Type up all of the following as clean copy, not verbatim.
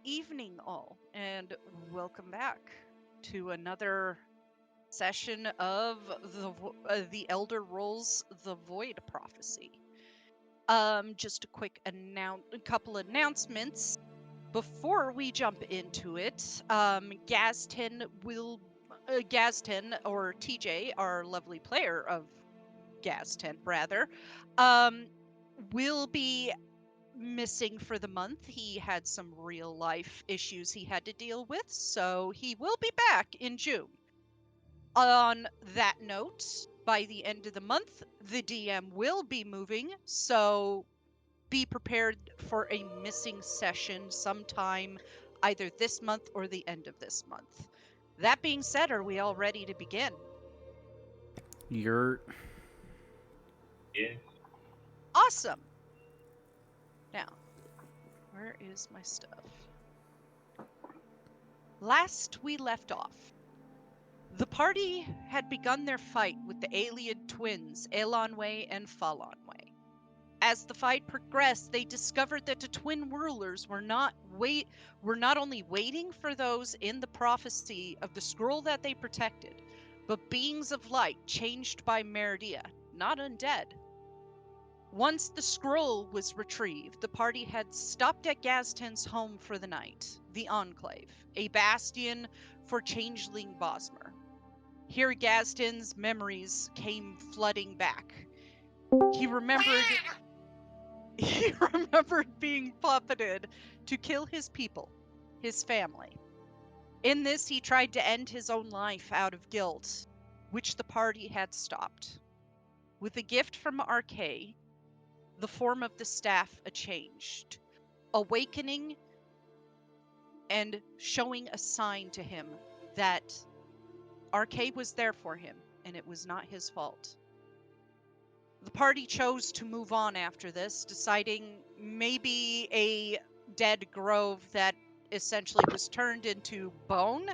evening, all, and welcome back to another session of the Elder Rolls: The Void Prophecy. Just a quick couple announcements before we jump into it. Gazten or TJ, our lovely player of Gazten, rather, will be missing for the month. He had some real life issues he had to deal with, so he will be back in June. On that note, by the end of the month, the DM will be moving, so be prepared for a missing session sometime either this month or the end of this month. That being said, are we all ready to begin? Yeah. Awesome. Now, where is my stuff? Last we left off, the party had begun their fight with the Aeliad twins, Elanwe and Falanwe. As the fight progressed, they discovered that the twin rulers were not only waiting for those in the prophecy of the scroll that they protected, but beings of light changed by Meridia, not undead. Once the scroll was retrieved, the party had stopped at Gazten's home for the night, the Enclave, a bastion for changeling Bosmer. Here Gazten's memories came flooding back. He remembered being puppeted to kill his people, his family. In this, he tried to end his own life out of guilt, which the party had stopped. With a gift from Archay, the form of the staff changed, awakening and showing a sign to him that Archay was there for him, and it was not his fault. The party chose to move on after this, deciding maybe a dead grove that essentially was turned into bone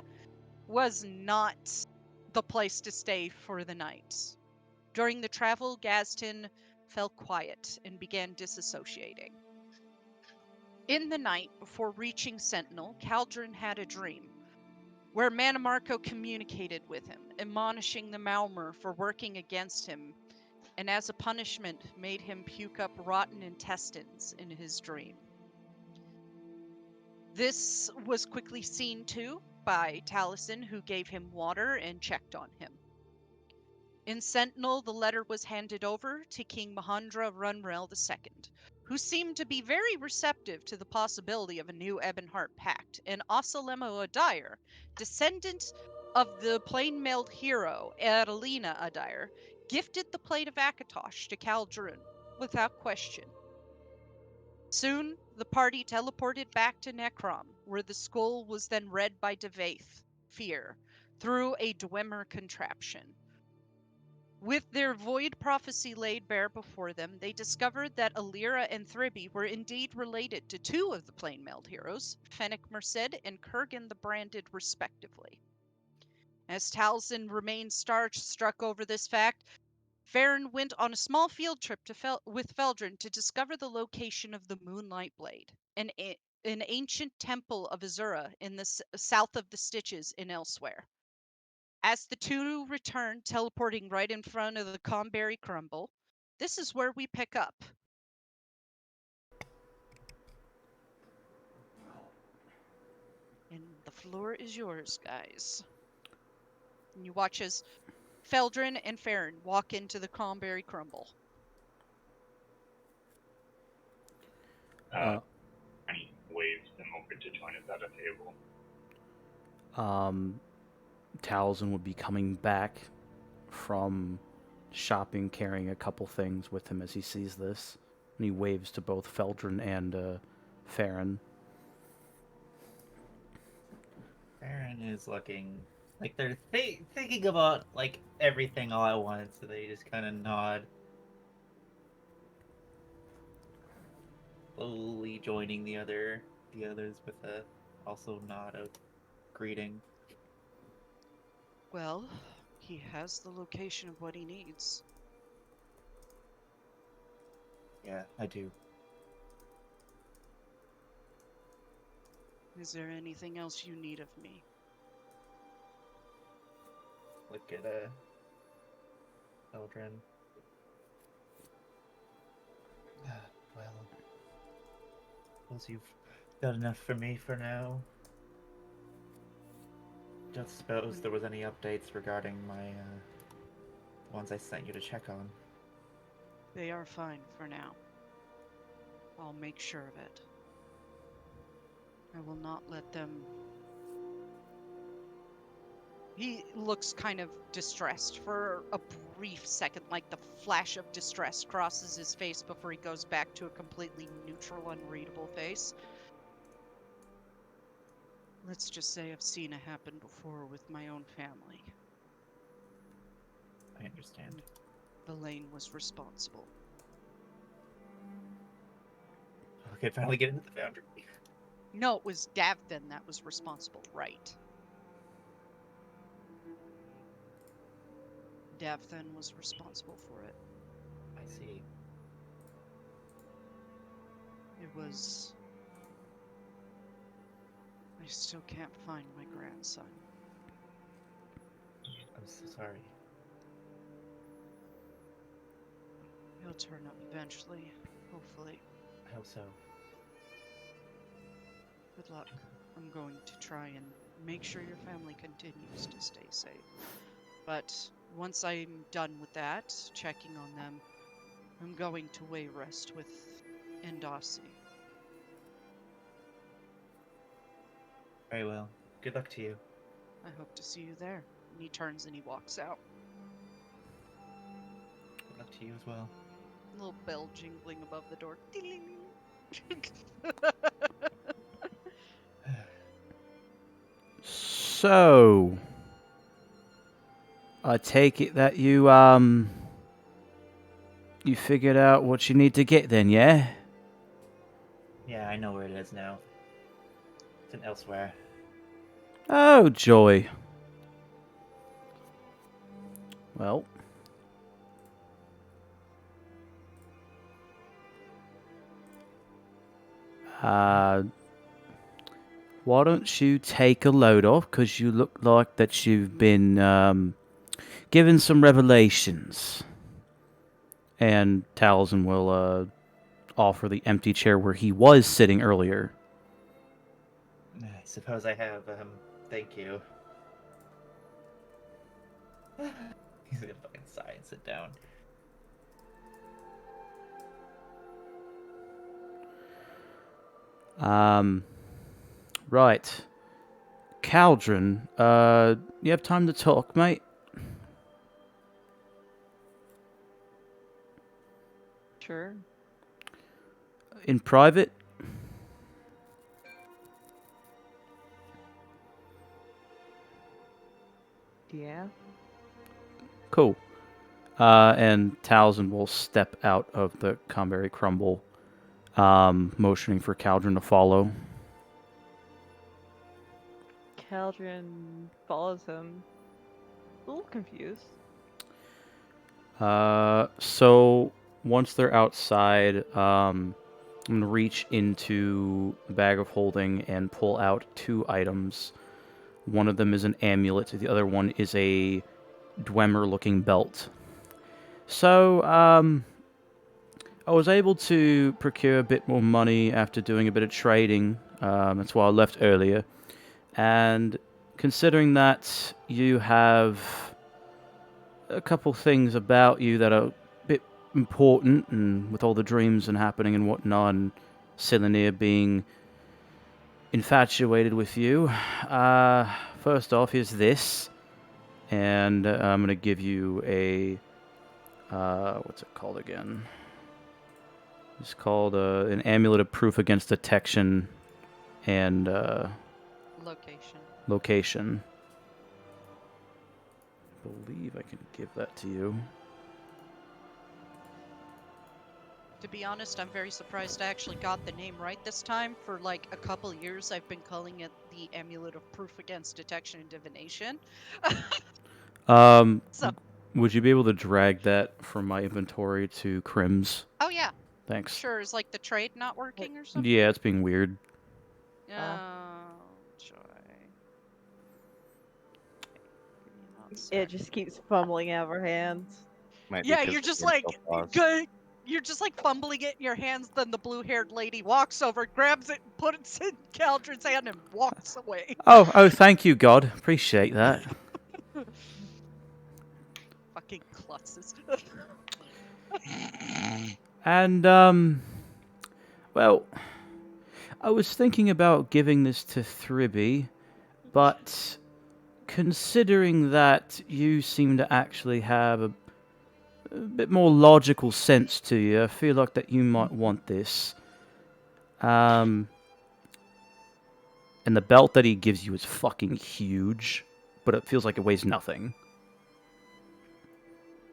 was not the place to stay for the night. During the travel, Gazten fell quiet and began disassociating. In the night before reaching Sentinel, Caldrun had a dream where Manamarco communicated with him, admonishing the Malmer for working against him, and as a punishment made him puke up rotten intestines in his dream. This was quickly seen to by Taliesin, who gave him water and checked on him. In Sentinel, the letter was handed over to King Mahandra Runrel II, who seemed to be very receptive to the possibility of a new Ebonheart Pact, and Osalemo Adair, descendant of the plain-mailed hero Adelina Adair, gifted the Plate of Akatosh to Caldrun without question. Soon, the party teleported back to Necrom, where the scroll was then read by Divayth Fyr through a Dwemer contraption. With their void prophecy laid bare before them, they discovered that Alira and Thribi were indeed related to two of the plain-mailed heroes, Fennec Merced and Kurgan the Branded, respectively. As Taliesin remained starstruck over this fact, Farron went on a small field trip with Feldrin to discover the location of the Moonlight Blade, an ancient temple of Azura in the south of the Stitches in Elsewhere. As the two return, teleporting right in front of the Comberry Crumble, this is where we pick up. And the floor is yours, guys. And you watch as Feldrin and Farron walk into the Comberry Crumble. He waves them over to join us at a table. Taliesin would be coming back from shopping, carrying a couple things with him as he sees this. And he waves to both Feldrin and Farron. Farron is looking like they're thinking about like everything all at once, so they just kind of nod. Slowly joining the others with a also nod of greeting. Well, he has the location of what he needs. Yeah, I do. Is there anything else you need of me? Look at Caldrun. Well, suppose you've done enough for me for now. Just suppose there was any updates regarding my ones I sent you to check on. They are fine for now. I'll make sure of it. I will not let them... He looks kind of distressed for a brief second, like the flash of distress crosses his face before he goes back to a completely neutral, unreadable face. Let's just say I've seen it happen before with my own family. I understand. Elaine was responsible. Okay, finally get into the foundry. No, it was Davthan that was responsible, right? Davthan was responsible for it. I see. It was... I still can't find my grandson. I'm so sorry. He'll turn up eventually, hopefully. I hope so. Good luck. I'm going to try and make sure your family continues to stay safe. But once I'm done with that, checking on them, I'm going to Wayrest with Endossi. Very well. Good luck to you. I hope to see you there. And he turns and he walks out. Good luck to you as well. A little bell jingling above the door. So, I take it that you figured out what you need to get then, yeah? Yeah, I know where it is now. It's in elsewhere. Oh, joy. Well. Why don't you take a load off? Because you look like that you've been given some revelations. And Taliesin will offer the empty chair where he was sitting earlier. I suppose I have, thank you. He's gonna fucking sigh and sit down. Right. Caldrun, you have time to talk, mate? Sure. In private? Yeah. Cool. And Taliesin will step out of the Conberry Crumble, motioning for Caldrun to follow. Caldrun follows him. A little confused. So once they're outside, I'm going to reach into the bag of holding and pull out 2 items. One of them is an amulet, the other one is a Dwemer-looking belt. So, I was able to procure a bit more money after doing a bit of trading. That's why I left earlier. And considering that you have a couple things about you that are a bit important, and with all the dreams and happening and whatnot, and Cylinear being infatuated with you, first off, here's this. And I'm going to give you a... what's it called again? It's called an amulet of proof against detection and location. I believe I can give that to you. To be honest, I'm very surprised I actually got the name right this time. For like a couple years, I've been calling it the Amulet of Proof Against Detection and Divination. So. Would you be able to drag that from my inventory to Crim's? Oh, yeah. Thanks. Sure, is like the trade not working or something? Yeah, it's being weird. one sec. It just keeps fumbling out of our hands. Might be Yeah, 'cause you're the just game like still paused. good. You're just like fumbling it in your hands. Then the blue-haired lady walks over, grabs it, puts it in Caldrun's hand, and walks away. Oh, thank you, God. Appreciate that. Fucking klutzes. And, well, I was thinking about giving this to Thribby, but considering that you seem to actually have a bit more logical sense to you, I feel like that you might want this. And the belt that he gives you is fucking huge, but it feels like it weighs nothing.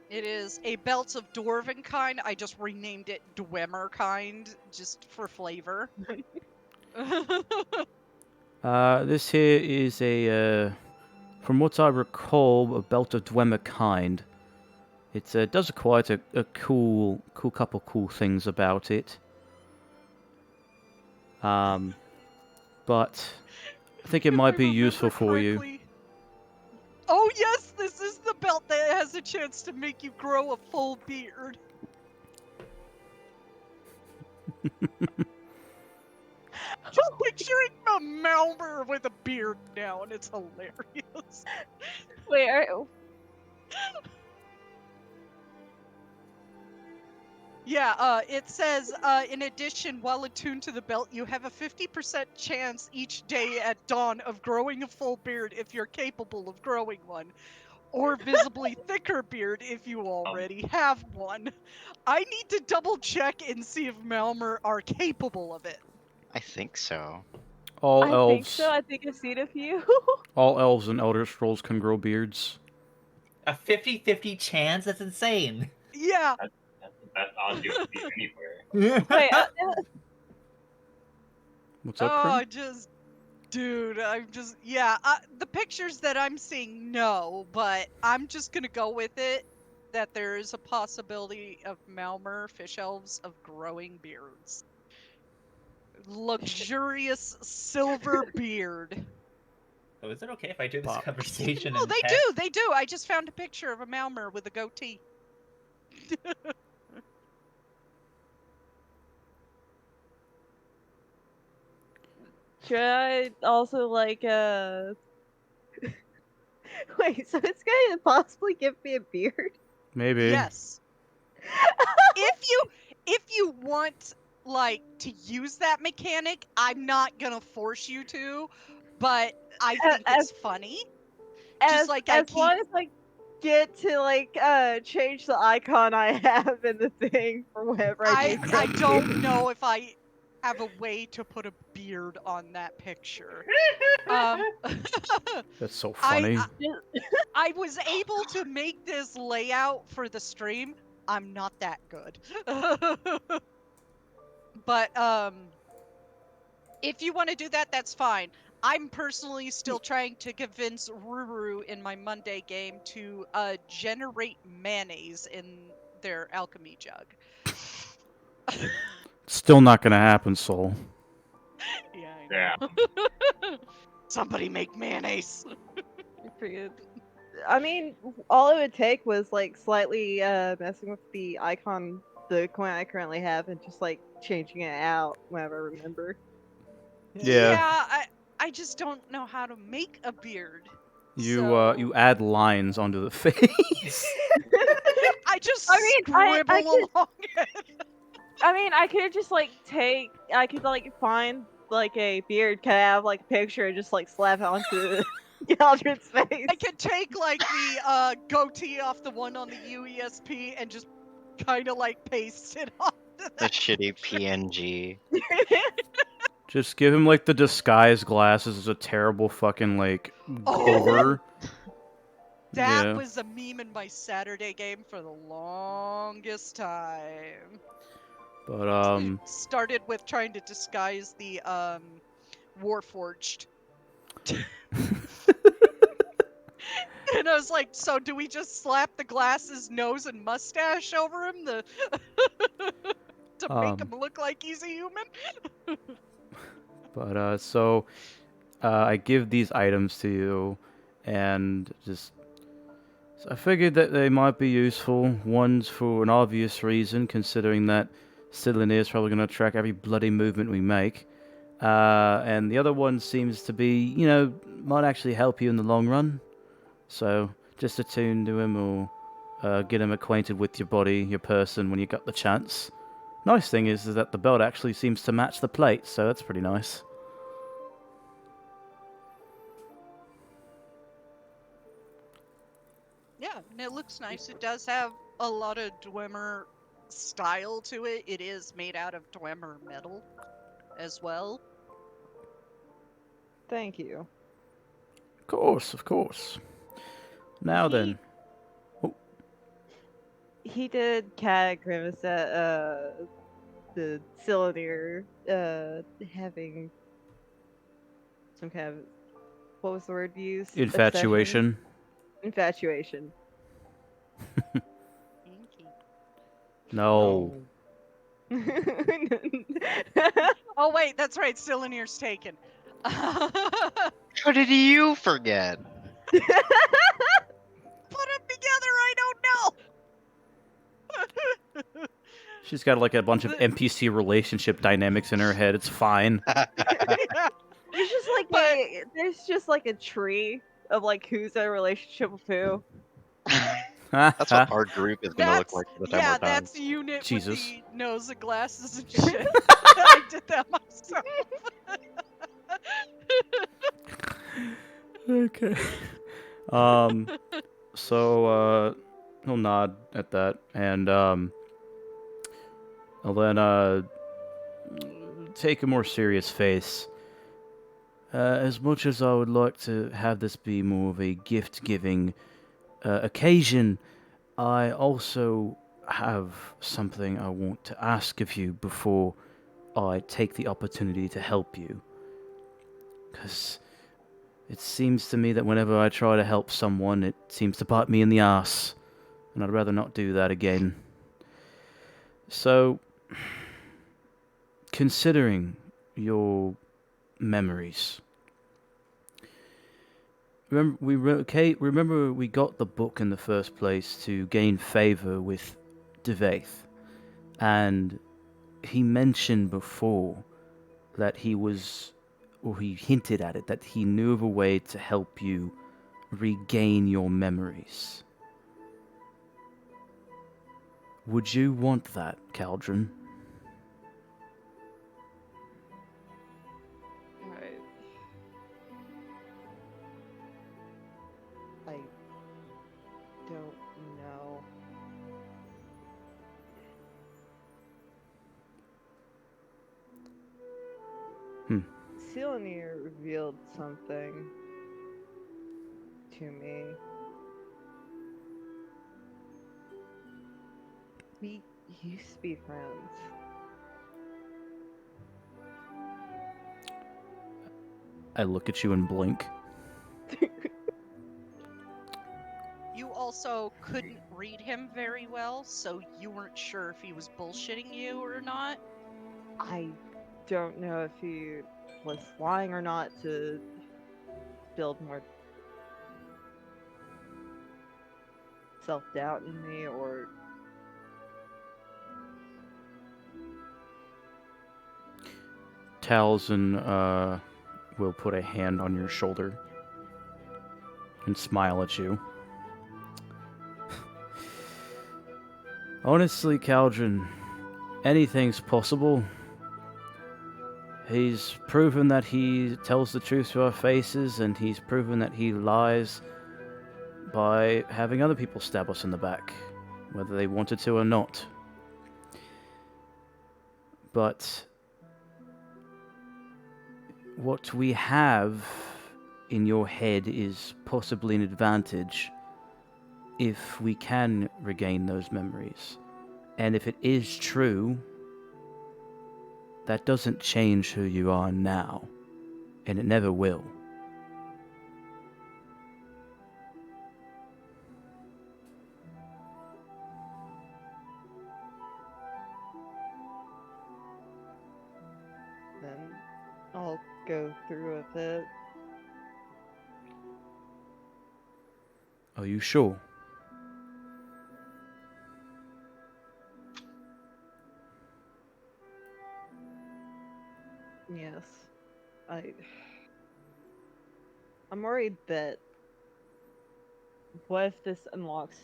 It is a belt of dwarven kind. I just renamed it Dwemer kind, just for flavor. This here is a, from what I recall, a belt of Dwemer kind. It does quite a cool couple cool things about it. But I think it If might I be useful remember for you. correctly- Oh yes, this is the belt that has a chance to make you grow a full beard. Just picturing a Malmer with a beard now, and it's hilarious. Wait, Yeah, it says, in addition, while attuned to the belt, you have a 50% chance each day at dawn of growing a full beard if you're capable of growing one, or visibly thicker beard if you already have one. I need to double check and see if Malmer are capable of it. I think so. All I elves, think so. I think I've seen a few. all elves and Elder Scrolls can grow beards. A 50-50 chance? That's insane. Yeah, That's the best odds you would see anywhere. Wait, What's up, oh, Crim? dude, the pictures that I'm seeing, no, but I'm just gonna go with it that there is a possibility of Malmer fish elves of growing beards. Luxurious silver beard. So is it okay if I do this Fuck. conversation Oh, in they text? do, they do. I just found a picture of a Malmer with a goatee. should I also like Wait, so it's gonna possibly give me a beard? Maybe. Yes. if you want like to use that mechanic, I'm not gonna force you to, but I think it's funny. Just like I as long keep as I get to like change the icon I have in the thing for whenever I do I something. don't know if I have a way to put a beard on that picture. That's so I funny. I was able to make this layout for the stream. I'm not that good. But if you want to do that, that's fine. I'm personally still trying to convince Ruru in my Monday game to generate mayonnaise in their alchemy jug. Still not gonna happen, Soul. Yeah, I Yeah. know. Somebody make mayonnaise. Forget. I mean, all it would take was like slightly messing with the icon, the coin I currently have, and just like changing it out whenever I remember. Yeah. I just don't know how to make a beard. You so... you add lines onto the face. I just I mean, scribble I could- along it. I mean, I could just like I could like find like a beard, cut out like a picture, and just like slap it onto Caldrun's face. I could take like the goatee off the one on the UESP and just kind of like paste it on. The shitty PNG. Just give him like the disguise glasses as a terrible fucking like cover. That Yeah. was a meme in my Saturday game for the longest time. But Started with trying to disguise the Warforged. And I was like, so do we just slap the glasses, nose, and mustache over him to make him look like he's a human? But so I give these items to you, and just So I figured that they might be useful. One's for an obvious reason, considering that Cylinder is probably going to track every bloody movement we make. And the other one seems to be, might actually help you in the long run. So just attune to him or get him acquainted with your body, your person, when you got the chance. Nice thing is that the belt actually seems to match the plate, so that's pretty nice. Yeah, and it looks nice. It does have a lot of Dwemer style to it. It is made out of Dwemer metal as well. Thank you. Of course, of course. Now then. He did cat grimace at the cylinder having some kind of, what was the word used? Infatuation. Infatuation. Inky. No. Oh wait, that's right. Cylinder's taken. How did you forget? Put them together. I don't know. She's got like a bunch of NPC relationship dynamics in her head. It's fine. Yeah. There's just like there's just like a tree of like who's in a relationship with who. That's what our group is gonna look like by the time yeah, we're done. that's unit Jesus. with the nose and glasses and shit. I did that myself. Okay. So he'll nod at that, and I'll then take a more serious face. As much as I would like to have this be more of a gift-giving occasion, I also have something I want to ask of you before I take the opportunity to help you. Because it seems to me that whenever I try to help someone, it seems to bite me in the ass, and I'd rather not do that again. So, considering your memories, remember we got the book in the first place to gain favor with Divayth, and he mentioned before that he hinted at it, that he knew of a way to help you regain your memories. Would you want that, Caldrun? Right. I don't know. Cylinder revealed something to me. We used to be friends. I look at you and blink. You also couldn't read him very well, so you weren't sure if he was bullshitting you or not. I don't know if he was lying or not to build more self-doubt in me, or Talzin will put a hand on your shoulder and smile at you. Honestly, Caldrun, anything's possible. He's proven that he tells the truth to our faces, and he's proven that he lies by having other people stab us in the back, whether they wanted to or not. But what we have in your head is possibly an advantage if we can regain those memories. And if it is true, that doesn't change who you are now, and it never will. then I'll go through with it. Are you sure? I'm worried that what if this unlocks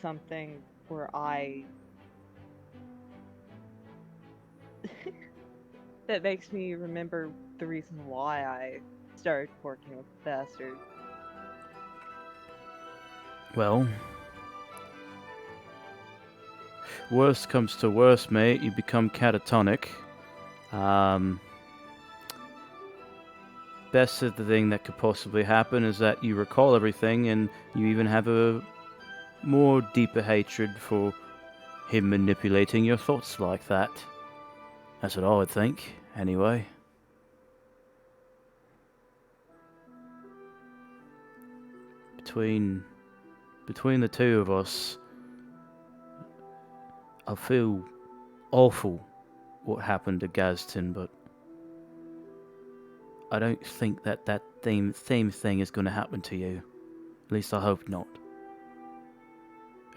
something where that makes me remember the reason why I started working with the bastard. Well, worst comes to worst, mate. You become catatonic. Best of the thing that could possibly happen is that you recall everything and you even have a more deeper hatred for him manipulating your thoughts like that. That's what I would think, anyway. Between the two of us, I feel awful what happened to Gazton, but I don't think that same thing is going to happen to you. At least I hope not.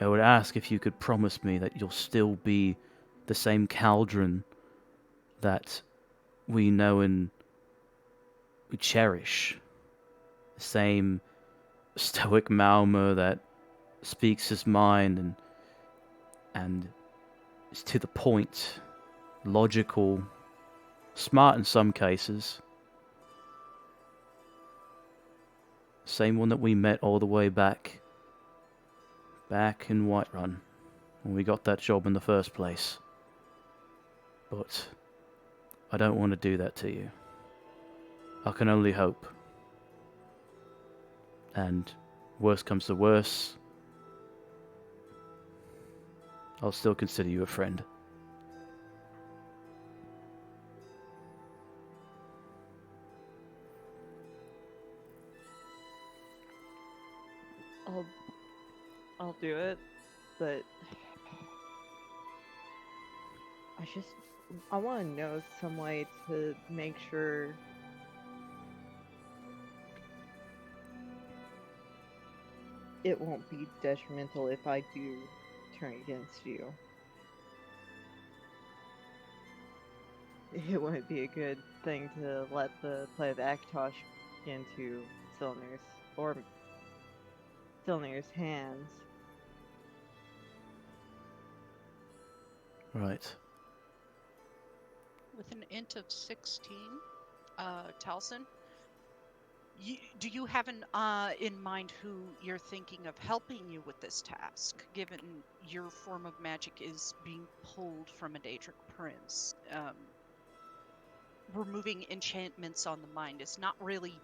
I would ask if you could promise me that you'll still be the same Caldrun that we know and we cherish. The same stoic Malma that speaks his mind and is to the point, logical, smart in some cases. Same one that we met all the way back in Whiterun, when we got that job in the first place. But I don't want to do that to you. I can only hope. And worst comes to worst, I'll still consider you a friend. I'll do it, but I want to know some way to make sure it won't be detrimental if I do turn against you. It wouldn't be a good thing to let the play of Akatosh into Silnir's hands. Right. With an int of 16, Taliesin, do you have in mind who you're thinking of helping you with this task, given your form of magic is being pulled from a Daedric prince? Removing enchantments on the mind is not really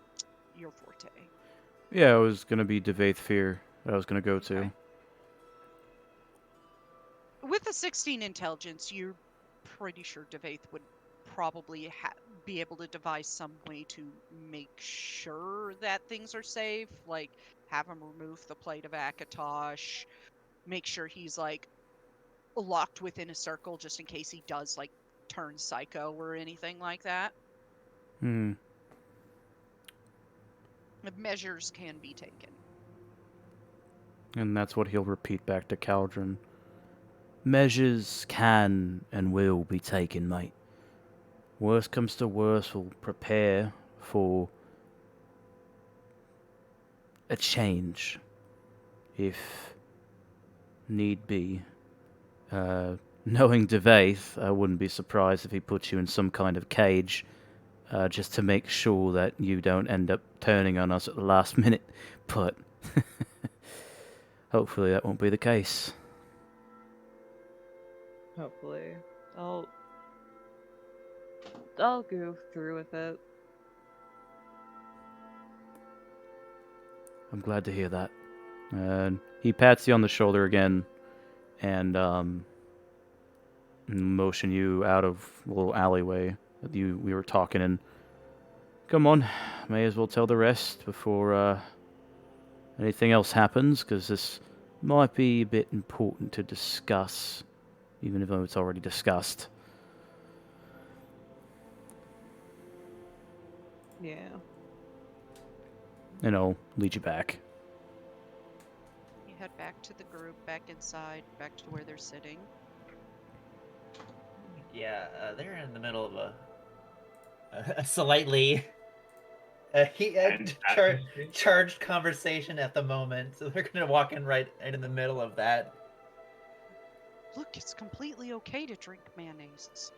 your forte. Yeah, it was going to be Divayth Fyr that I was going to go to. Okay. With a 16 intelligence, you're pretty sure Divayth would probably be able to devise some way to make sure that things are safe, like have him remove the plate of Akatosh, make sure he's like locked within a circle just in case he does like turn psycho or anything like that. Hmm. Measures can be taken. And that's what he'll repeat back to Caldrun. Measures can and will be taken, mate. Worst comes to worst, we'll prepare for a change, if need be. Knowing Divayth, I wouldn't be surprised if he puts you in some kind of cage, just to make sure that you don't end up turning on us at the last minute. But hopefully that won't be the case. Hopefully. I'll go through with it. I'm glad to hear that. And he pats you on the shoulder again and motion you out of the little alleyway that we were talking in. Come on, may as well tell the rest before anything else happens, because this might be a bit important to discuss, even though it's already discussed. Yeah. And I'll lead you back. You head back to the group, back inside, back to where they're sitting. Yeah, they're in the middle of a a slightly And atmosphere. charged conversation at the moment, so they're gonna walk in right in the middle of that. Look, it's completely okay to drink mayonnaises.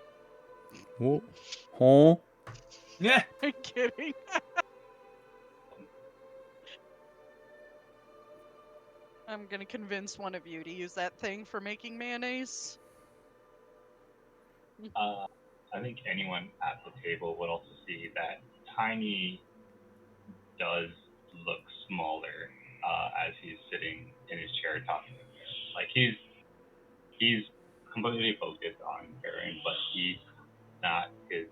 Whoa. Huh? Yeah. I'm kidding. I'm gonna convince one of you to use that thing for making mayonnaise. I think anyone at the table would also see that Tiny does look smaller as he's sitting in his chair talking to Baron. Like he's completely focused on Baron, but he's not his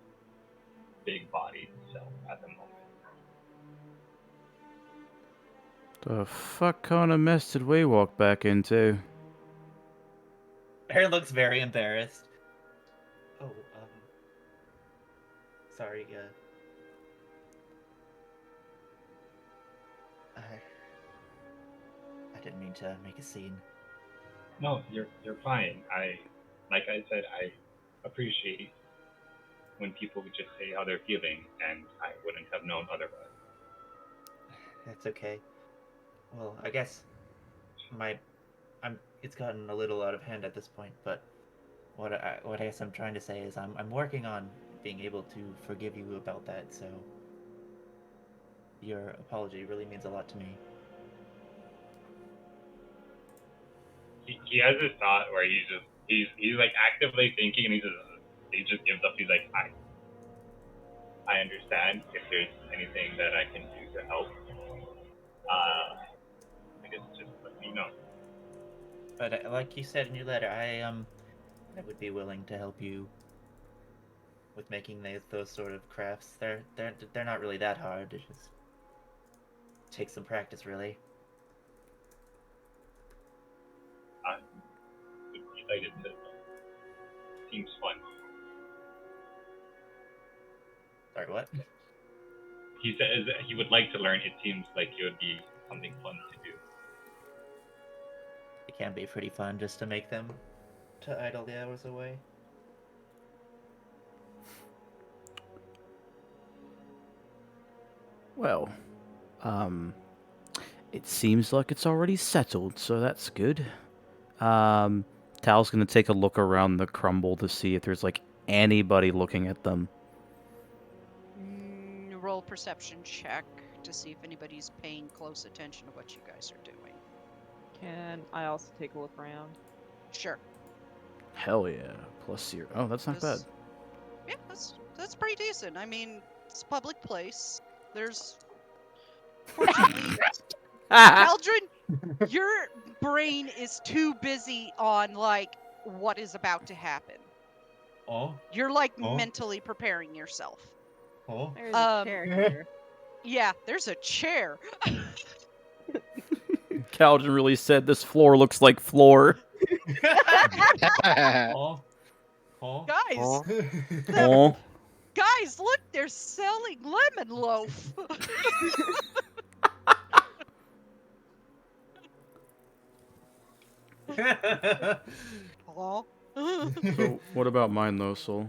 big bodied self at the moment. The fuck kind of mess did we walk back into? Baron looks very embarrassed. Oh, sorry, I didn't mean to make a scene. No, you're fine. Like I said, I appreciate when people would just say how they're feeling, and I wouldn't have known otherwise. That's okay. Well, I guess it's gotten a little out of hand at this point, but what I guess I'm trying to say is I'm working on being able to forgive you about that, so your apology really means a lot to me. He has this thought where he's like actively thinking, and he just gives up. He's like, I understand if there's anything that I can do to help. I guess just let me know. But like you said in your letter, I would be willing to help you with making those sort of crafts. They're not really that hard. It just takes some practice, really. I'm excited to. Seems fun. Sorry, what? He says that he would like to learn. It seems like it would be something fun to do. It can be pretty fun just to make them to idle the hours away. Well, it seems like it's already settled, so that's good. Tal's gonna take a look around the crumble to see if there's like anybody looking at them. Roll perception check to see if anybody's paying close attention to what you guys are doing. Can I also take a look around? Sure. Hell yeah, +0. Oh, that's not bad. Yeah, that's pretty decent. I mean, it's a public place. There's fortunately Caldrun, your brain is too busy on like what is about to happen. Oh. You're like mentally preparing yourself. Oh. There's a chair here. Yeah, there's a chair. Caldrun really said this floor looks like floor. Oh. Oh. Guys, Oh. Oh. guys, look, they're selling lemon loaf. Hello? So, what about mine though, Soul?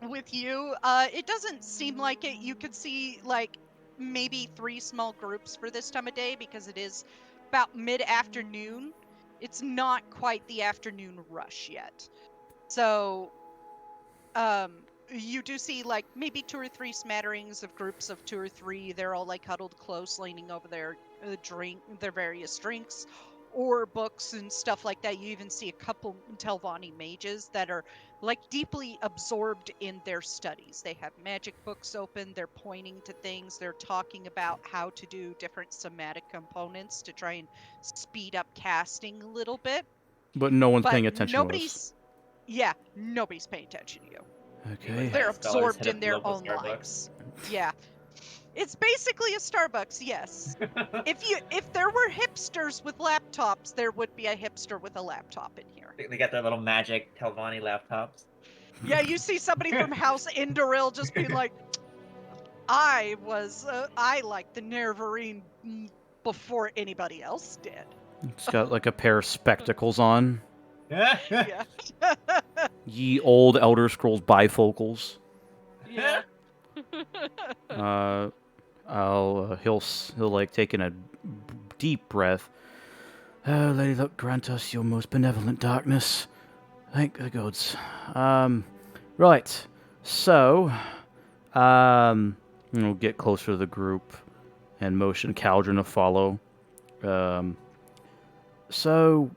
With you, it doesn't seem like it. You could see like maybe 3 small groups for this time of day because it is about mid-afternoon. It's not quite the afternoon rush yet. So, you do see like maybe 2 or 3 smatterings of groups of 2 or 3. They're all like huddled close, leaning over their various drinks or books and stuff like that. You even see a couple Telvanni mages that are like deeply absorbed in their studies. They have magic books open, they're pointing to things, they're talking about how to do different somatic components to try and speed up casting a little bit. But no one's But paying attention nobody's nobody's paying attention to you. to us. Okay. They're Nice. Dollars absorbed hit in up their local own Starbucks. lives. Yeah. It's basically a Starbucks, yes. If there were hipsters with laptops, there would be a hipster with a laptop in here. They got their little magic Telvanni laptops. Yeah, you see somebody from House Indoril just being like, I liked the Nervarine before anybody else did. It's got like a pair of spectacles on. Yeah. Ye old Elder Scrolls bifocals. Yeah. He'll like take in a deep breath. Oh, Lady Luck, grant us your most benevolent darkness. Thank the gods. Right. So, we'll get closer to the group and motion Caldrun to follow. So,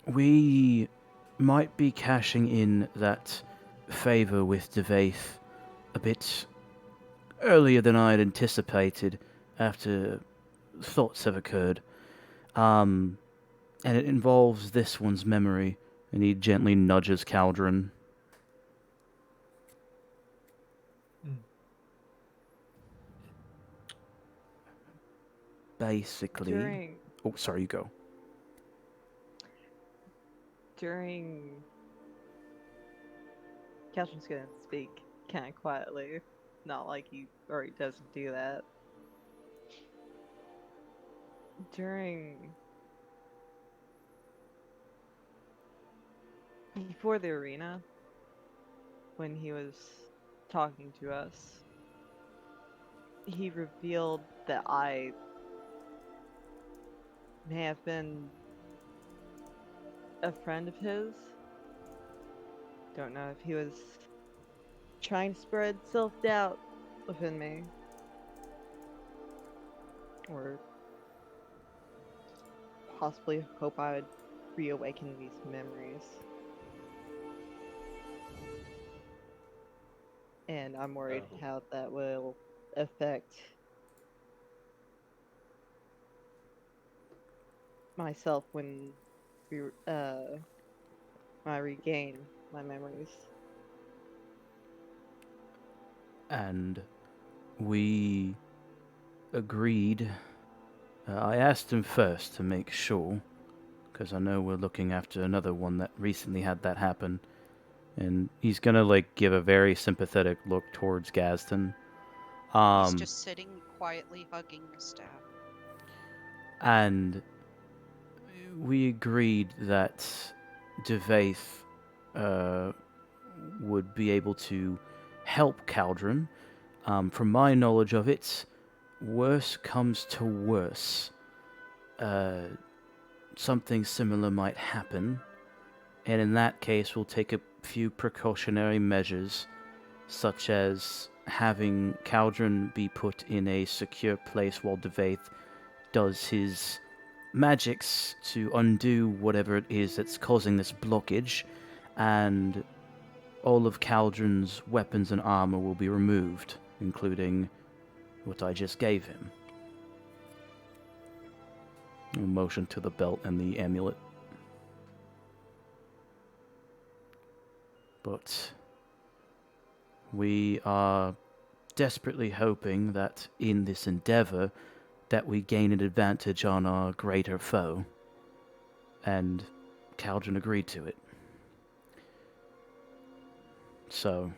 we might be cashing in that favor with Divayth a bit earlier than I had anticipated after thoughts have occurred. And it involves this one's memory, and he gently nudges Caldrun. Basically... Oh, sorry, you go. Caldrun's gonna speak kind of quietly, not like he already doesn't do that. Before the arena, when he was talking to us, he revealed that I may have been a friend of his. Don't know if he was trying to spread self-doubt within me, or possibly hope I would reawaken these memories. And I'm worried how that will affect myself when I regain my memories. And we agreed. I asked him first to make sure, because I know we're looking after another one that recently had that happen. And he's gonna, like, give a very sympathetic look towards Gadsden. He's just sitting quietly hugging the staff. And we agreed that Divayth would be able to help Caldrun. From my knowledge of it, worse comes to worse. Something similar might happen, and in that case we'll take a few precautionary measures, such as having Caldrun be put in a secure place while Divayth does his magics to undo whatever it is that's causing this blockage, and all of Caldrun's weapons and armor will be removed, including what I just gave him. A motion to the belt and the amulet. But we are desperately hoping that in this endeavor that we gain an advantage on our greater foe. And Caldrun agreed to it. So...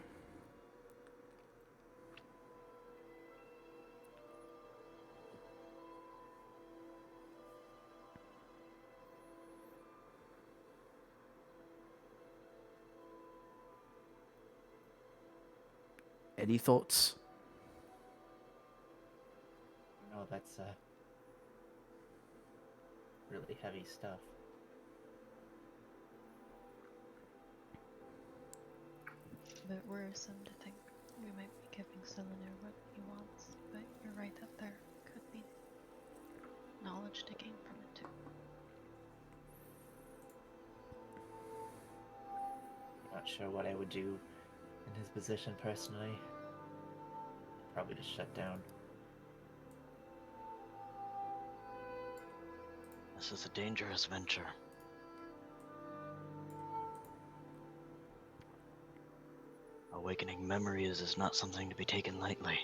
Any thoughts? No, that's really heavy stuff. A bit worrisome to think we might be giving Cylinder what he wants, but you're right that there could be knowledge to gain from it too. I'm not sure what I would do in his position personally. Probably just shut down. This is a dangerous venture. Awakening memories is not something to be taken lightly.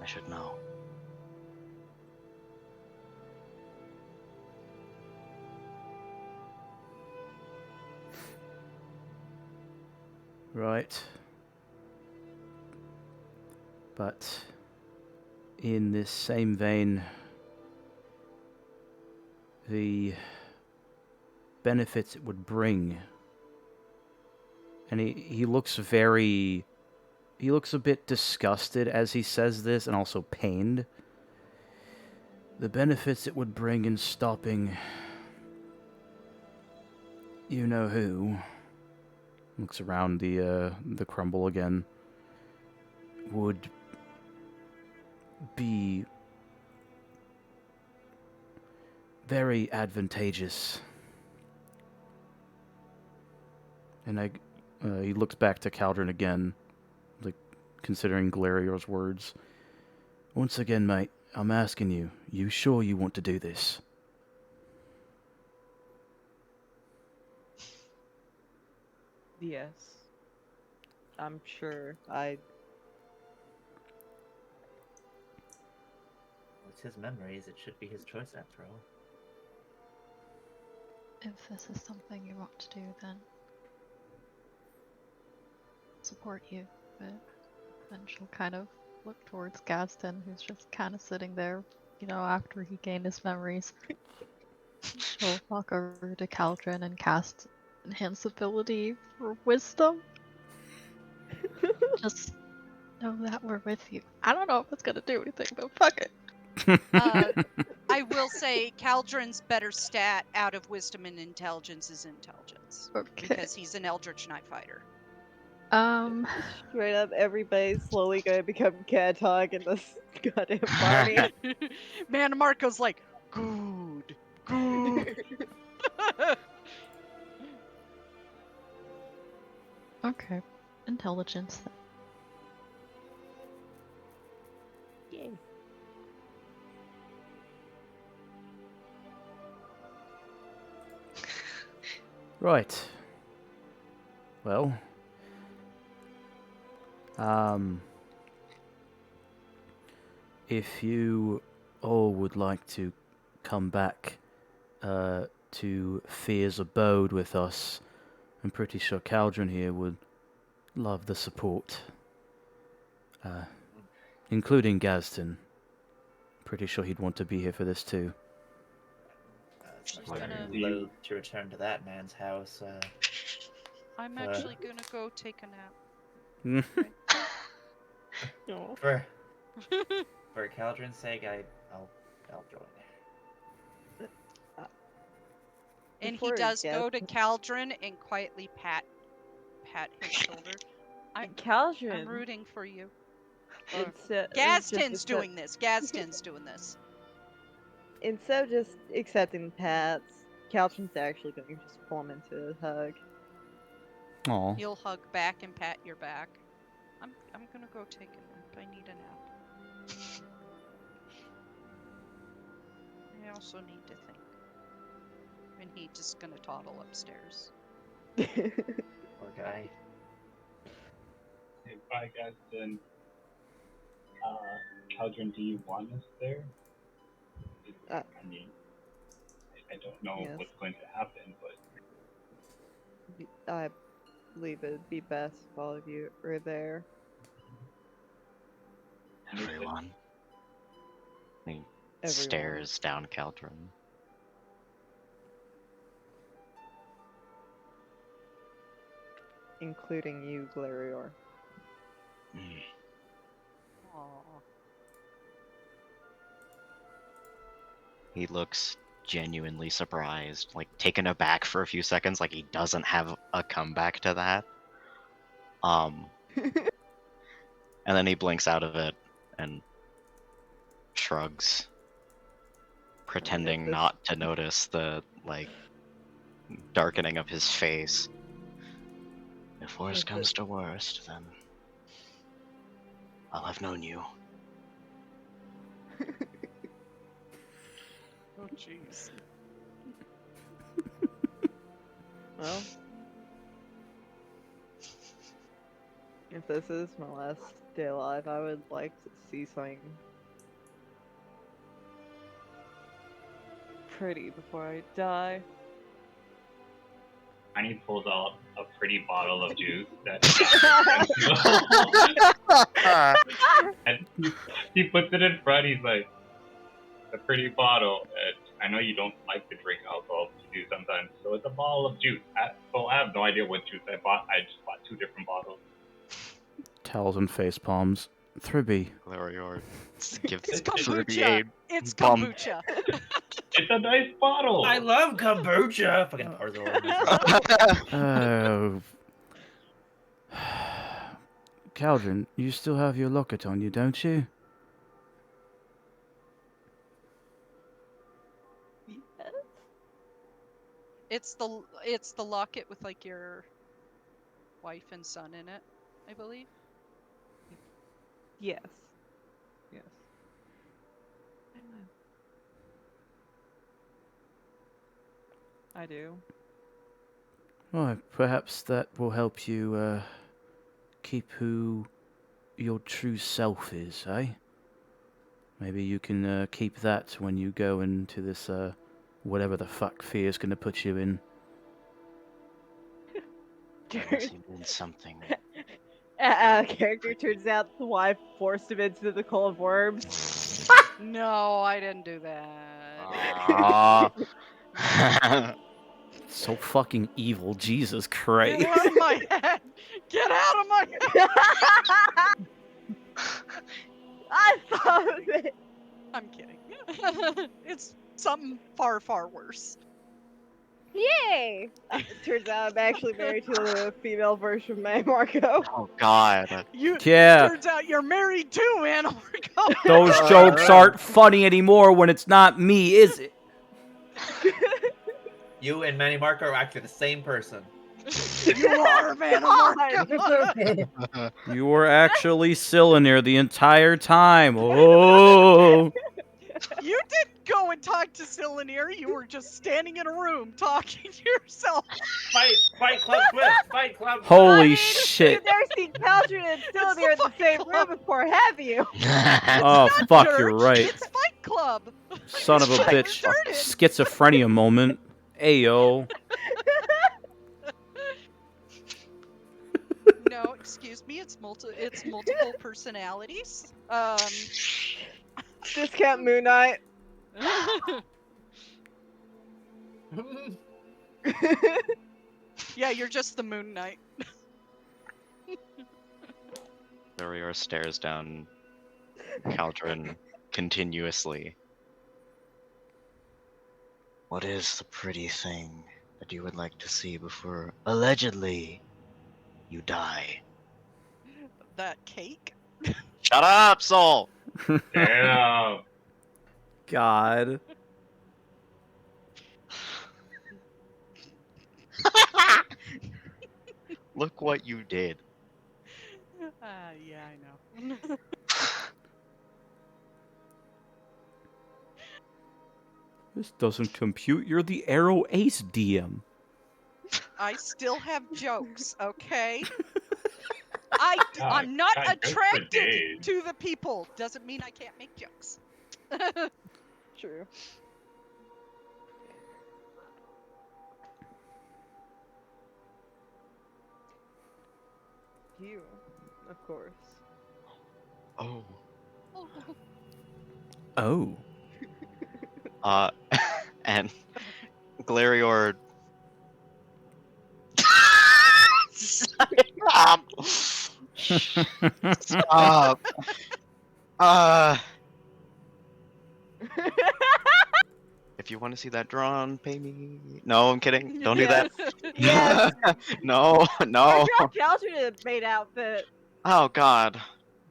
I should know. Right. But in this same vein, the benefits it would bring And he looks he looks a bit disgusted as he says this, and also pained. The benefits it would bring in stopping you know who, looks around the crumble again, would be very advantageous. And he looks back to Caldrun again, like considering Glarior's words. Once again, mate, I'm asking you, you sure you want to do this? Yes. I'm sure. It's his memories. It should be his choice after all. If this is something you want to do, then support you. But then she'll kind of look towards Gaston, who's just kind of sitting there, after he gained his memories. She'll walk over to Caldrun and cast Enhance Ability for Wisdom. Just know that we're with you. I don't know if it's gonna do anything, but fuck it. I will say Caldrun's better stat out of wisdom and intelligence is intelligence. Okay. Because he's an Eldritch Knight fighter. Straight up, everybody's slowly gonna become cat talk in this goddamn party. Man, Marco's like, good. Okay. Intelligence then. Yay. Right. Well, if you all would like to come back to Fyr's abode with us, I'm pretty sure Caldrun here would love the support. Including Gaston. Pretty sure he'd want to be here for this too. It's She's not gonna- loath to return to that man's house. I'm actually gonna go take a nap. No. For Caldrun's sake, I'll join. And he Before does Gas- go to Caldrun and quietly pat his shoulder. I'm Caldrun. rooting for you. Gaston's doing this. Gaston's doing this. Instead of just accepting pats, Caldrun's actually going to just pull him into a hug. Aw. He'll hug back and pat your back. I'm gonna go take a nap. I need a nap. I also need to think. And he's just gonna toddle upstairs. Poor guy. Hey, bye, Gaston. Caldrun, do you want us there? I mean, I don't know Yes. what's going to happen, but I believe it would be best if all of you were there. Everyone. He Everyone. stares down Caldrun. Including you, Glarior. Mm. Aww. He looks genuinely surprised, like taken aback for a few seconds, like he doesn't have a comeback to that. And then he blinks out of it and shrugs, pretending this- not to notice the darkening of his face. If worst If comes it- to worst, then I'll have known you. Oh jeez. Well, if this is my last day alive, I would like to see something pretty before I die. Tiny pulls out a pretty bottle of juice that and he puts it in front. He's like, "A pretty bottle." And I know you don't like to drink alcohol, but you do sometimes. So it's a bottle of juice. I have no idea what juice I bought. I just bought 2 different bottles. Towels and face palms. Thribby. Glarior gives It's Thribby kombucha. a It's bum. kombucha. It's a nice bottle. I love kombucha. Fucking pours it all over myself. Oh. Caldrun, you still have your locket on you, don't you? Yes. It's the locket with like your wife and son in it, I believe. Yes. Yes. I do. Well, perhaps that will help you keep who your true self is, eh? Maybe you can keep that when you go into this whatever the fuck Fyr's gonna put you in. Unless you mean something. Character turns out the wife forced him into the cold worms. No, I didn't do that. Aw. So fucking evil, Jesus Get Christ. out of my head! Get out of my head! I thought of it. I'm kidding. It's something far, far worse. Yay! It turns out I'm actually married to the female version of May Marco. Oh God. Yeah. Turns out you're married too, Anna Marco. Those jokes aren't funny anymore when it's not me, is it? You and Manny Marco are actually the same person. You are, man. God. You were actually Cylinder the entire time. Oh. You didn't go and talk to Cylinder. You were just standing in a room talking to yourself. Fight Club Twist! Fight Club Twist! Holy shit. You've never seen Caldrun and Cylinder in the same room before, have you? Oh, Not fuck, church, you're right. It's Fight Club. Son of a It's bitch. retarded. Schizophrenia moment. Ayo. No, excuse me. It's multiple personalities. Discount Moon Knight. Yeah, you're just the Moon Knight. Glarior stares down Caldrun continuously. What is the pretty thing that you would like to see before, allegedly, you die? That cake. Shut up, Soul! Damn. God. Look what you did. Yeah, I know. This doesn't compute. You're the Arrow Ace DM. I still have jokes, okay? God, I'm not God, jokes for attracted days. to the people. Doesn't mean I can't make jokes. True. You, of course. Oh. Oh. And Glarior. Stop! Stop! If you want to see that drawn, pay me. No, I'm kidding. Don't do that. Yes. No, no. I dropped Caldrun in a maid outfit. Oh God,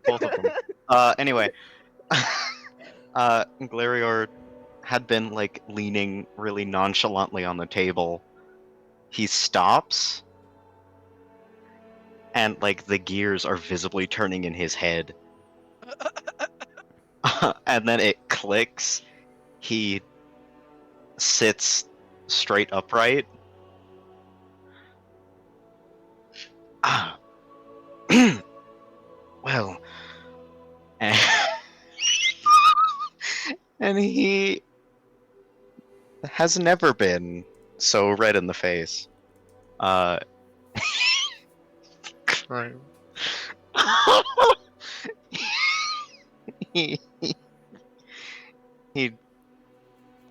both of them. Anyway, Glarior had been like leaning really nonchalantly on the table. He stops, and like the gears are visibly turning in his head. And then it clicks. He sits straight upright. Ah. Well, and he has never been so red in the face. Crime. he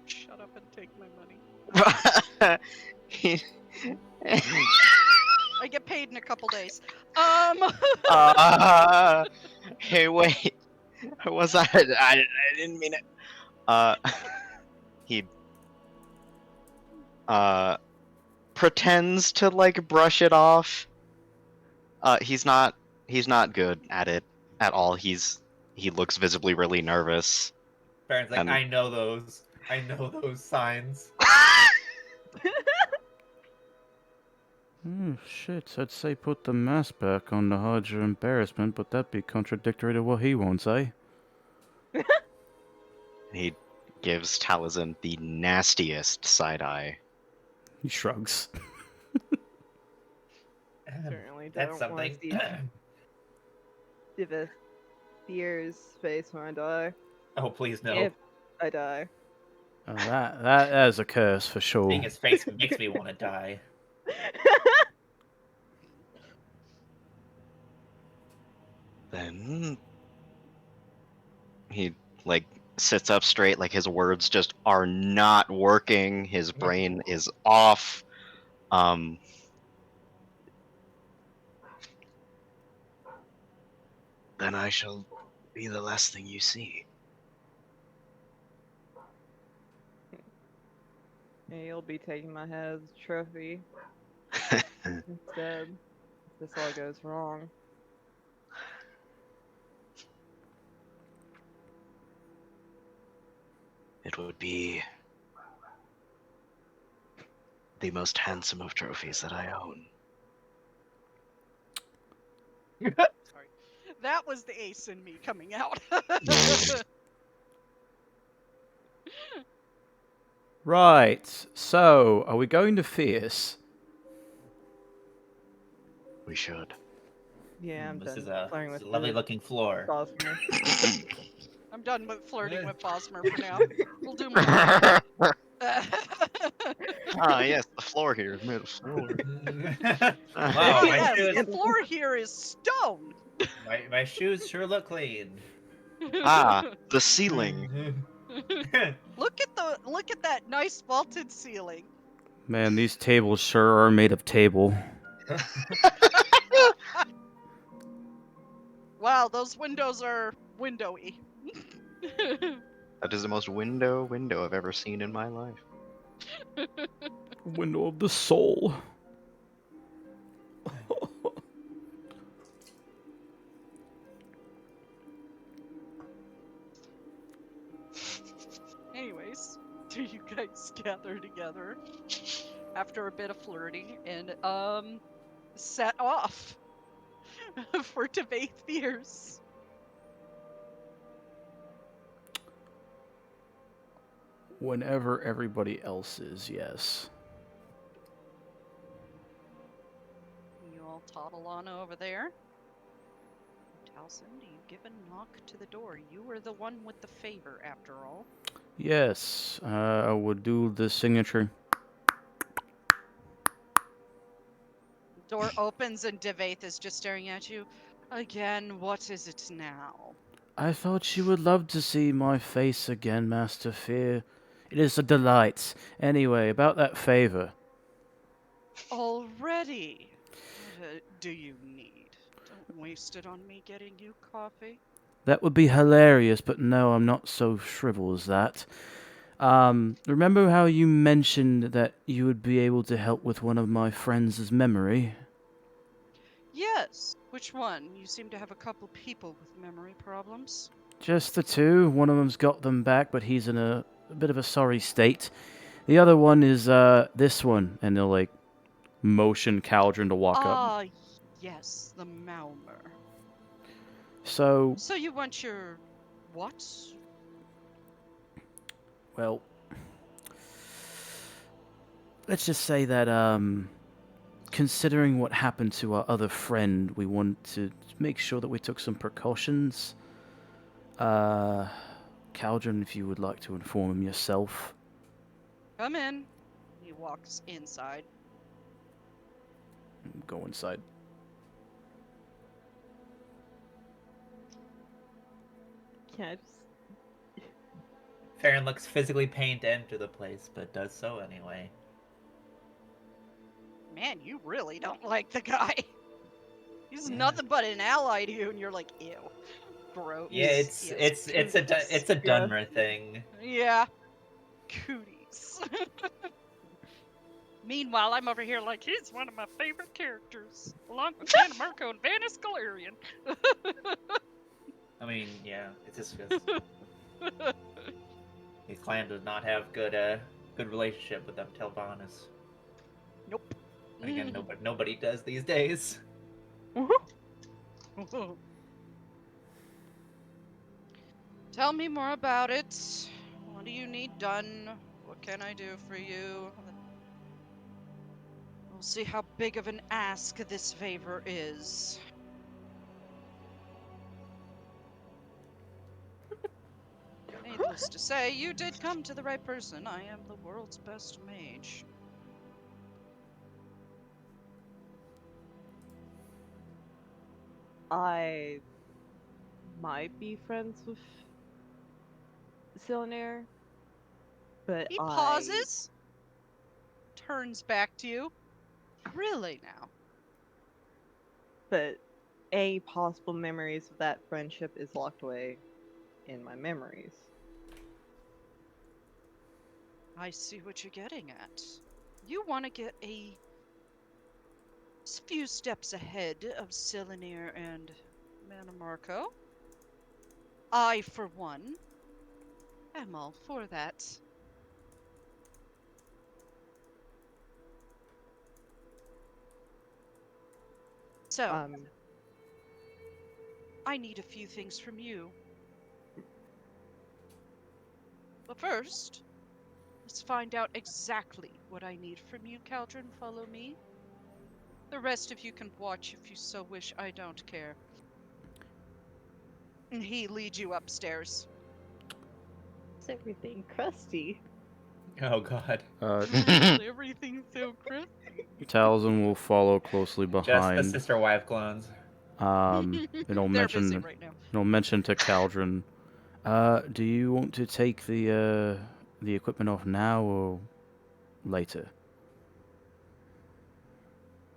Shut up and take my money. he, I get paid in a couple days. hey, wait. Was I didn't mean it. He pretends to like brush it off. He's not good at it at all. He looks visibly really nervous. Baron's like, And- I know those signs. Oh, shit, I'd say put the mask back on to hide your embarrassment, but that'd be contradictory to what he wants, eh? He gives Taliesin the nastiest side eye. He shrugs. Certainly That's don't want something. to see Divayth Fyr's face when I die. Oh, please no. If I die. That is a curse for sure. Seeing his face makes me want to die. Then he like sits up straight, like his words just are not working. His brain is off. Then I shall be the last thing you see. Yeah, you'll be taking my head as a trophy instead. If this all goes wrong. It would be the most handsome of trophies that I own. Sorry. That was the ace in me coming out. Right, so, are we going to Fierce? We should. Yeah, I'm This done is a flirting with lovely the looking floor. Bosmer. I'm done with flirting with Bosmer for now. We'll do more. Yes, the floor here is made of floor. Wow, my Yes, shoes, the floor here is stone. my shoes sure look clean. The ceiling. Look at that nice vaulted ceiling. Man, these tables sure are made of table. Wow, those windows are windowy. That is the most window I've ever seen in my life. Window of the soul. Anyways, do you guys gather together after a bit of flirting and set off for Divayth Fyrs? Whenever everybody else is, yes. You all toddle on over there. Taliesin, do you give a knock to the door? You were the one with the favor, after all. Yes, I would do the signature. The door opens and Divayth is just staring at you. Again, what is it now? I thought you would love to see my face again, Master Fear. It is a delight. Anyway, about that favor. Already? What do you need? Don't waste it on me getting you coffee. That would be hilarious, but no, I'm not so shriveled as that. Remember how you mentioned that you would be able to help with one of my friends' memory? Yes. Which one? You seem to have a couple people with memory problems. Just the two. One of them's got them back, but he's in a bit of a sorry state. The other one is this one, and they'll like motion Caldrun to walk up. Ah, yes, the Malmer. So, So you want your what? well, let's just say that considering what happened to our other friend, we want to make sure that we took some precautions. Caldrun, if you would like to inform him yourself. Come in. He walks inside. Go inside. Can I just... Farron looks physically pained to enter the place, but does so anyway. man, you really don't like the guy. He's Yeah. nothing but an ally to you, and you're like, ew, gross. Yeah, it's Yes, it's it's a cooties. it's a Dunmer thing. Yeah, cooties. Meanwhile, I'm over here like, he's one of my favorite characters, along with Anna Marco and Vanis Galarian. I mean, yeah, it's just because his clan does not have good relationship with them Telvanus. Nope. And again, nobody does these days. Tell me more about it. What do you need done? What can I do for you? We'll see how big of an ask this favor is. Needless to say, you did come to the right person. I am the world's best mage. I might be friends with Silnair, but He pauses, turns back to you. Really now? But any possible memories of that friendship is locked away in my memories. I see what you're getting at. You want to get a few steps ahead of Silinair and Manamarco. I, for one, am all for that. So, I need a few things from you. But first, let's find out exactly what I need from you, Caldrun. Follow me. The rest of you can watch if you so wish. I don't care. And he leads you upstairs. Is everything crusty? Oh god. Everything's so crusty. Talzin will follow closely Just behind. the sister wife clones. It'll They're busy mention. right now. It'll mention to Caldrun. Do you want to take the equipment off now or later?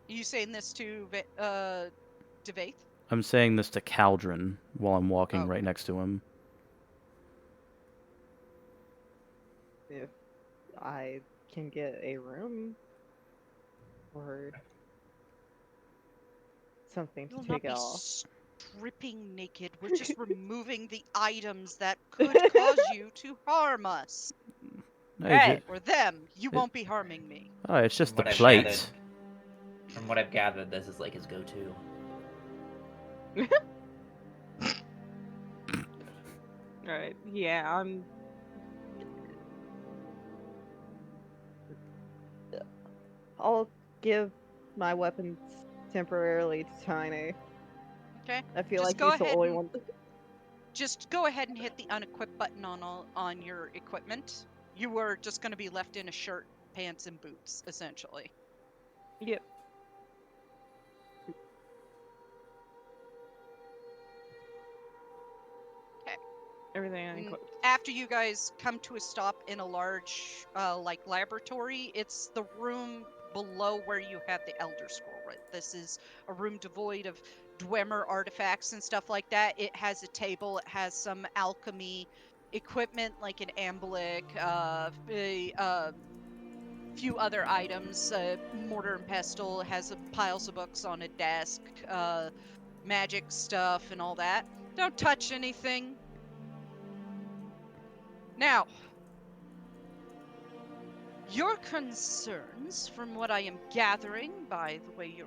You saying this to Divayth? I'm saying this to Caldrun while I'm walking Oh. right next to him. If I can get a room or something to You'll not take be it off. stripping naked. We're just removing the items that could cause you to harm us. Hey, Or them. You won't be harming me. oh, it's just the From what I've plate. gathered- From what I've gathered, this is like his go-to. Alright, yeah, I'll give my weapons temporarily to Tiny. Okay? I feel Just like go he's the ahead only and- one. Just go ahead and hit the unequip button on your equipment. You were just going to be left in a shirt, pants, and boots, essentially. Yep. Okay. Everything And unequipped. after you guys come to a stop in a large, like, laboratory, it's the room below where you had the Elder Scroll, right? This is a room devoid of Dwemer artifacts and stuff like that. It has a table, it has some alchemy equipment, like an ambulic, a few other items, mortar and pestle, has piles of books on a desk, magic stuff and all that. Don't touch anything. Now, your concerns, from what I am gathering by the way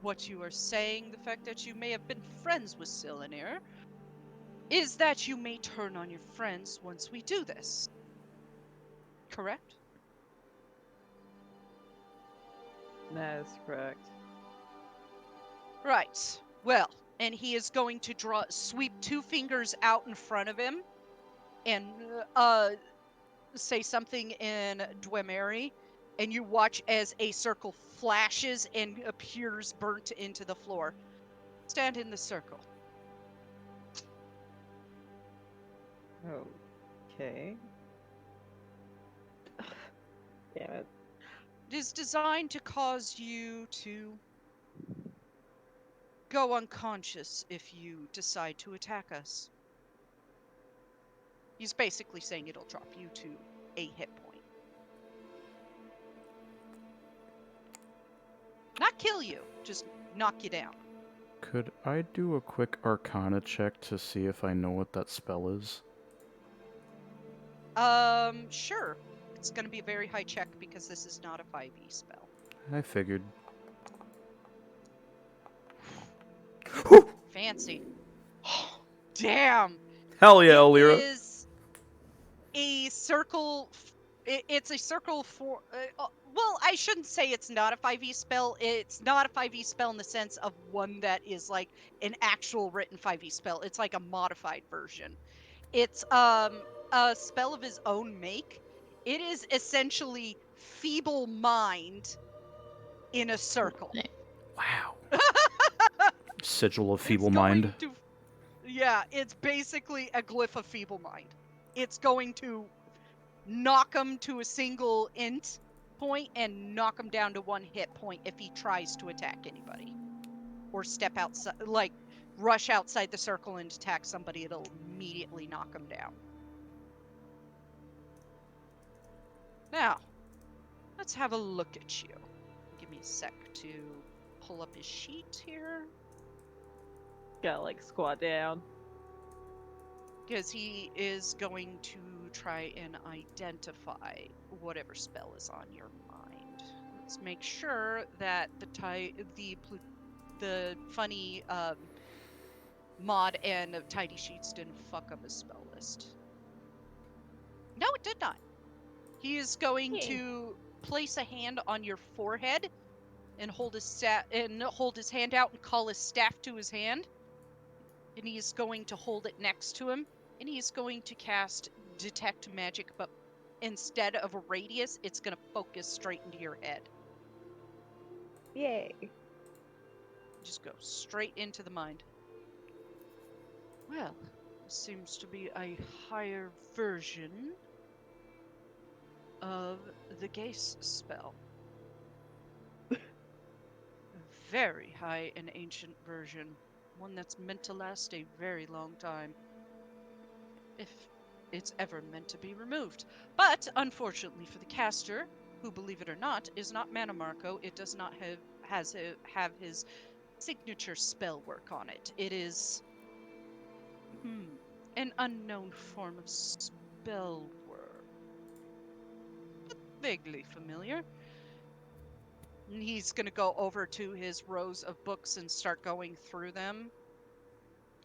what you are saying, the fact that you may have been friends with Silinair, is that you may turn on your friends once we do this. Correct? That is correct. Right. Well, and he is going to sweep two fingers out in front of him and say something in Dwemeri, and you watch as a circle flashes and appears burnt into the floor. Stand in the circle. Okay. Damn it. It is designed to cause you to go unconscious if you decide to attack us. He's basically saying it'll drop you to a hit point. Not kill you, just knock you down. Could I do a quick Arcana check to see if I know what that spell is? Sure. It's gonna be a very high check because this is not a 5e spell. I figured. Fancy. Damn! Hell yeah, It Alira. is a circle. It's a circle for. Well, I shouldn't say it's not a 5e spell. It's not a 5e spell in the sense of one that is like an actual written 5e spell. It's like a modified version. It's a spell of his own make. It is essentially feeble mind in a circle. Wow. Sigil of It's Feeble going Mind. to- yeah, it's basically a glyph of feeble mind. It's going to knock him to a single int point and knock him down to 1 hit point if he tries to attack anybody. Or step outside, like, rush outside the circle and attack somebody, it'll immediately knock him down. Now, let's have a look at you. Give me a sec to pull up his sheet here. Gotta like squat down. Because he is going to try and identify whatever spell is on your mind. Let's make sure that the funny mod and tidy sheets didn't fuck up his spell list. No, it did not. He is going to place a hand on your forehead and hold his hand out and call his staff to his hand. And he's going to hold it next to him, and he's going to cast Detect Magic, but instead of a radius, it's going to focus straight into your head. Yay. Just go straight into the mind. Well, this seems to be a higher version of the Gaze spell. Very high and ancient version. One that's meant to last a very long time. If it's ever meant to be removed. But, unfortunately for the caster, who, believe it or not, is not Mana Marco, it does not have his signature spell work on it. It is an unknown form of spell work. Vaguely familiar. And he's going to go over to his rows of books and start going through them.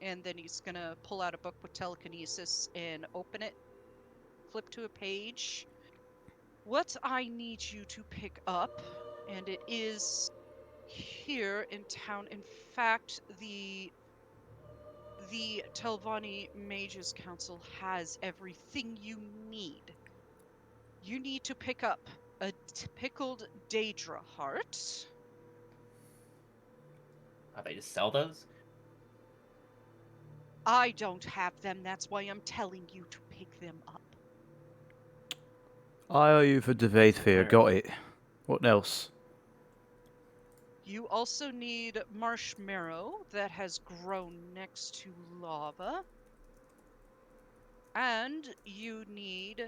And then he's going to pull out a book with telekinesis and open it. Flip to a page. What I need you to pick up, and it is here in town. In fact, the Telvanni Mages Council has everything you need. You need to pick up a pickled Daedra heart. They just sell those? I don't have them, that's why I'm telling you to pick them up. I owe you for Divayth Fyr, Sure. got it. What else? You also need marshmallow that has grown next to lava. And you need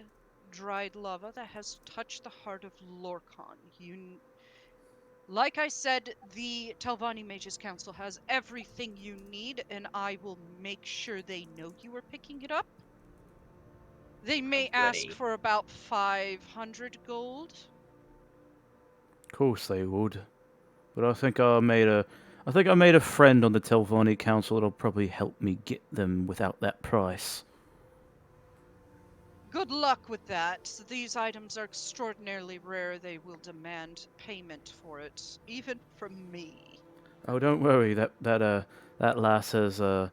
dried lava that has touched the heart of Lorcan. Like I said, the Telvanni Mages Council has everything you need, and I will make sure they know you are picking it up. They may ask Goody. for about 500 gold. Of course they would. But I think I made a friend on the Telvanni Council that'll probably help me get them without that price. Good luck with that. These items are extraordinarily rare. They will demand payment for it, even from me. Oh, don't worry. That lass has a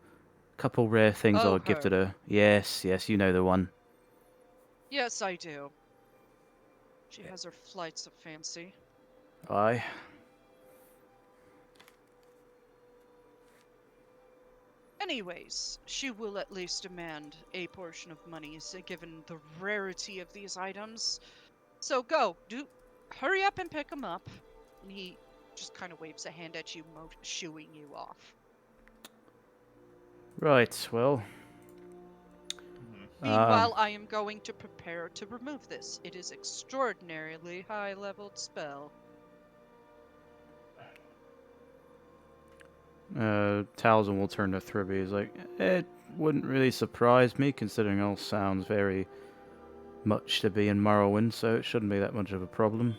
couple rare things Oh, I gifted her. Yes, you know the one. Yes, I do. She has her flights of fancy. Aye. Anyways, she will at least demand a portion of money, given the rarity of these items. So go, hurry up and pick him up. And he just kind of waves a hand at you, shooing you off. Right, well. Meanwhile, I am going to prepare to remove this. It is extraordinarily high-leveled spell. Talzin will turn to Thribby. He's like, it wouldn't really surprise me, considering it all sounds very much to be in Morrowind, so it shouldn't be that much of a problem.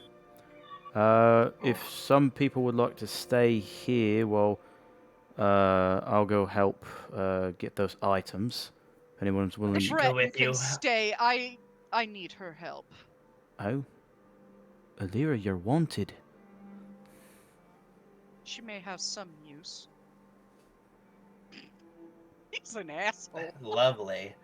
If some people would like to stay here, well, I'll go help get those items. If anyone's willing to Brett with can you. stay. I need her help. Oh. Alira, you're wanted. She may have some use. He's an asshole. Lovely.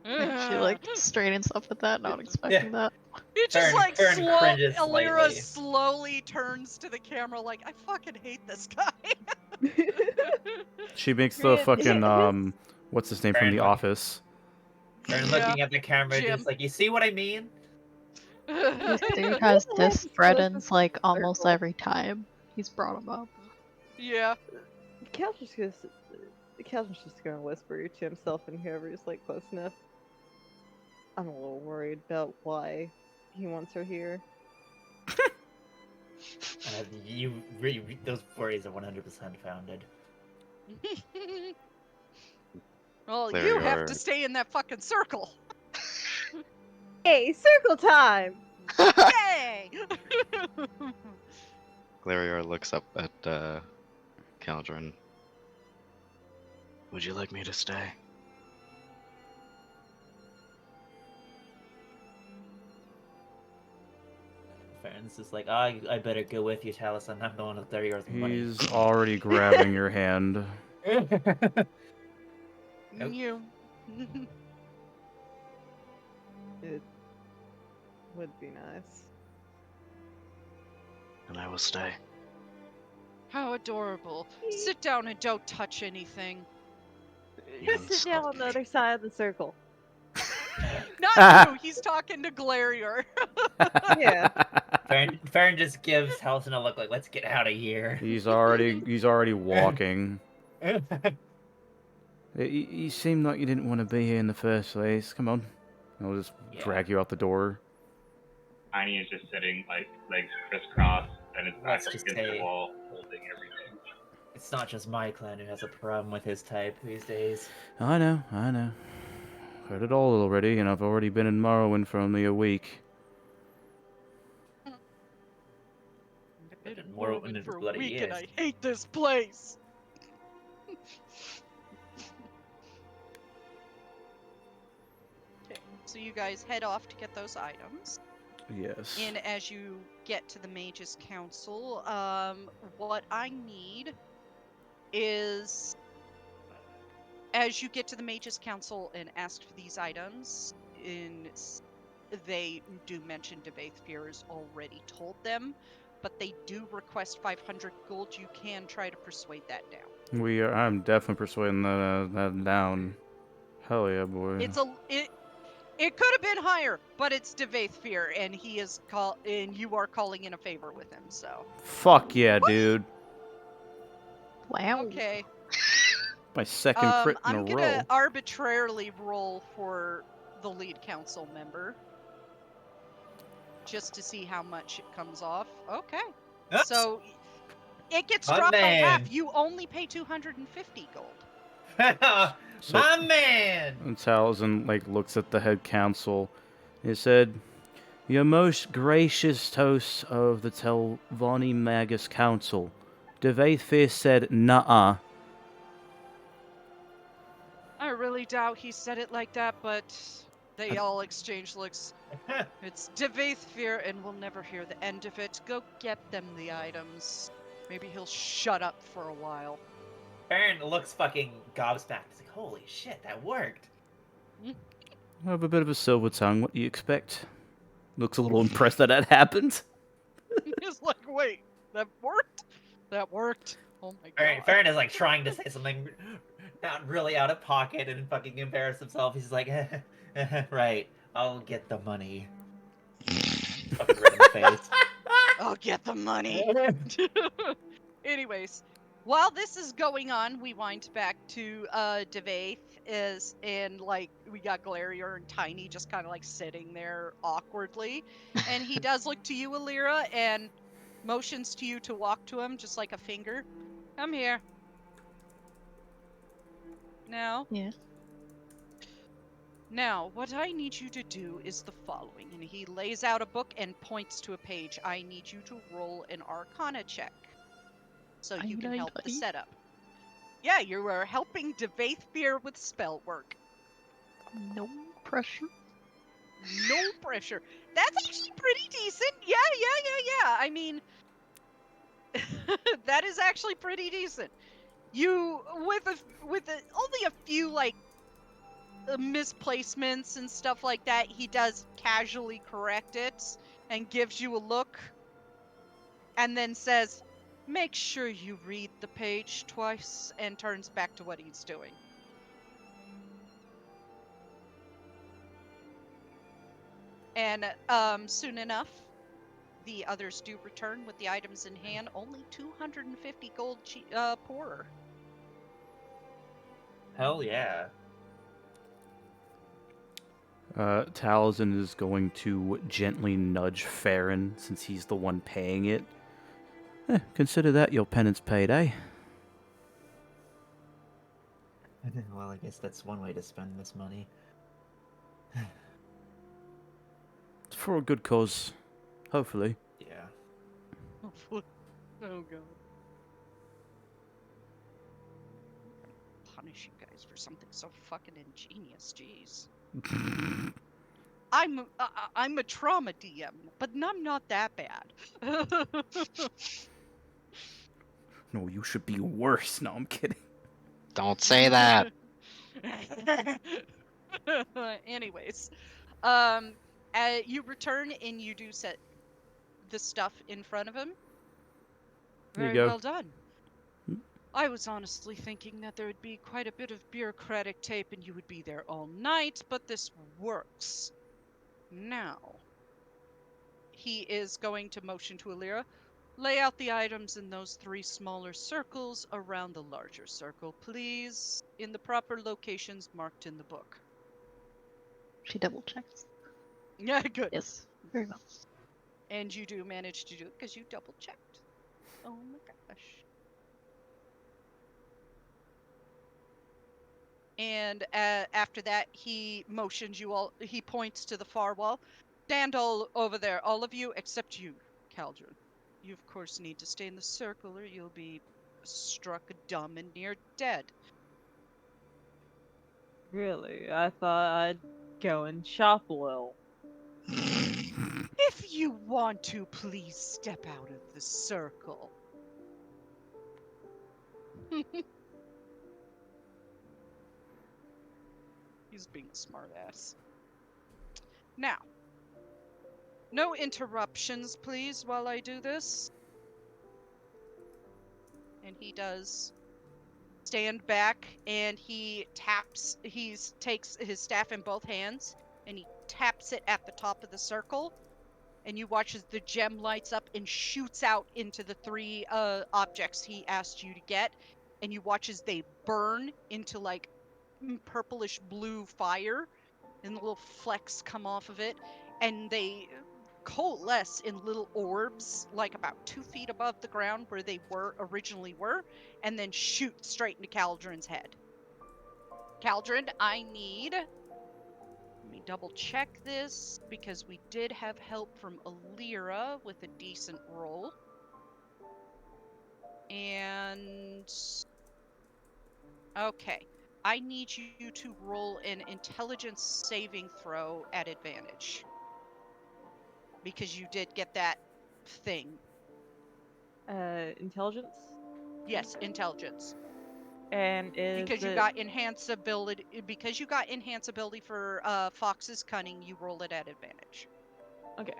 She like straightens up at that, not expecting that. He just Fern- like Fern cringes Alira slightly. slowly turns to the camera like, I fucking hate this guy. She makes the fucking, what's his name from The Fern- Office? Fern Yeah. looking at the camera, Jim. just like, you see what I mean? This dude has diss threatens like almost every time he's brought him up. Yeah. Caldrun's just gonna whisper to himself and whoever's like close enough. I'm a little worried about why he wants her here. Those worries are 100% founded. Well, There you you have are. to stay in that fucking circle. Hey, circle time! Yay! Glarior looks up at Caldrun. Would you like me to stay? Fern's just like, I better go with you, Taliesin. I'm the one with 30 years of money. He's already grabbing your hand. Nope. You. It would be nice. And I will stay. How adorable. Sit down and don't touch anything. You Just sit down on insult the me. other side of the circle. Not you. He's talking to Glarior. Yeah. Fern just gives Taliesin a look like, let's get out of here. He's already walking. You seemed like you didn't want to be here in the first place. Come on. I'll just Yeah. drag you out the door. Tiny is just sitting, like, legs crisscrossed, and his back Let's just against say- the wall, holding everything. It's not just my clan who has a problem with his type these days. I know. Heard it all already, and I've already been in Morrowind for only a week. I've been in Morrowind Morrowind in for a bloody week and years. I hate this place. Okay, so you guys head off to get those items. Yes. And as you get to the Mage's Council, what I need is, as you get to the Mage's Council and ask for these items, they do mention Divayth Fyr has already told them, but they do request 500 gold. You can try to persuade that down. I'm definitely persuading that down. Hell yeah, boy. It could have been higher, but it's Divayth Fyr, and and you are calling in a favor with him. So Fuck yeah, dude. Wow. okay, My second crit in I'm a row. gonna arbitrarily roll for the lead council member, just to see how much it comes off. Okay, Oops. so it gets My dropped by half. man. You only pay 250 gold. So- My man! And Taliesin looks at the head council. He said, "Your most gracious toast of the Telvanni Magus Council." Divayth Fyr said, "Nuh-uh." I really doubt he said it like that, but they all exchange looks. It's Divayth Fyr, and we'll never hear the end of it. Go get them the items. Maybe he'll shut up for a while. Fern looks fucking gobsmacked. He's like, holy shit, that worked. I have a bit of a silver tongue. What do you expect? Looks a little impressed that happened. He's like, wait, that worked? That worked? Oh my god. Fern is trying to say something not really out of pocket and fucking embarrass himself. He's like, right, I'll get the money. Fucking red in the face. I'll get the money. Anyways, while this is going on, we wind back to Divayth and like we got Galarior and Tiny just kind of like sitting there awkwardly, and he does look to you, Alira, and motions to you to walk to him, just like a finger. Come here. Now, what I need you to do is the following, and he lays out a book and points to a page. I need you to roll an Arcana check, so you can help the setup. Yeah, you are helping Divayth Fyr with spell work. No pressure. No pressure. That's actually pretty decent. Yeah. I mean, that is actually pretty decent. You with only a few like misplacements and stuff like that, he does casually correct it and gives you a look and then says, "Make sure you read the page twice," and turns back to what he's doing. And soon enough, the others do return with the items in hand, only 250 gold poorer. Hell yeah. Taliesin is going to gently nudge Farron since he's the one paying it. Consider that your penance paid, eh? Well, I guess that's one way to spend this money. It's for a good cause, hopefully. Yeah. Oh god. Punish you guys for something so fucking ingenious, jeez. I'm a trauma DM, but I'm not that bad. No, you should be worse. No, I'm kidding. Don't say that. Anyways, you return and you do set the stuff in front of him. There you Very go. well done. I was honestly thinking that there would be quite a bit of bureaucratic tape and you would be there all night, but this works. Now, he is going to motion to Alira. Lay out the items in those 3 smaller circles around the larger circle, please, in the proper locations marked in the book. She double checks. Yeah, good. Yes, very well. And you do manage to do it because you double checked. Oh my gosh. And after that, he motions you all. He points to the far wall. Stand all over there, all of you except you, Caldrun. You, of course, need to stay in the circle or you'll be struck dumb and near dead. Really? I thought I'd go and shop a little. If you want to, please step out of the circle. He's being a smartass. Now, no interruptions, please, while I do this. And he does stand back and he takes his staff in both hands and he taps it at the top of the circle, and you watch as the gem lights up and shoots out into the 3 objects he asked you to get, and you watch as they burn into like purplish blue fire and the little flecks come off of it, and they coalesce in little orbs like about 2 feet above the ground where they originally were, and then shoot straight into Caldrun's head. Caldrun, let me double check this because we did have help from Alira with a decent roll. And okay, I need you to roll an intelligence saving throw at advantage. Because you did get that thing. Intelligence? Yes, intelligence. And because you got enhance ability for Fox's cunning, you roll it at advantage. Okay.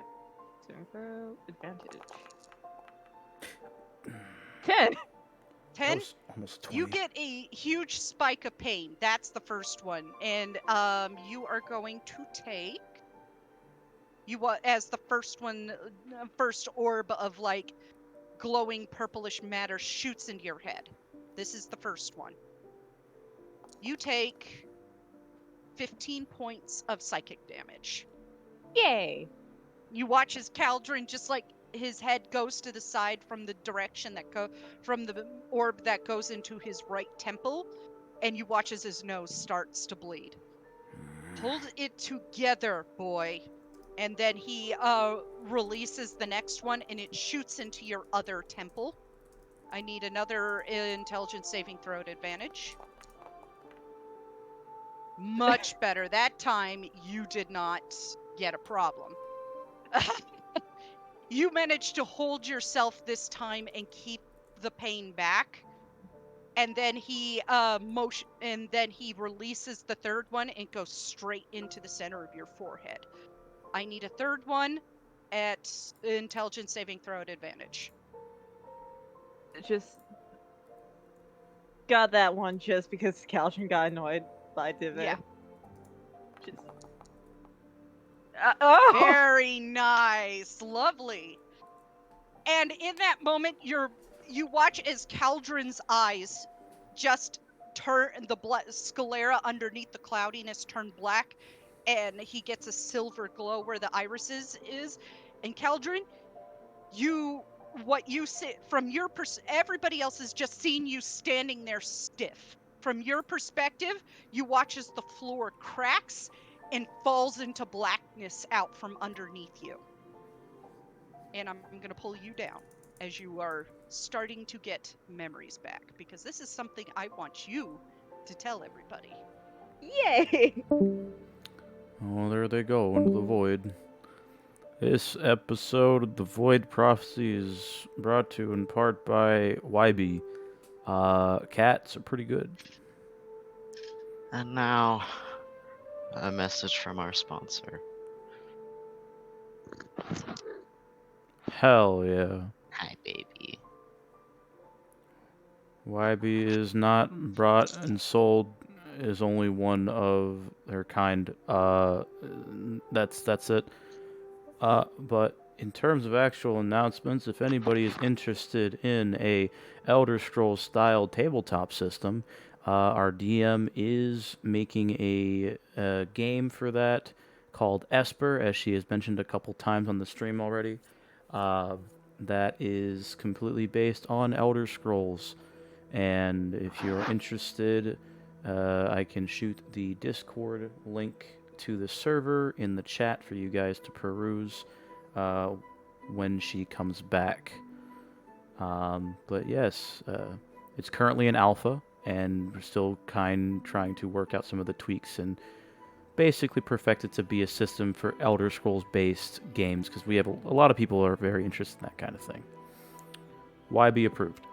Saving throw, advantage. 10! 10? Almost 20. You get a huge spike of pain. That's the first one. And you are going to take As the first one, first orb of like glowing purplish matter shoots into your head. This is the first one. You take 15 points of psychic damage. Yay! You watch as Caldrun just like his head goes to the side from the direction from the orb that goes into his right temple, and you watch as his nose starts to bleed. Hold it together, boy. And then he releases the next one, and it shoots into your other temple. I need another intelligence saving throw at advantage. Much better. That time, you did not get a problem. You managed to hold yourself this time and keep the pain back. And then he releases the third one and goes straight into the center of your forehead. I need a third one at intelligence saving throw at advantage. Just got that one just because Caldrun got annoyed by Divayth. Yeah. Just... oh! Very nice. Lovely. And in that moment, you watch as Caldrun's eyes just turn, the sclera underneath the cloudiness turn black, and he gets a silver glow where the irises is. And Caldrun, what you see from your everybody else has just seen you standing there stiff. From your perspective, you watch as the floor cracks and falls into blackness out from underneath you. And I'm going to pull you down as you are starting to get memories back, because this is something I want you to tell everybody. Yay! Oh, there they go, into the void. This episode of The Void Prophecy is brought to you in part by YB. Cats are pretty good. And now, a message from our sponsor. Hell yeah. Hi, baby. YB is not brought and sold, is only one of their kind. That's it. But in terms of actual announcements, if anybody is interested in a Elder Scrolls style tabletop system, our DM is making a game for that called Esper, as she has mentioned a couple times on the stream already. That is completely based on Elder Scrolls. And if you're interested, I can shoot the Discord link to the server in the chat for you guys to peruse when she comes back. But yes, it's currently in alpha, and we're still trying to work out some of the tweaks and basically perfect it to be a system for Elder Scrolls based games, because we have a lot of people are very interested in that kind of thing. YB approved.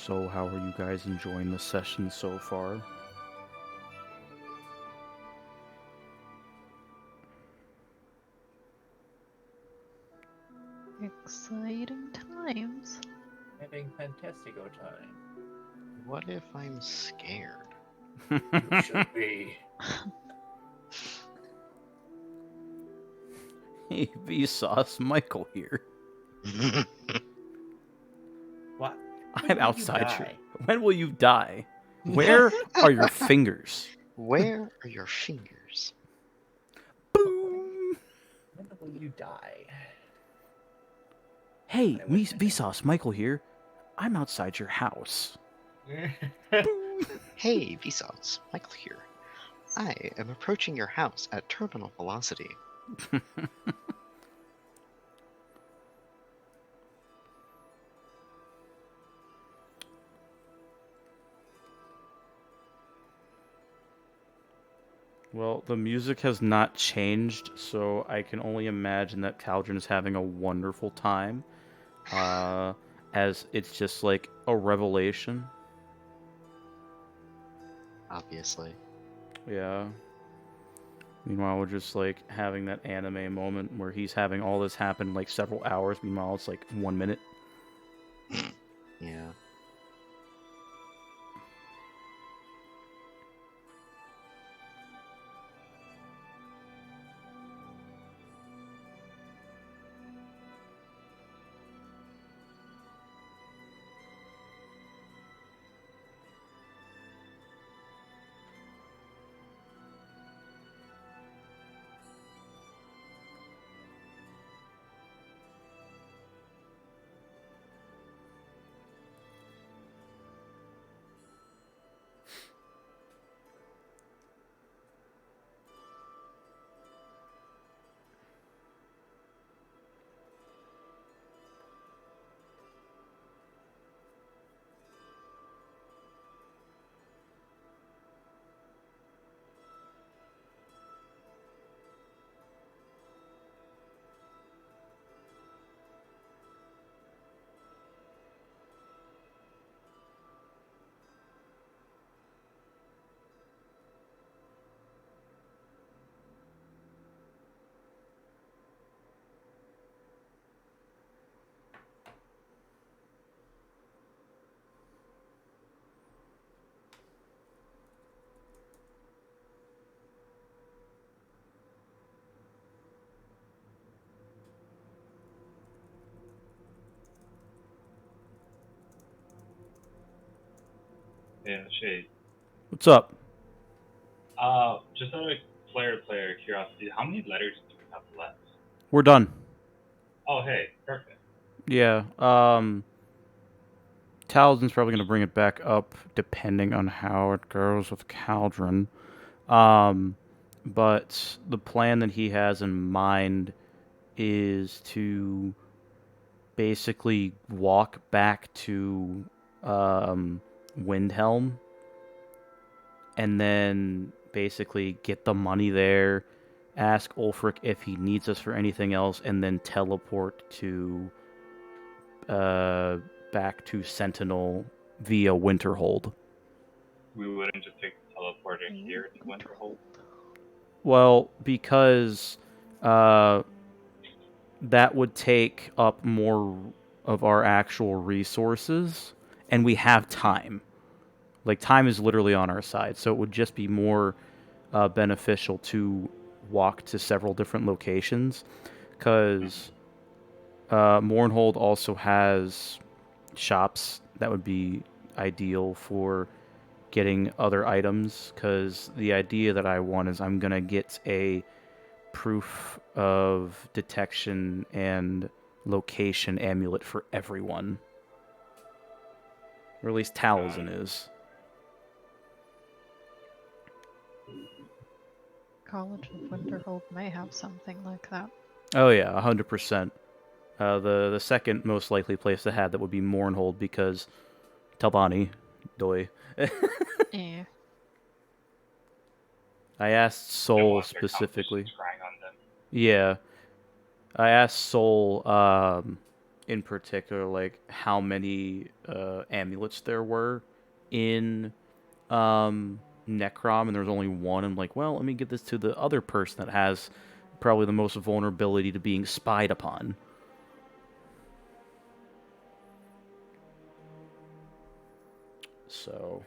So, how are you guys enjoying the session so far? Exciting times. Having fantastico time. What if I'm scared? You should be. Hey, Vsauce, Michael here. What? I'm When will you outside your. die? When will you die? Where are your fingers? Where are your fingers? Boom! When will you die? Hey, I wish I Vsauce, Michael here. I'm outside your house. Hey, Vsauce, Michael here. I am approaching your house at terminal velocity. Well, the music has not changed, so I can only imagine that Caldrun is having a wonderful time. As it's just like a revelation. Obviously. Yeah. Meanwhile, we're just like having that anime moment where he's having all this happen like several hours. Meanwhile, it's like 1 minute. Yeah. Yeah, Shade. What's up? Just out of player curiosity, how many letters do we have left? We're done. Oh, hey, perfect. Yeah. Talzin's probably going to bring it back up depending on how it goes with Caldrun. But the plan that he has in mind is to basically walk back to Windhelm and then basically get the money there, ask Ulfric if he needs us for anything else, and then teleport to back to Sentinel via Winterhold. We wouldn't just take the teleporter here to Winterhold? Well, because that would take up more of our actual resources, and we have time. Like, time is literally on our side, so it would just be more beneficial to walk to several different locations, because Mournhold also has shops that would be ideal for getting other items, because the idea that I want is I'm going to get a proof of detection and location amulet for everyone. Or at least Talzin is. College of Winterhold may have something like that. Oh yeah, 100%. The second most likely place to have that would be Mournhold, because Talbani, Doi. Yeah. I asked Don't Soul want their specifically. competition trying on them. Yeah. I asked Soul in particular, like how many amulets there were in Necrom, and there was only one. I'm like, well, let me give this to the other person that has probably the most vulnerability to being spied upon. So,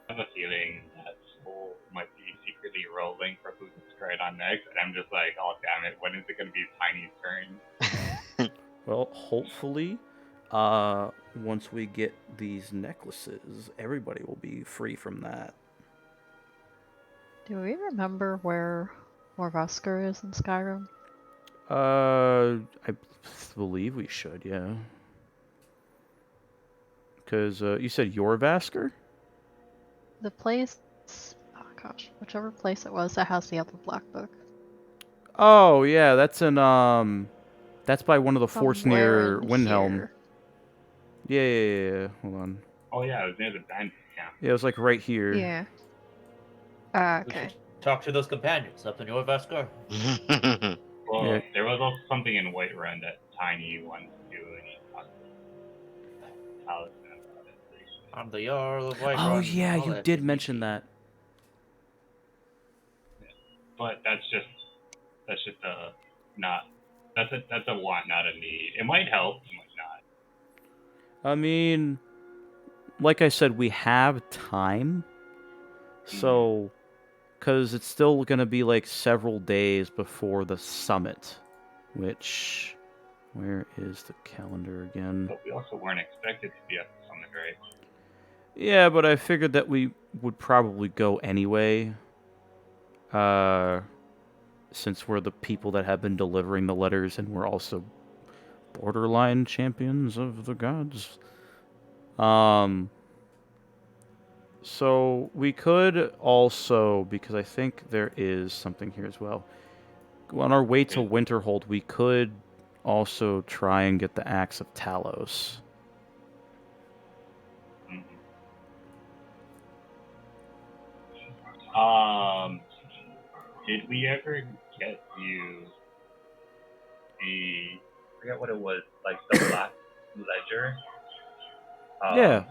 I have a feeling that Soul might be secretly rolling for who's right on next, and I'm just like, oh damn it, when is it going to be Tiny's turn? well, hopefully, once we get these necklaces, everybody will be free from that. Do we remember where Morvesker is in Skyrim? I believe we should, yeah. Because you said Yorvasker? The place. Oh gosh, whichever place it was that has the other black book. Oh yeah, that's in that's by one of the forts Somewhere near in Windhelm. here. Yeah. Hold on. Oh yeah, it was near the band camp. Yeah, it was like right here. Yeah. We Okay. should talk to those companions up in your Vaskar. Well, Yeah. there was also something in Whiterun that Tiny wants to do, and he talked to Talisman about it. I'm the Jarl of Whiterun. Oh yeah, all you that did good mention meat. that. But that's just a not that's a want, not a need. It might help, it might not. I mean, like I said, we have time. So, because it's still gonna be like several days before the summit, which, where is the calendar again? But we also weren't expected to be at the summit, right? Yeah, but I figured that we would probably go anyway. Since we're the people that have been delivering the letters and we're also borderline champions of the gods. So we could also, because I think there is something here as well. On our way to Winterhold, we could also try and get the Axe of Talos. Did we ever get you the, I forget what it was, like the Black Ledger? Yeah.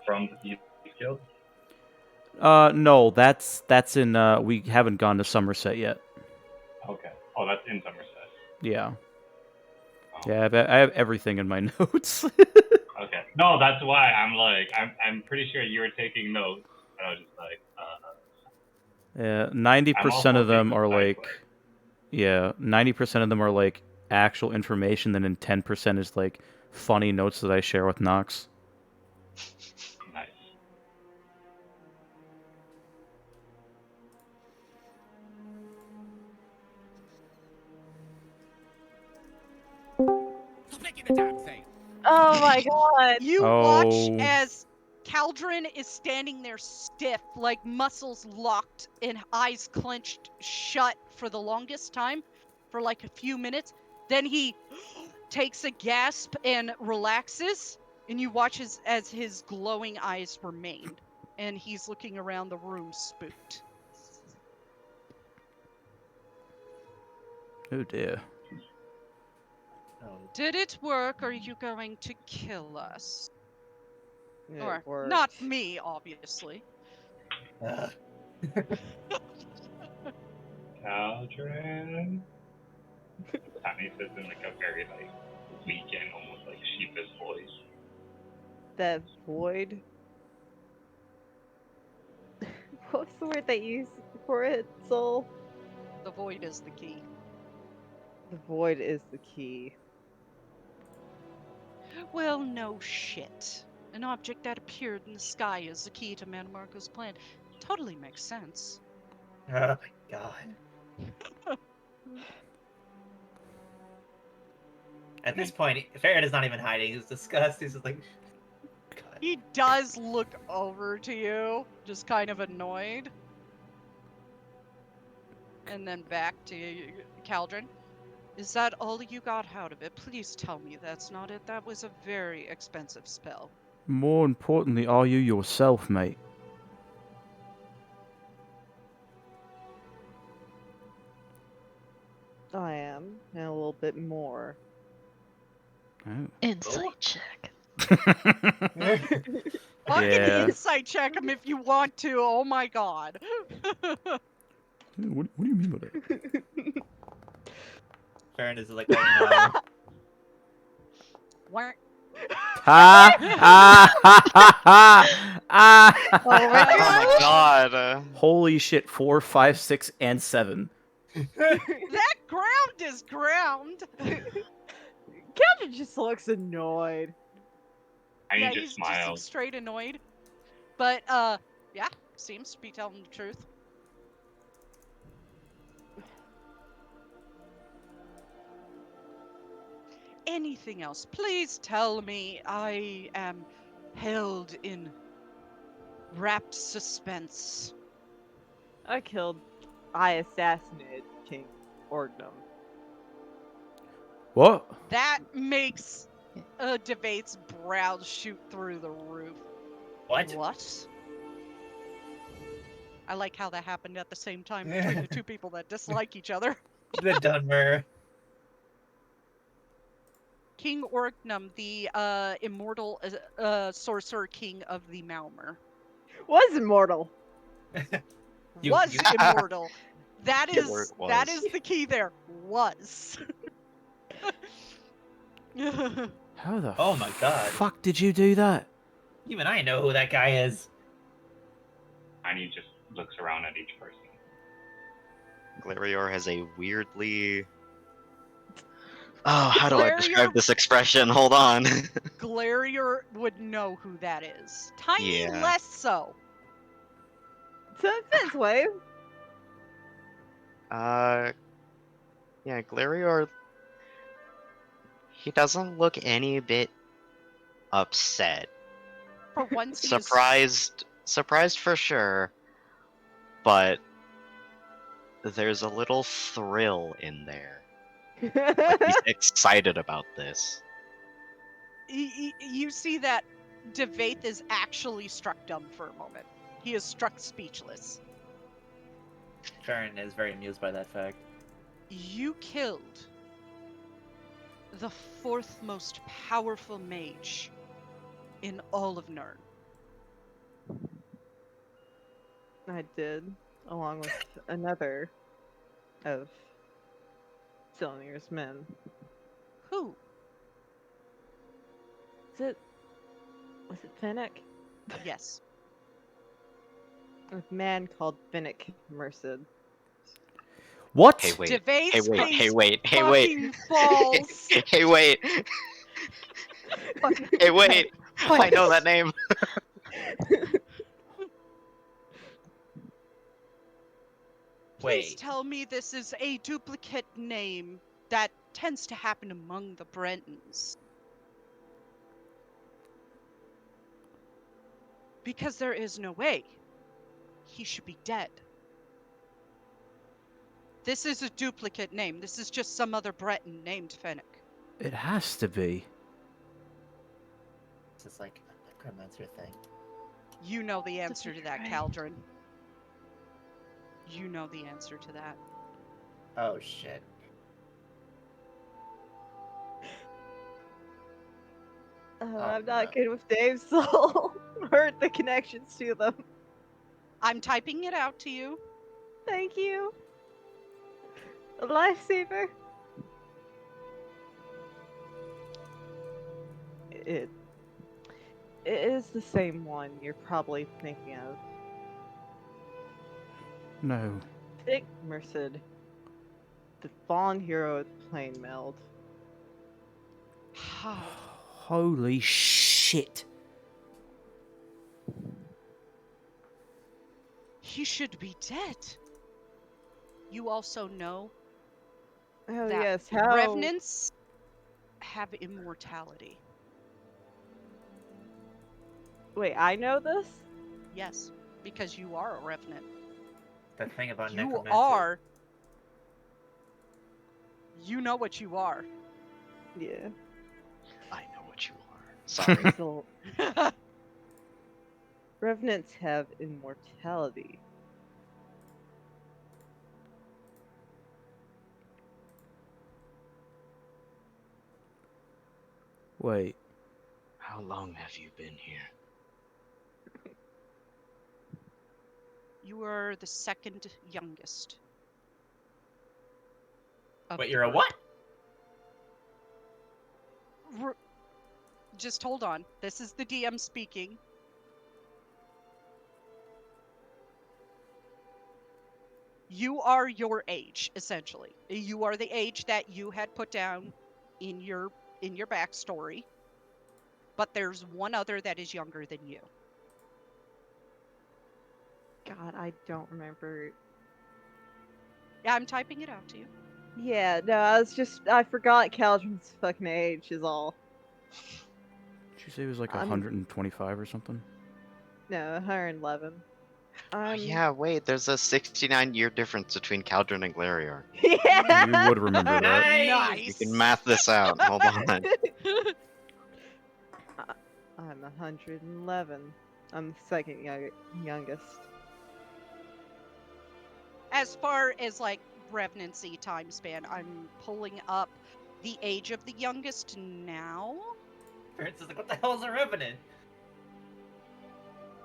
From the Thieves Guild? No, that's in, we haven't gone to Somerset yet. Okay. Oh, that's in Somerset. Yeah. Oh. Yeah, I have everything in my notes. Okay. No, that's why I'm pretty sure you were taking notes. And I was just like, Yeah, 90% of them are like, yeah, 90% of them are like actual information, then in 10% is like funny notes that I share with Nox. Nice. Oh my god! You watch as Caldrun is standing there stiff, like muscles locked and eyes clenched shut for the longest time, for like a few minutes. Then he takes a gasp and relaxes, and you watch as his glowing eyes remain, and he's looking around the room spooked. Oh dear. Did it work, or are you going to kill us? It Or worked. not me, obviously. Caldrun. Tommy says in like a very like weak and almost like sheepish voice. That void. What's the word they use for it, Soul? The void is the key. The void is the key. Well, no shit. An object that appeared in the sky is the key to Manmarco's plan. Totally makes sense. Oh my god. At this point, Ferret is not even hiding. He's disgusted. He's just like, God. He does look over to you, just kind of annoyed. And then back to Caldrun. Is that all you got out of it? Please tell me that's not it. That was a very expensive spell. More importantly, are you yourself, mate? I am, and a little bit more. Oh. Insight check. Fucking Yeah. insight check him if you want to. Oh my god. What do you mean by that? Farron is like, oh no. Wah. Ha! Oh my Oh my god. Holy shit! 4, 5, 6, and 7. That ground is ground. Caldrun just looks annoyed. Tiny Yeah, just he's smiles. just straight annoyed. But yeah, seems to be telling the truth. Anything else? Please tell me. I am held in rapt suspense. I assassinated King Orgnum. What? That makes Divayth's brows shoot through the roof. What? What? I like how that happened at the same time between the two people that dislike each other. The Dunmer. King Orgnum, the immortal sorcerer king of the Malmer. Was immortal. Was immortal. That Good word, that was. is the key there. Was. How the Oh my god. fuck did you do that? Even I know who that guy is. Tiny just looks around at each person. Glarior has a weirdly. Oh, how do I Glarior- describe this expression? Hold on. Glarior would know who that is. Tiny Yeah. less so. To Finn's wave. Yeah, Glarior. He doesn't look any bit upset. For once, he is Surprised for sure, but there's a little thrill in there. Like he's excited about this. You see that Divayth is actually struck dumb for a moment. He is struck speechless. Farron is very amused by that fact. You killed the fourth most powerful mage in all of Nirn. I did, along with another of Silnir's men. Who? Was it Finnick? Yes. A man called Finnick Merced. What? Hey wait. Divayth's Hey wait. face Hey wait. Hey wait. fucking falls. Hey wait. Hey wait. I know that name. Please Wait. tell me this is a duplicate name that tends to happen among the Brentons. Because there is no way. He should be dead. This is a duplicate name. This is just some other Breton named Finnick. It has to be. This is like a necromancer thing. You know the answer to that, right. Caldrun. You know the answer to that. Oh shit. I'm no. not good with Dave's soul. Hurt the connections to them. I'm typing it out to you. Thank you. A lifesaver. It is the same one you're probably thinking of. No. Dick Merced, the fallen hero of the Plain Meld. How? Holy shit. He should be dead. You also know Oh that yes, how? revenants have immortality. Wait, I know this? Yes, because you are a revenant. The thing about You necromancy. are. You know what you are. Yeah. I know what you are. Sorry. So, revenants have immortality. Wait. How long have you been here? You are the second youngest. of Wait, the you're a group. what? Just hold on. This is the DM speaking. You are your age, essentially. You are the age that you had put down in your backstory. But there's one other that is younger than you. God, I don't remember. Yeah, I'm typing it out to you. Yeah, no, I forgot Caldrun's fucking age is all. Did you say it was like I'm- 125 or something? No, 111. Oh, yeah, wait, there's a 69-year difference between Caldrun and Glarior. Yeah! You would remember that. Nice! We can math this out. Hold on. I'm 111. I'm the second youngest. As far as like revenancy time span, I'm pulling up the age of the youngest now. Parents is like, what the hell is a revenant?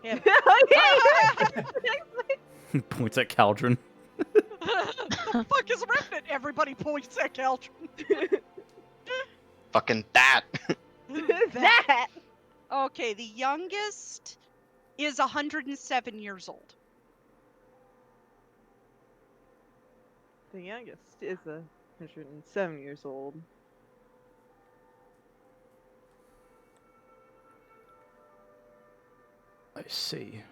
Him. Oh, yeah, Points at Caldrun. The fuck is a revenant? Everybody points at Caldrun. Fucking that. that! Okay, the youngest is 107 years old. The youngest is 107 years old. I see.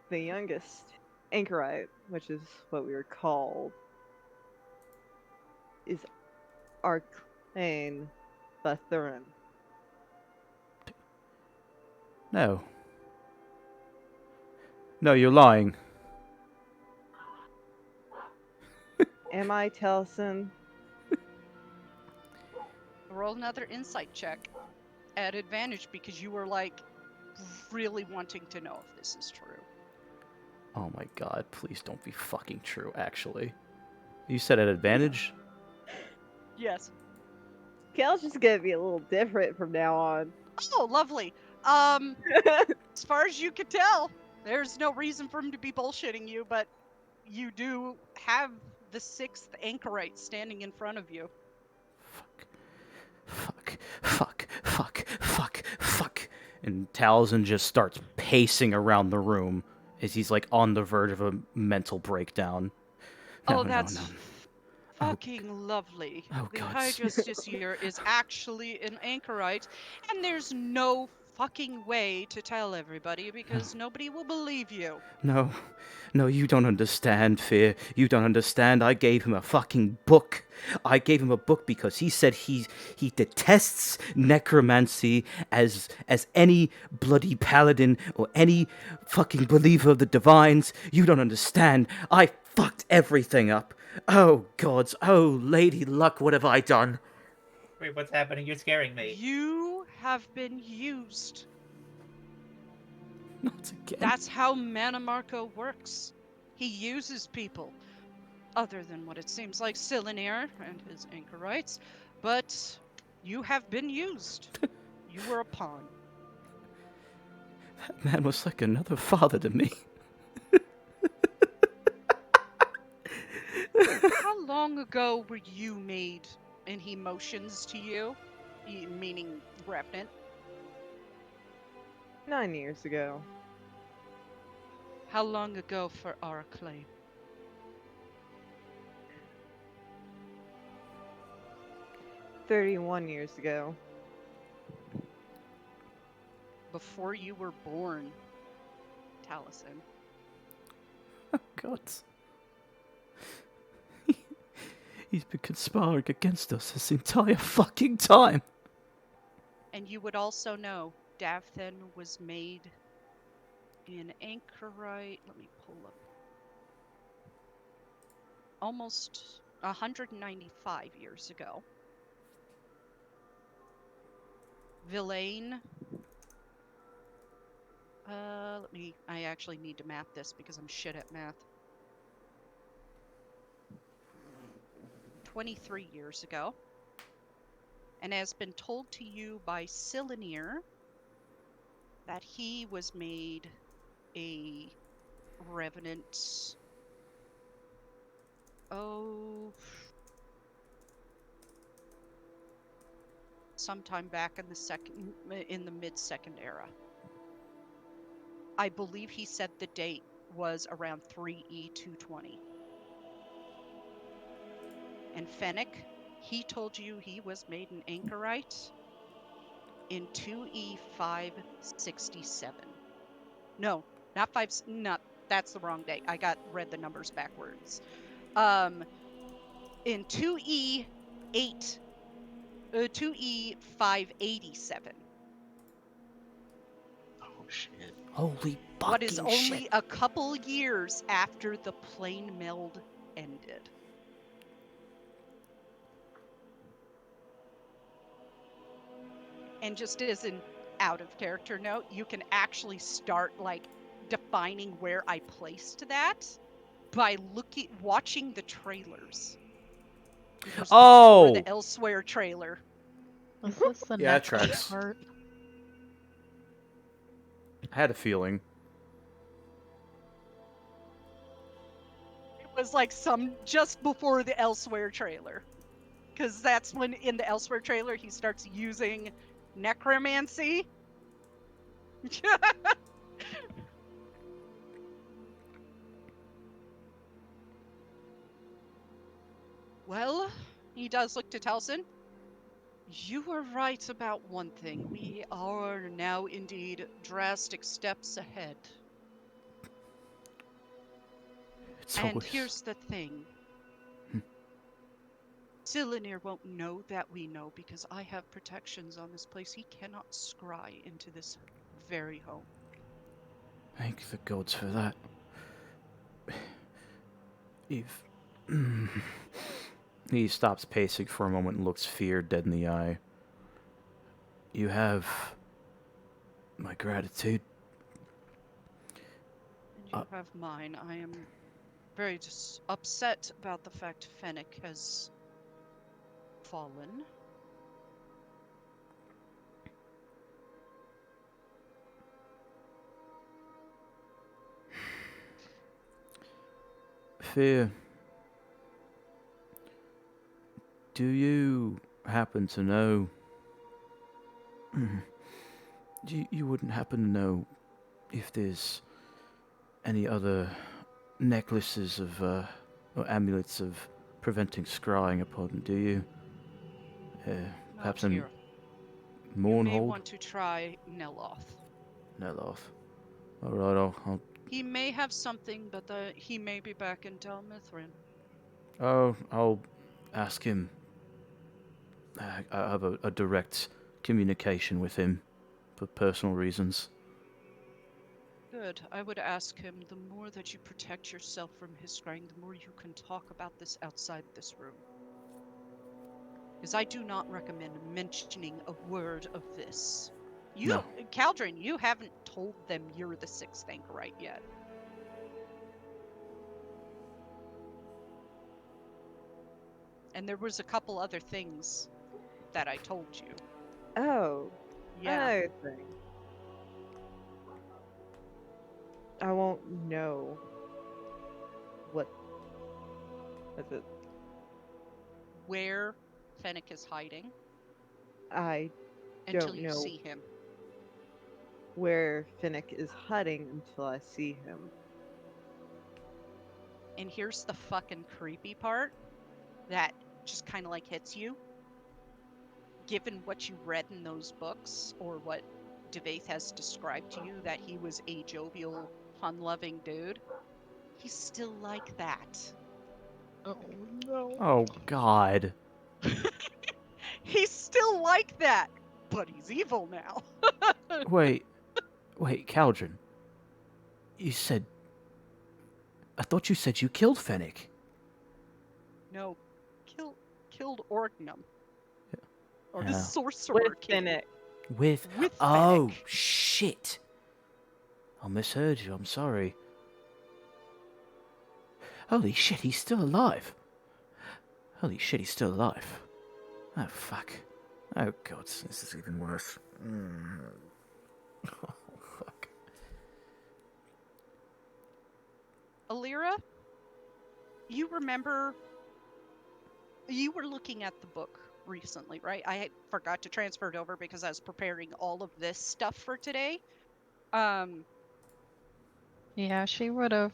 The youngest anchorite, which is what we were called, is Arcane Bathurin. No. No, you're lying. Am I, Telson? Roll another insight check at advantage because you were like really wanting to know if this is true. Oh my god, please don't be fucking true, actually. You said at advantage? Yes. Cal's just gonna be a little different from now on. Oh, lovely. As far as you can tell, there's no reason for him to be bullshitting you, but you do have the sixth anchorite standing in front of you. Fuck. And Talzin just starts pacing around the room as he's like on the verge of a mental breakdown. Oh, that's no. fucking lovely. Oh, The God. High Justice here is actually an anchorite, and there's no fucking way to tell everybody because nobody will believe you. No, you don't understand, Fyr. You don't understand. I gave him a fucking book. I gave him a book because he said he detests necromancy as any bloody paladin or any fucking believer of the divines. You don't understand. I fucked everything up. Oh, gods. Oh, Lady Luck, what have I done? Wait, what's happening? You're scaring me. You have been used. Not again. That's how Manamarco works. He uses people. Other than what it seems like Silenir and his anchorites. But you have been used. You were a pawn. That man was like another father to me. How long ago were you made? And he motions to you, meaning Revenant. 9 years ago. How long ago for our claim? "31 years ago." Before you were born, Taliesin. Oh, God. He's been conspiring against us this entire fucking time. And you would also know Davthen was made in anchorite. Let me pull up. Almost 195 years ago. Villain. I actually need to map this because I'm shit at math. 23 years ago, and has been told to you by Cylanir that he was made a revenant. Sometime back in the mid-second era. I believe he said the date was around 3E220. And Fennec, he told you he was made an anchorite in 2E567. No, not 5. Not that's the wrong date. I read the numbers backwards. In 2E587. Oh shit. Holy fucking What is only shit. a couple years after the plane meld ended. And just as an out of character note, you can actually start like defining where I placed that by watching the trailers. There's Oh! the Elsewhere trailer. Is this the Yeah, that necklace tracks. part? I had a feeling. It was like just before the Elsewhere trailer. Because that's when in the Elsewhere trailer he starts using necromancy. Well, he does look to Telson. You were right about one thing. We are now indeed drastic steps ahead. It's And always... here's the thing. Cylanir won't know that we know because I have protections on this place. He cannot scry into this very home. Thank the gods for that. If... He stops pacing for a moment and looks Fear dead in the eye. You have... my gratitude. And you have mine. I am very upset about the fact Fennec has fallen. Fear, do you happen to know... you wouldn't happen to know if there's any other necklaces of, or amulets of preventing scrying upon, do you? Perhaps in You may Mournhold? want to try Neloth. Neloth. Alright, I'll... He may have something, but he may be back in Dal Mithrin. Oh, I'll ask him. I have a direct communication with him for personal reasons. Good. I would ask him, the more that you protect yourself from his scrying, the more you can talk about this outside this room. Because I do not recommend mentioning a word of this. No. Caldrun, you haven't told them you're the sixth anchorite yet. And there was a couple other things that I told you. Oh, Yeah. another thing. I won't know what is it. Where Fennec is hiding I until don't you know see him. where Finnick is hiding until I see him. And here's the fucking creepy part that just kind of like hits you. Given what you read in those books, or what Divayth has described to you, that he was a jovial, fun-loving dude, he's still like that. Oh no. Oh, God. He's still like that, but he's evil now. Wait, Caldrun. You said... I thought you said you killed Fennec. No, killed Orgnum. Or the Yeah. sorcerer With king. Finnick. With Fennec. Shit. I misheard you, I'm sorry. Holy shit, he's still alive. Holy shit, he's still alive. Oh, fuck. Oh, God, this is even worse. Oh, fuck. Alira, you remember you were looking at the book recently, right? I forgot to transfer it over because I was preparing all of this stuff for today. Yeah, she would have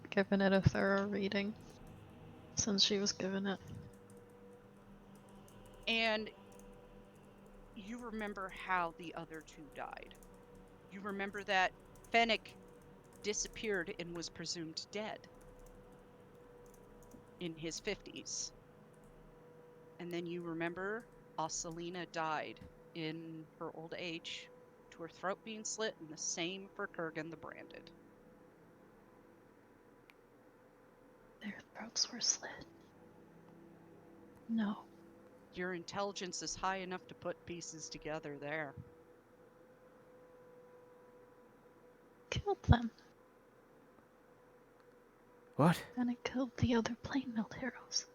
given it a thorough reading since she was given it. And you remember how the other two died. You remember that Fennec disappeared and was presumed dead in his 50s. And then you remember Osalina died in her old age to her throat being slit, and the same for Kurgan the Branded. Their throats were slit. No. Your intelligence is high enough to put pieces together there. Killed them. What? And it killed the other plane melt heroes.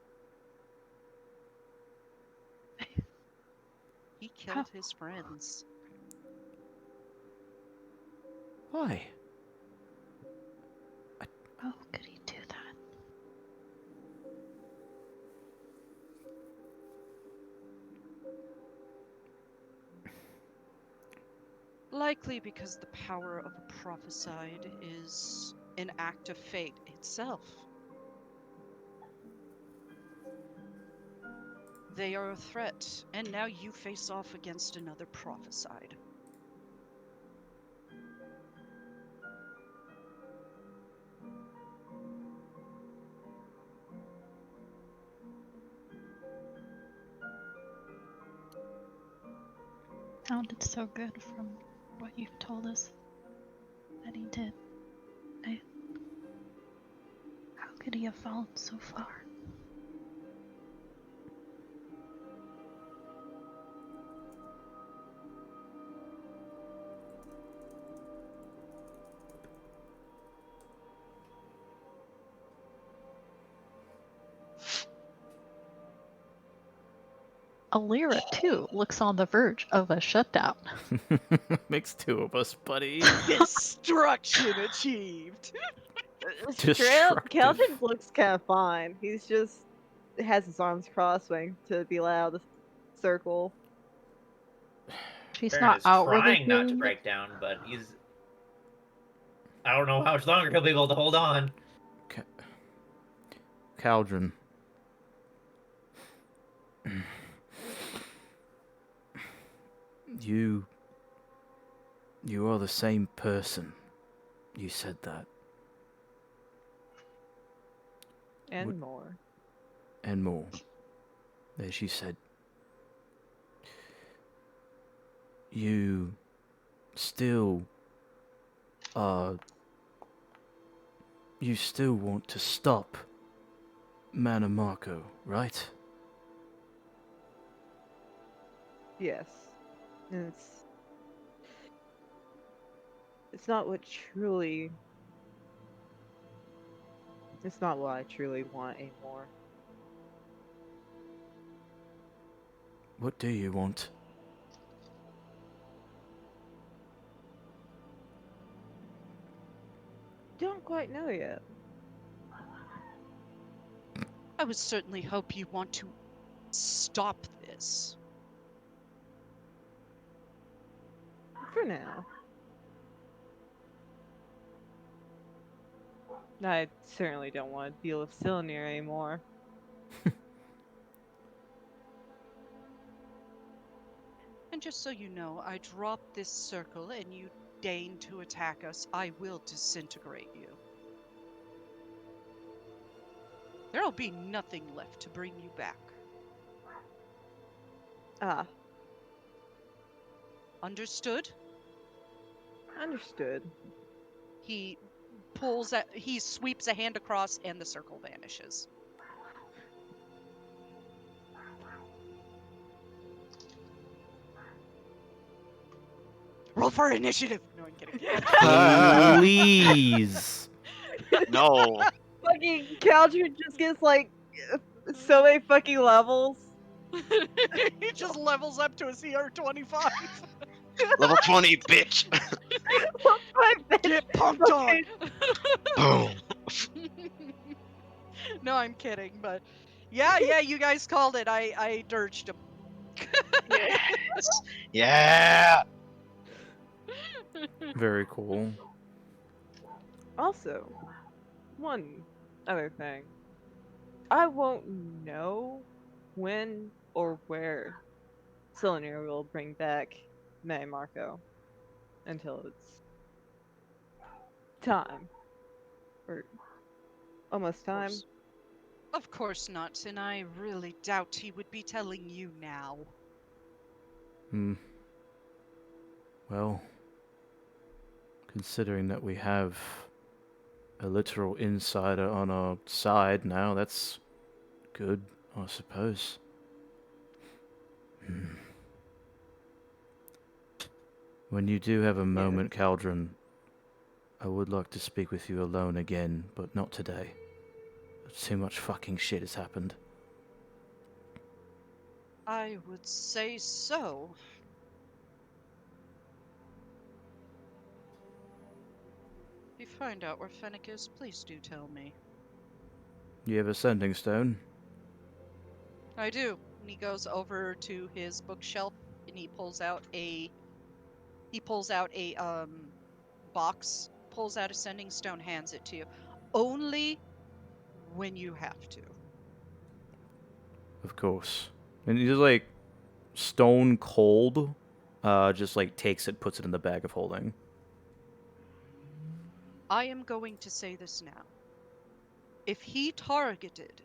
He killed his friends. Why? How could he do that? Likely because the power of a prophesied is an act of fate itself. They are a threat, and now you face off against another prophesied. Sounded so good from what you've told us that he did. How could he have fallen so far? Alira, too, looks on the verge of a shutdown. Makes two of us, buddy. Destruction achieved! Destructive. Caldrun looks kind of fine. He's just has his arms crossed, waiting to be let out of the circle. She's Baron not is outwardly trying not to feeling it. break down, but he's. I don't know how much longer he'll be able to hold on. Caldrun. You are the same person. You said that. And Would- more. And more. As she said. You still you still want to stop Manamarco, right? Yes. And it's not what truly. It's not what I truly want anymore. What do you want? Don't quite know yet. I would certainly hope you want to stop this. For now. I certainly don't want to deal with Cylinder anymore. And just so you know, I drop this circle and you deign to attack us, I will disintegrate you. There'll be nothing left to bring you back. Ah, Understood? understood. He sweeps a hand across and the circle vanishes. Roll for initiative! No, I'm kidding. Please. No. Fucking Caldrun just gets like so many fucking levels. He just levels up to a CR25. Level 20, bitch. Get pumped on. Boom. No, I'm kidding, but yeah, you guys called it. I dirged him. Yes. Yeah. Very cool. Also, one other thing. I won't know when or where Cylinder will bring back May Marco until it's time. Or almost time. Of course not, and I really doubt he would be telling you now. Well, considering that we have a literal insider on our side now, that's good, I suppose. When you do have a moment, Caldrun, I would like to speak with you alone again, but not today. Too much fucking shit has happened. I would say so. If you find out where Fennec is, please do tell me. You have a sending stone? I do. And he goes over to his bookshelf and he pulls out a box, pulls out a sending stone, hands it to you. Only when you have to. Of course. And he's like stone cold, just like takes it, puts it in the bag of holding. I am going to say this now. If you targeted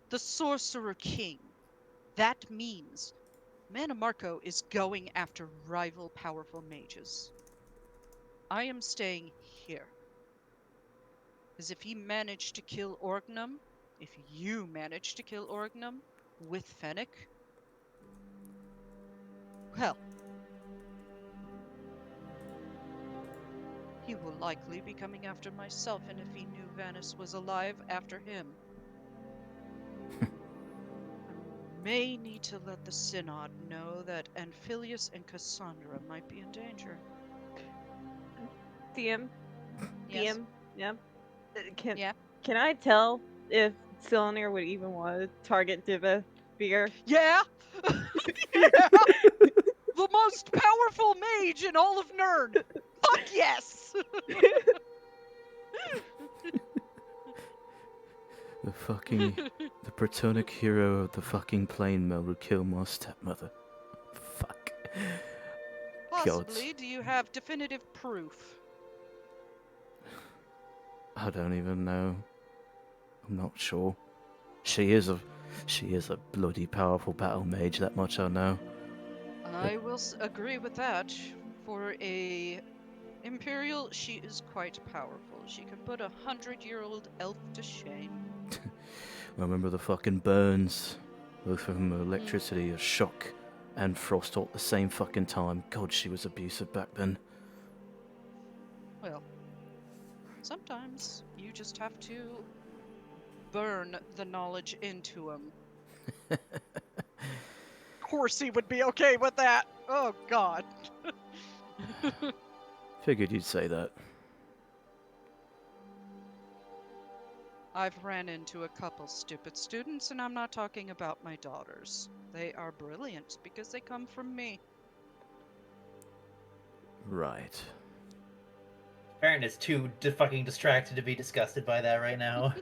the Sorcerer King, that means Mana Marco is going after rival powerful mages. I am staying here. Because if he managed to kill Orgnum, if you manage to kill Orgnum with Fennec, well, he will likely be coming after myself, and if he knew Vanis was alive, after him. I may need to let the Synod know that Anphilius and Cassandra might be in danger. DM? Yes. DM? Yeah. Yeah. Can I tell if Cylinder would even want to target Divayth Fyr? Yeah! Yeah! The most powerful mage in all of Nern! Fuck yes! The Protonic hero of the fucking plane mill would kill my stepmother. Fuck. Possibly. Do you have definitive proof? I don't even know. I'm not sure. She is a bloody powerful battle mage, that much I know. I will agree with that. For a Imperial, she is quite powerful. She can put a 100-year-old elf to shame. I remember the fucking burns. Both of them were electricity, a shock, and frost all at the same fucking time. God, she was abusive back then. Well, sometimes you just have to burn the knowledge into him. Of course he would be okay with that. Oh, God. Figured you'd say that. I've ran into a couple stupid students, and I'm not talking about my daughters. They are brilliant because they come from me. Right. Farron is too fucking distracted to be disgusted by that right now.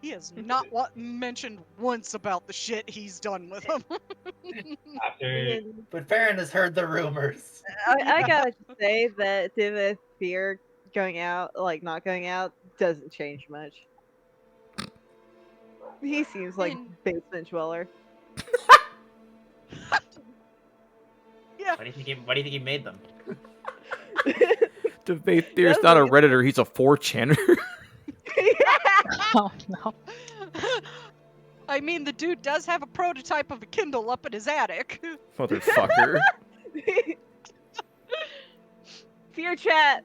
He has not mentioned once about the shit he's done with them. After But Farron has heard the rumors. I gotta say that Divayth Fyr going out, like not going out, doesn't change much. He seems like basement dweller. Yeah. Why do you think he made them? Divayth Fyr's not a Redditor, he's a 4chaner. Oh no. I mean, the dude does have a prototype of a Kindle up in his attic. Motherfucker. Fear chat!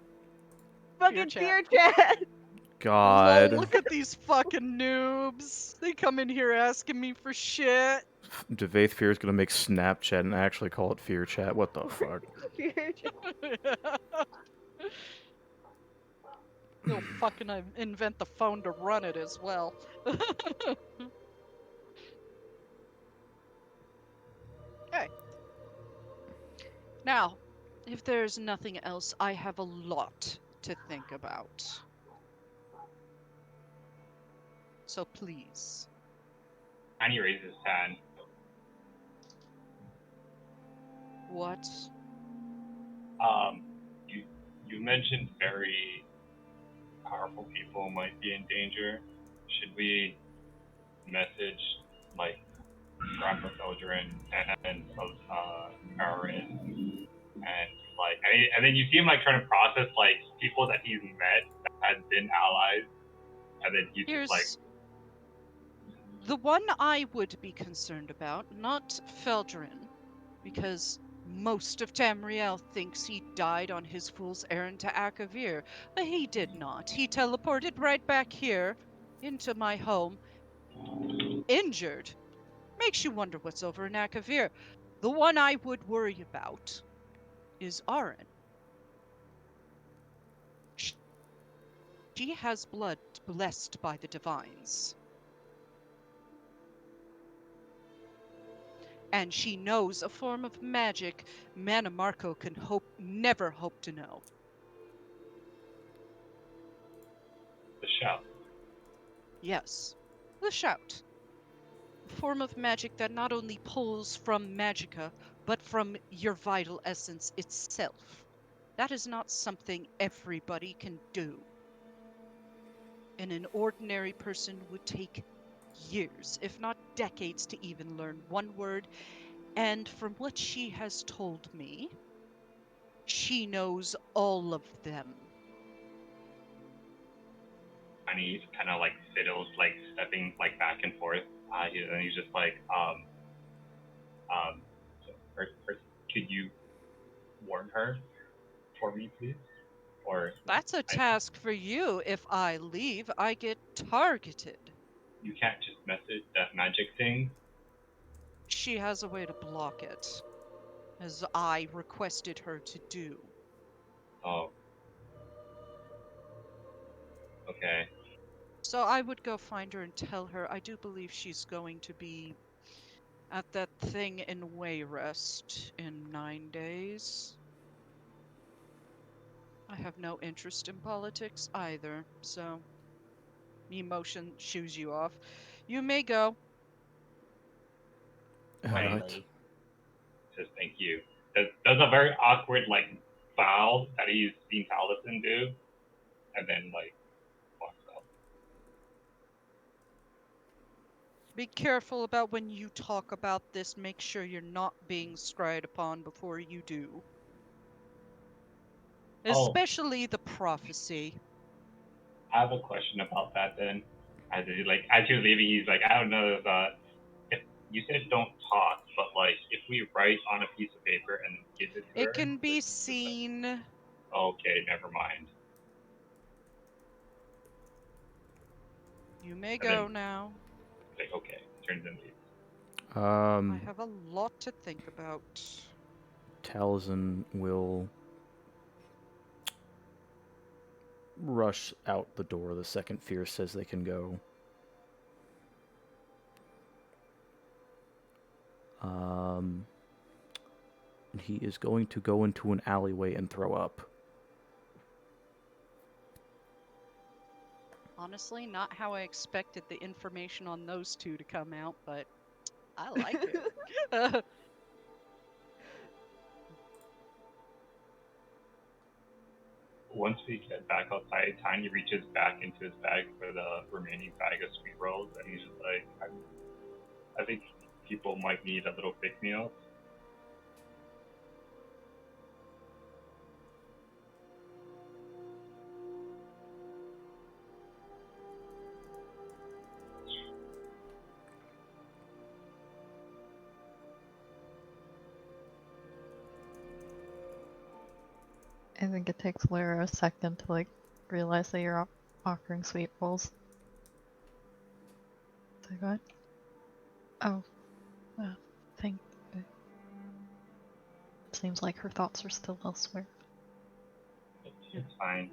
Fucking fear chat! God. Lol, look at these fucking noobs. They come in here asking me for shit. Divayth Fyr is gonna make Snapchat and actually call it Fear Chat. What the fuck? He'll fucking invent the phone to run it as well. Okay. Now, if there's nothing else, I have a lot to think about. So please. Tiny raises his hand. What? You mentioned very powerful people might be in danger. Should we message like Grandpa Caldrun and Aaron and like and then you see him like trying to process like people that he's met that had been allies, and then he's just like, the one I would be concerned about, not Feldrin, because most of Tamriel thinks he died on his fool's errand to Akavir, but he did not. He teleported right back here into my home, injured. Makes you wonder what's over in Akavir. The one I would worry about is Arin. She has blood blessed by the divines. And she knows a form of magic Manamarco can never hope to know. the shout. Yes, the shout. A form of magic that not only pulls from magicka, but from your vital essence itself. That is not something everybody can do. And an ordinary person would take years, if not decades, to even learn one word. And from what she has told me, she knows all of them. And he's kind of like fiddles, like stepping like back and forth. And he's just like, so first, could you warn her for me, please? Or That's a task for you. If I leave, I get targeted. you can't just message that magic thing. She has a way to block it, as I requested her to do. Oh. Okay. So I would go find her and tell her I do believe she's going to be at that thing in Wayrest in 9 days. I have no interest in politics either, so emotion shoos you off. You may go. Alright. Says thank you. Does a very awkward like bow that he's seen Taliesin do, and then like walks out. Be careful about when you talk about this. Make sure you're not being scryed upon before you do. Oh. Especially the prophecy. I have a question about that then. As you're leaving, he's like, I don't know if you said don't talk, but like if we write on a piece of paper and give it to her. It can be seen. Okay, never mind. You may go now. Like, okay, turns into. I have a lot to think about. Taliesin will rush out the door the second Fyr says they can go. He is going to go into an alleyway and throw up. Honestly, not how I expected the information on those two to come out, but I like it. Once we get back outside, Tiny reaches back into his bag for the remaining bag of sweet rolls, and he's just like, I think people might need a little pick me up. I think it takes Lyra a second to like realize that you're offering sweet rolls. So go ahead. Oh, thank. Seems like her thoughts are still elsewhere. It's fine.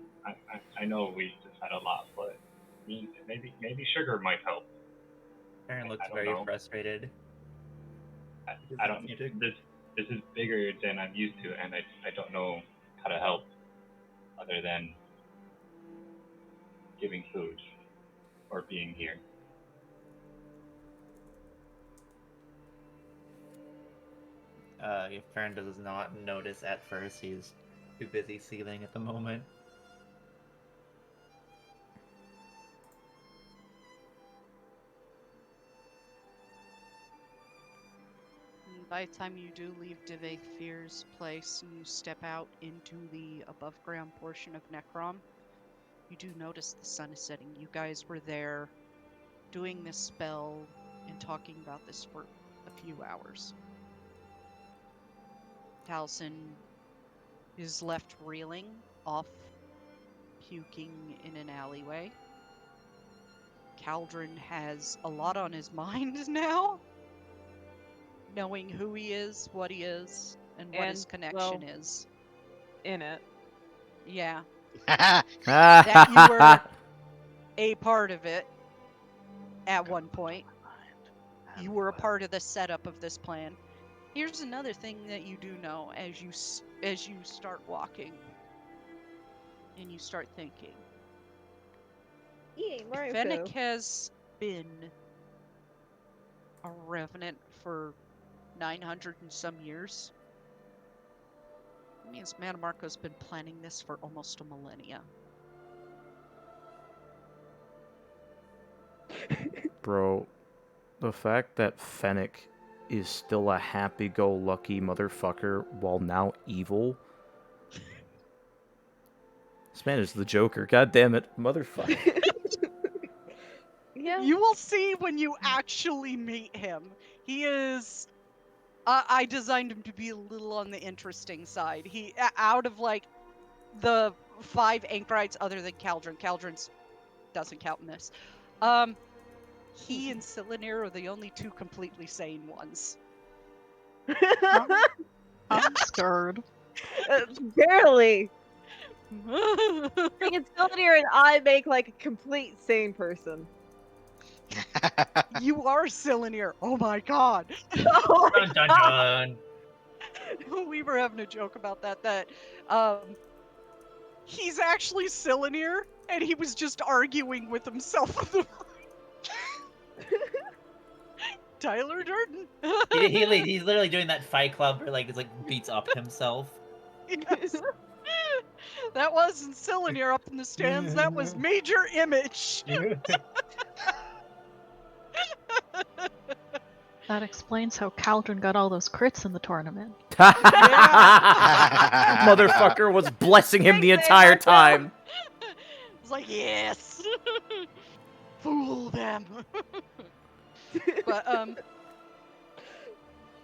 I know we just had a lot, but maybe sugar might help. Aaron looks I don't very know. frustrated. I don't. This is bigger than I'm used to, and I don't know how to help other than giving food or being here. Your friend does not notice at first. He's too busy seething at the moment. And by the time you do leave Divayth Fyr's place and you step out into the above ground portion of Necrom, you do notice the sun is setting. You guys were there doing this spell and talking about this for a few hours. Taliesin is left reeling, off puking in an alleyway. Caldrun has a lot on his mind now, knowing who he is, what he is, and what his And, connection well- is. In it. Yeah, That that you were a part of it at one point. You were a part of the setup of this plan. Here's another thing that you do know as you start walking and you start thinking. Yay, Mario Fennec Poo. has been a revenant for 900 and some years. That means Manamarco's been planning this for almost a millennia. Bro, the fact that Fennec is still a happy-go-lucky motherfucker while now evil. This man is the Joker. God damn it, motherfucker. Yeah. You will see when you actually meet him. He is. I designed him to be a little on the interesting side. He, out of like the 5 anchorites other than Caldrun, Caldrun's doesn't count in this. He and Cylinir are the only 2 completely sane ones. I'm scared. Barely. Freaking Cylinder and I make like a complete sane person. You are Cylinir. Oh my god. Oh my Dun dun God. dun! We were having a joke about that he's actually Cylinir and he was just arguing with himself. Tyler Durden. He's literally doing that Fight Club where like beats up himself. Yes. That wasn't Cylinir up in the stands, that was Major Image. That explains how Caldrun got all those crits in the tournament. Motherfucker was blessing him the entire time. It's like, yes. Fool them. But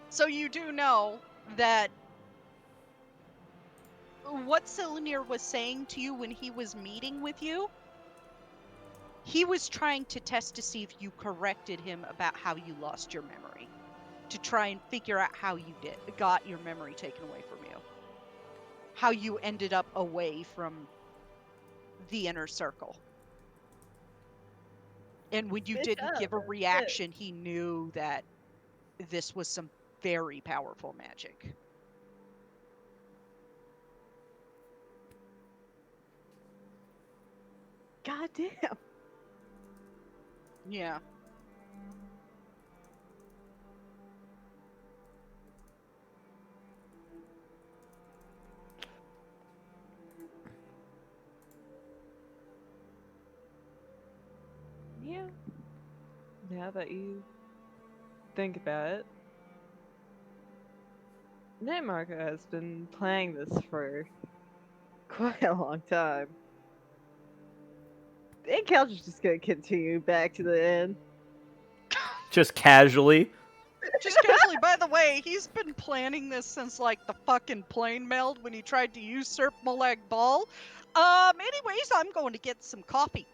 so you do know that what Cylinir was saying to you when he was meeting with you, he was trying to test to see if you corrected him about how you lost your memory, to try and figure out how you got your memory taken away from you, how you ended up away from the inner circle. And when you Good didn't job, give a that's good. reaction, he knew that this was some very powerful magic. God damn. Yeah. Yeah. Now that you think about it, Marco has been playing this for quite a long time. And Cal's just gonna continue back to the end. Just casually. Just casually, by the way, he's been planning this since like the fucking plane meld when he tried to usurp Molag Bal. Anyways, I'm going to get some coffee.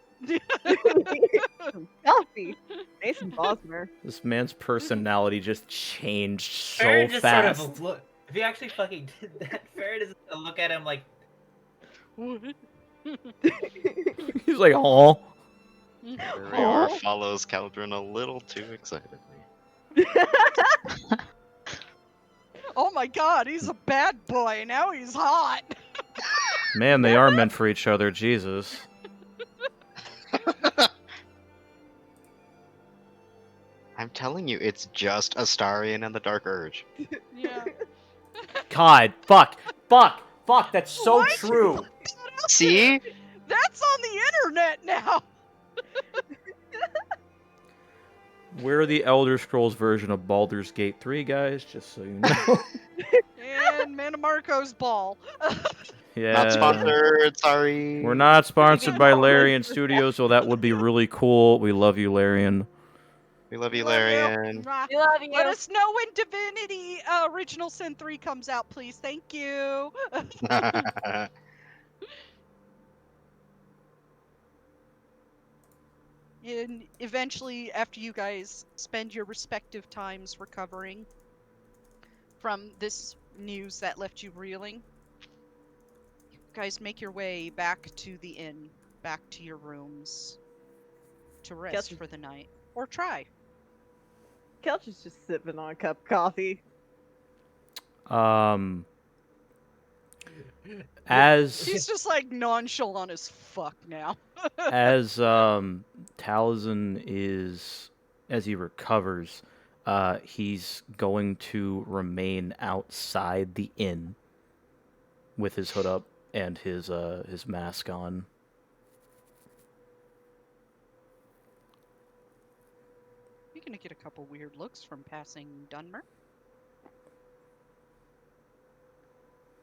Some coffee. Mason Bosmer. This man's personality just changed so Farron just fast. sort of look. If he actually fucking did that, Farron is gonna look at him like, He's like, oh. Rior follows Caldrun a little too excitedly. Oh my god, he's a bad boy. Now he's hot. Man, they are meant for each other, Jesus. I'm telling you, it's just Astarion and the Dark Urge. Yeah. God, fuck, that's so What? true. See? That's on the internet now. We're the Elder Scrolls version of Baldur's Gate 3, guys, just so you know. And Manamarco's ball. Yeah. Not sponsored, sorry. We're not sponsored by all Larian this- Studios, so that would be really cool. We love you, Larian. We love you, Love you. Larian. Mwah. We love you. Let us know when Divinity Original Sin 3 comes out, please. Thank you. And eventually, after you guys spend your respective times recovering from this news that left you reeling, you guys make your way back to the inn, back to your rooms, to rest Gotcha. for the night. Or try. Kelch is just sipping on a cup of coffee. As He's just like nonchalant as fuck now. as Taliesin is, as he recovers, he's going to remain outside the inn with his hood up and his mask on. You're gonna get a couple weird looks from passing Dunmer.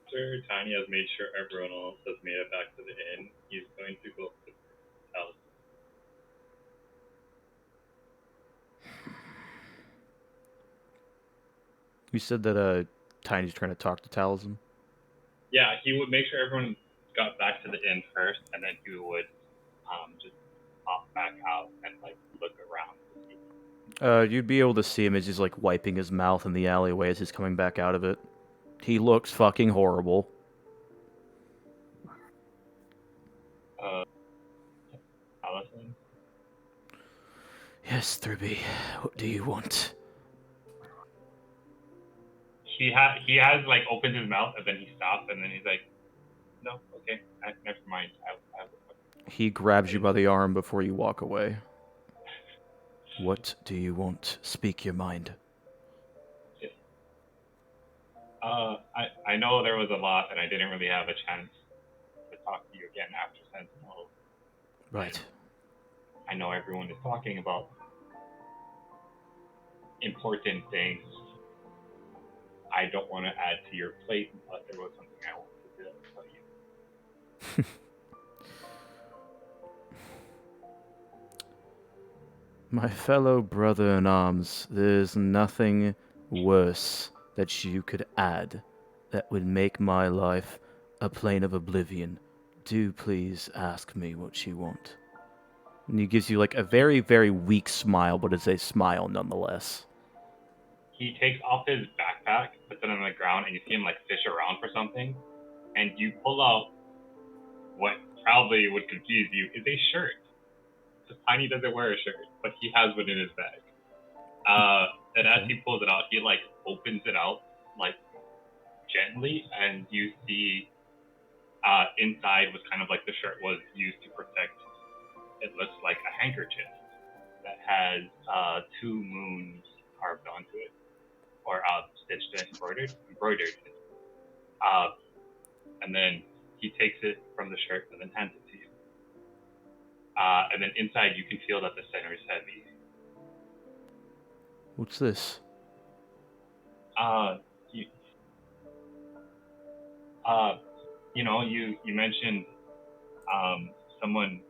After Tiny has made sure everyone else has made it back to the inn, he's going to go to the house. You said that Tiny's trying to talk to Taliesin. Yeah, he would make sure everyone got back to the inn first, and then he would just pop back out and like look around. You'd be able to see him as he's like wiping his mouth in the alleyway as he's coming back out of it. He looks fucking horrible. Allison? Yes, Thurby. What do you want? He has like opened his mouth, and then he stops, and then he's like, no, okay, never mind. I He grabs you by the arm before you walk away. What do you want? Speak your mind. I know there was a lot, and I didn't really have a chance to talk to you again after Sentinel. Right. I know everyone is talking about important things. I don't want to add to your plate, but there was something I wanted to tell you. My fellow brother in arms, there's nothing worse that you could add that would make my life a plane of oblivion. Do please ask me what you want. And he gives you like a very, very weak smile, but it's a smile nonetheless. He takes off his backpack, puts it on the ground, and you see him like fish around for something, and you pull out what probably would confuse you is a shirt. Because Tiny doesn't wear a shirt, but he has one in his bag. And as he pulls it out, he like opens it out like gently, and you see inside was kind of like the shirt was used to protect. It looks like a handkerchief that has 2 moons carved onto it, or stitched and embroidered. And then he takes it from the shirt and then hands it to you. And then inside you can feel that the center is heavy. What's this? You mentioned someone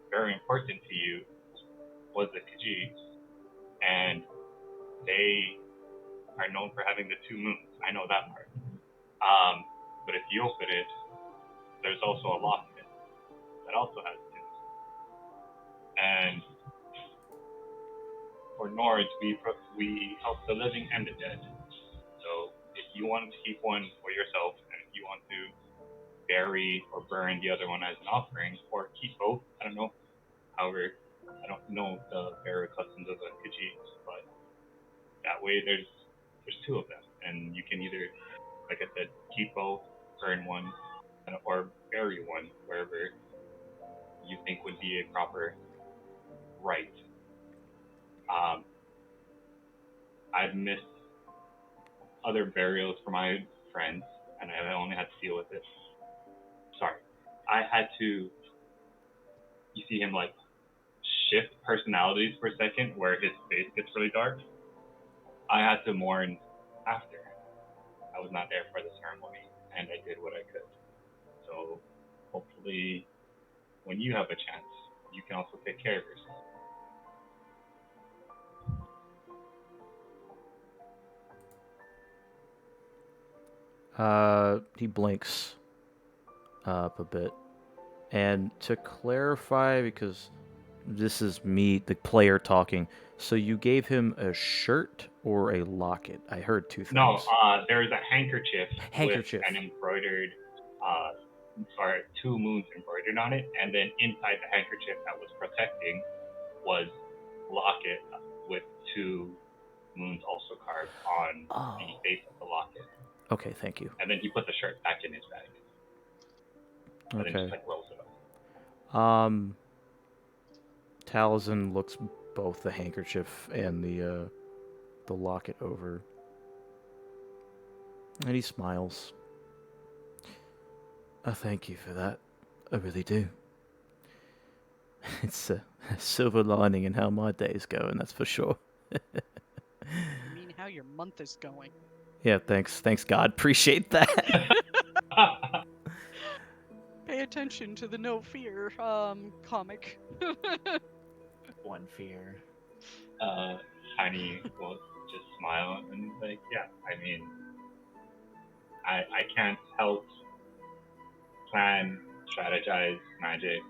very important to you was the Khajiit, and they are known for having the 2 moons. I know that part. But if you open it, there's also a lock in it that also has 2. And for Nords, we help the living and the dead. So if you want to keep one for yourself, and if you want to bury or burn the other one as an offering, or keep both, I don't know. However, I don't know the burial customs of the Khajiits, but that way there's two of them, and you can either, like I said, keep both, burn one, or bury one wherever you think would be a proper rite. I've missed other burials for my friends, and I only had to deal with it. Sorry, I had to. You see him like shift personalities for a second, where his face gets really dark. I had to mourn after. I was not there for the ceremony, and I did what I could. So hopefully, when you have a chance, you can also take care of yourself. He blinks up a bit. And to clarify, because this is me, the player, talking, so you gave him a shirt or a locket? I heard two things. No, there's a handkerchief with an embroidered, or 2 moons embroidered on it, and then inside the handkerchief that was protecting was locket with 2 moons also carved on the base of the locket. Okay, thank you. And then he put the shirt back in his bag. And then just rolls it up. Taliesin looks both the handkerchief and the locket over, and he smiles. I thank you for that. I really do. It's a silver lining in how my day's going, that's for sure. I mean, how your month is going. Yeah, thanks God. Appreciate that. Pay attention to the No Fear comic. One fear. Tiny will just smile and like, yeah, I mean, I can't help plan, strategize, magic.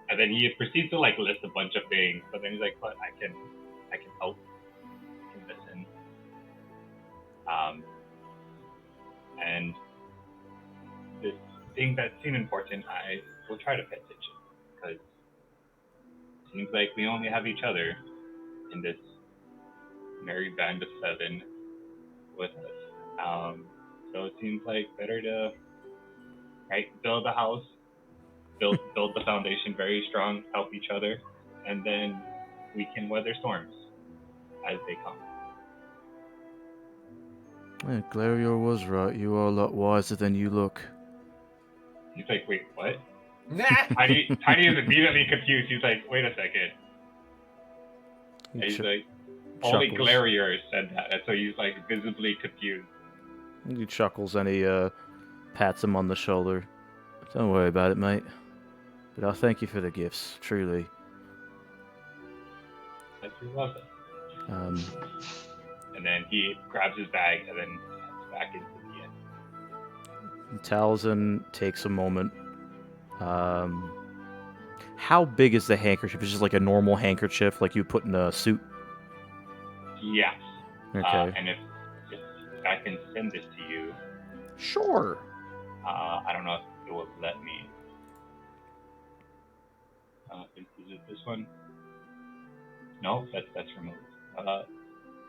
And then he proceeds to like list a bunch of things, but then he's like, but I can help, I can listen. And this thing that seemed important, I will try to pay attention, because it seems like we only have each other in this merry band of 7 with us. So it seems like better to build a house, build the foundation very strong, help each other, and then we can weather storms as they come. Yeah, Glarior was right. You are a lot wiser than you look. He's like, wait, what? Tiny is immediately confused. He's like, wait a second. And he's like, only Glarior said that, and so he's like visibly confused. He chuckles and he pats him on the shoulder. Don't worry about it, mate. But I thank you for the gifts, truly. You're welcome. And then he grabs his bag and then heads back into the inn. Taliesin takes a moment. How big is the handkerchief? Is it just like a normal handkerchief, like you put in a suit? Yes. Okay. And if I can send this to you. Sure. I don't know if it will let me. Is it this one? No, that's removed.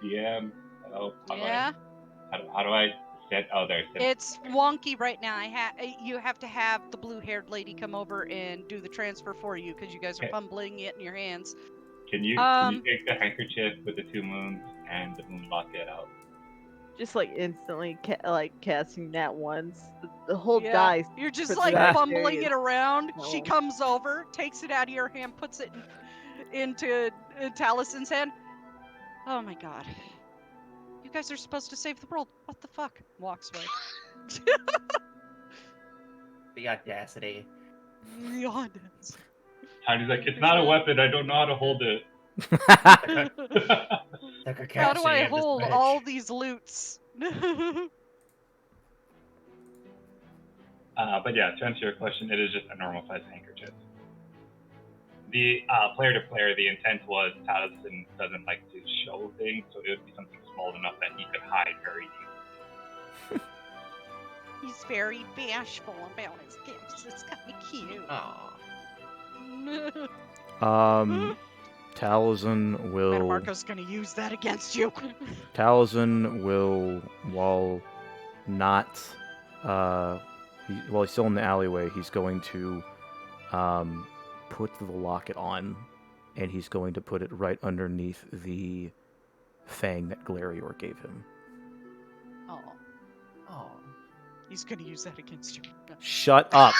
DM. How do I set? Oh, there's. It's wonky right now. You have to have the blue-haired lady come over and do the transfer for you, because you guys are fumbling it in your hands. Can you take the handkerchief with the 2 moons and the moon locket out? Just like instantly casting that once. The whole dice. You're just like fumbling it around. Oh. She comes over, takes it out of your hand, puts it into Taliesin's hand. Oh my god. You guys are supposed to save the world. What the fuck? Walks away. The audacity. The audacity. Tiny's like, it's not a weapon. I don't know how to hold it. How do I hold all these loots? But yeah, to answer your question, it is just a normal size handkerchief. The player to player, the intent was Taliesin doesn't like to show things, so it would be something small enough that he could hide very easily. He's very bashful about his gifts. It's kind of cute. Taliesin will. Metamarco's gonna use that against you. Taliesin will, while not, while he's still in the alleyway, he's going to put the locket on, and he's going to put it right underneath the fang that Glarior gave him. Oh, Oh. he's gonna use that against you. Shut up!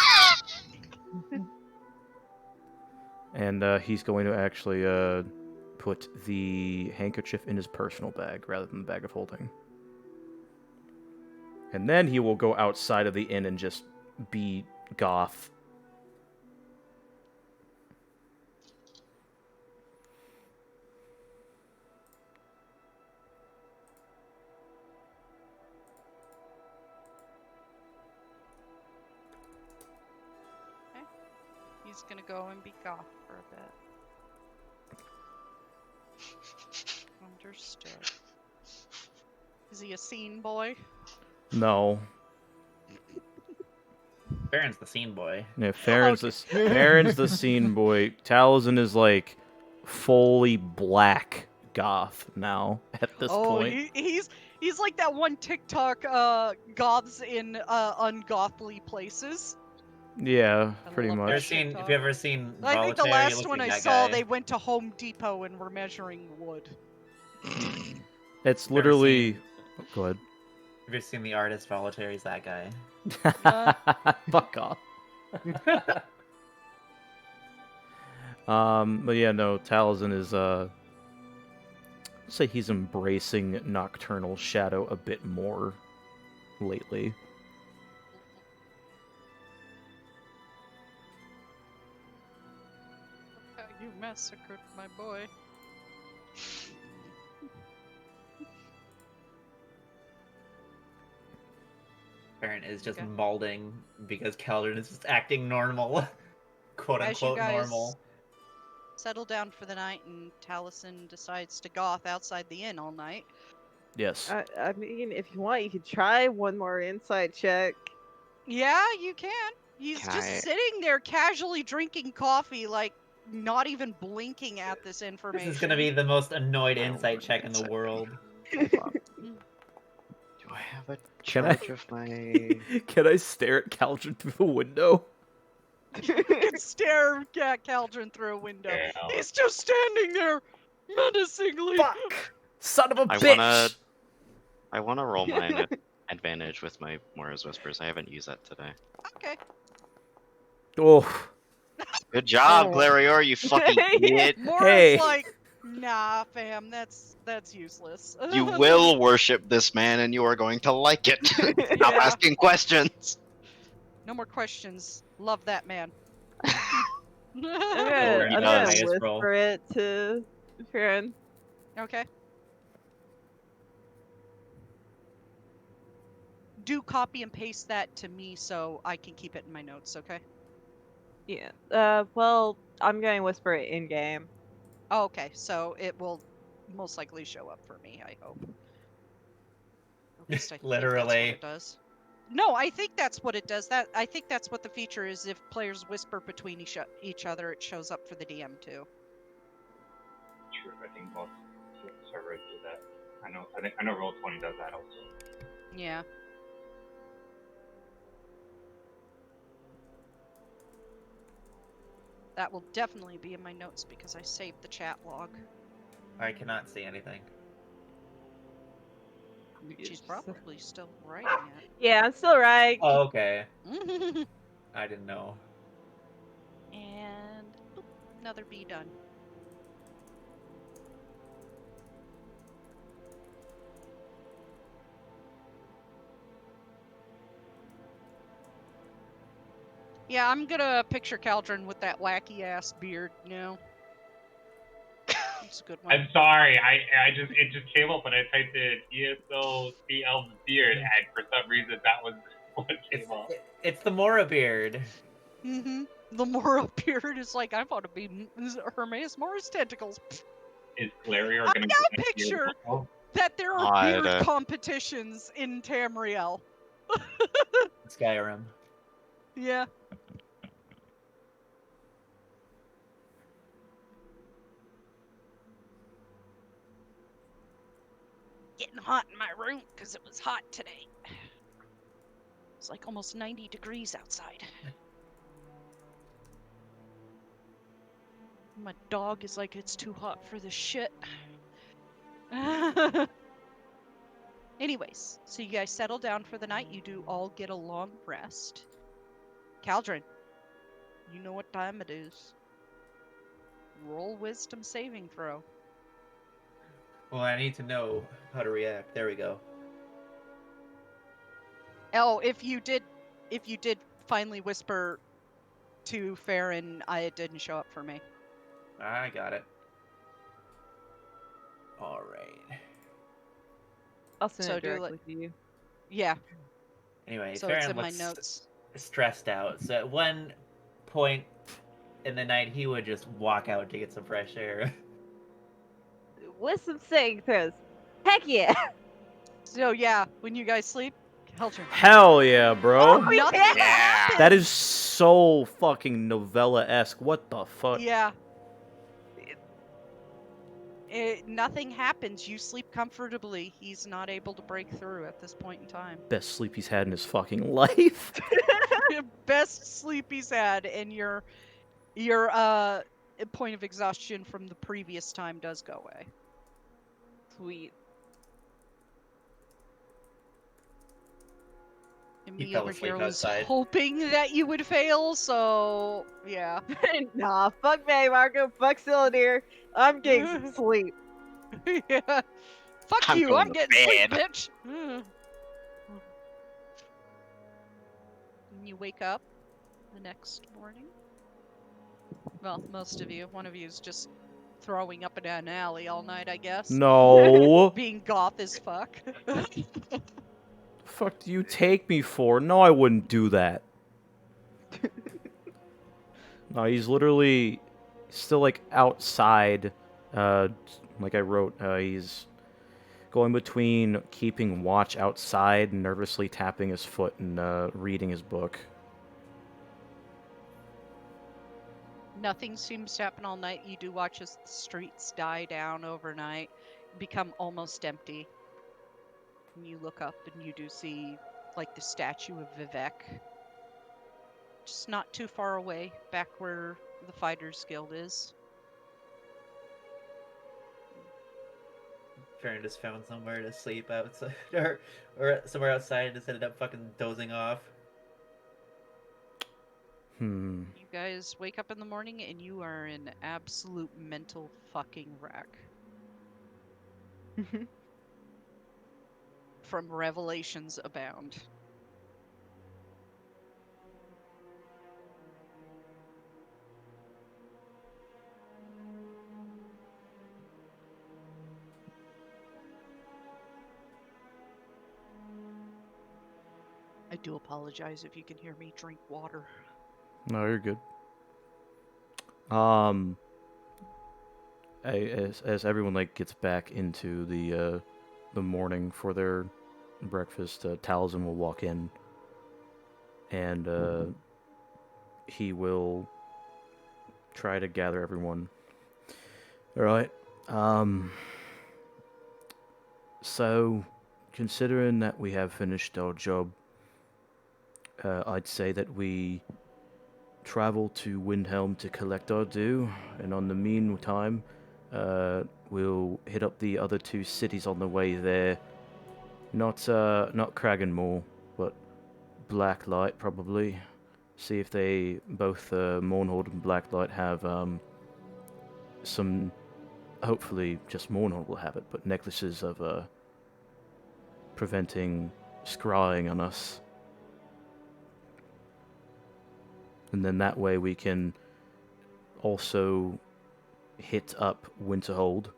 And he's going to actually put the handkerchief in his personal bag rather than the bag of holding. And then he will go outside of the inn and just be goth. He's gonna go and be goth for a bit. Understood. Is he a scene boy? No. Baron's the scene boy. Yeah, Farron's the scene boy. Taliesin is like fully black goth now at this point. He's like that one TikTok goths in ungothly places. Yeah, I pretty love that much. shit. Have you ever seen I think the Voluntary? last Looks one like I that saw, guy. they went to Home Depot and were measuring wood. It's Never literally. seen- Oh, go ahead. Have you ever seen the artist Voluntary's that guy? Fuck off. But yeah, no, Taliesin is say he's embracing Nocturnal Shadow a bit more lately. You massacred my boy. Baron is just Okay. mauling because Caldrun is just acting normal. Quote As you unquote guys normal. settle down for the night, and Taliesin decides to goth outside the inn all night. Yes. I mean, if you want, you could try one more insight check. Yeah, you can. He's Can just I- sitting there casually drinking coffee, like not even blinking at this information. This is gonna be the most annoyed I don't insight want check in the insight. world. Hold on. Do I have a Can I- charge of my... Can I stare at Caldrun through the window? You can stare at Caldrun through a window. Yeah. He's just standing there, menacingly. Fuck! Son of a I bitch! wanna roll my advantage with my Moira's Whispers. I haven't used that today. Okay. Oh, Good job, Oh. Glarior, you fucking idiot. Mora's Hey. like, nah, fam, that's useless. You will worship this man and you are going to like it. Stop Yeah. asking questions. No more questions. Love that man. I'm He gonna does. whisper it to Farron. Okay. Do copy and paste that to me so I can keep it in my notes, okay? Yeah. Well, I'm going to whisper it in game. Oh, okay, so it will most likely show up for me, I hope. At least I think that's what Literally. it does. No, I think that's what it does. I think that's what the feature is. If players whisper between each other, it shows up for the DM too. True, I think most servers do that. I know Roll20 does that also. Yeah. That will definitely be in my notes because I saved the chat log. I cannot see anything. She's probably still writing Yeah, I'm still right. Oh, okay. it. I didn't know. And boop, another B done. Yeah, I'm gonna picture Caldrun with that wacky ass beard, you know. It's a good one. I'm sorry, it just came up when I typed in ESO CL beard, and for some reason that was what came up. It's the Mora beard. Mm-hmm. The more appeared is like, I want to be Hermaeus Morris tentacles. Is Clarior I going to got be picture Oh, that there are God. beard competitions in Tamriel. Skyrim. Yeah. Getting hot in my room because it was hot today. It's like almost 90 degrees outside. My dog is like, it's too hot for this shit. Anyways, so you guys settle down for the night. You do all get a long rest. Caldrun, you know what time it is. Roll wisdom saving throw. Well, I need to know how to react. There we go. Oh, if you did finally whisper to Farron, it didn't show up for me. I got it. All right. I'll send So it do directly to you. Yeah, Anyway, so Farron it's in my looks notes. stressed out. So at one point in the night, he would just walk out to get some fresh air. Wisdom saving throws. Heck yeah! So yeah, when you guys sleep, Caldrun. Hell yeah, bro. Oh, Nothing yeah! happens. That is so fucking novella-esque. What the fuck? Yeah. Nothing happens. You sleep comfortably. He's not able to break through at this point in time. Best sleep he's had in his fucking life. Best sleep he's had, and your point of exhaustion from the previous time does go away. Sweet. And He me fell over asleep here was outside. hoping that you would fail, so yeah. Nah, fuck me, Marco. Fuck Cylinder. I'm getting some sleep. Yeah. Fuck I'm you, going I'm to getting sleep, bed. bitch. And you wake up the next morning. Well, most of you. One of you is just throwing up in an alley all night, I guess. No. Being goth as fuck. The fuck do you take me for? No, I wouldn't do that. No, he's literally still like outside. Like I wrote, he's going between keeping watch outside, nervously tapping his foot, and reading his book. Nothing seems to happen all night. You do watch as the streets die down overnight, become almost empty. And you look up and you do see like the statue of Vivek. Just not too far away, back where the Fighters Guild is. Farron just found somewhere to sleep outside, or somewhere outside and just ended up fucking dozing off. Hmm. You guys wake up in the morning and you are in absolute mental fucking wreck. From revelations abound. I do apologize if you can hear me drink water. No, you're good. As everyone like gets back into the morning for their breakfast, Taliesin will walk in, and he will try to gather everyone. All right. So, considering that we have finished our job, I'd say that we travel to Windhelm to collect our due, and on the meantime, we'll hit up the other two cities on the way there. Not Kraganmore, but Blacklight probably. See if they both Mournhold and Blacklight have some. Hopefully, just Mournhold will have it, but necklaces of preventing scrying on us. And then that way we can also hit up Winterhold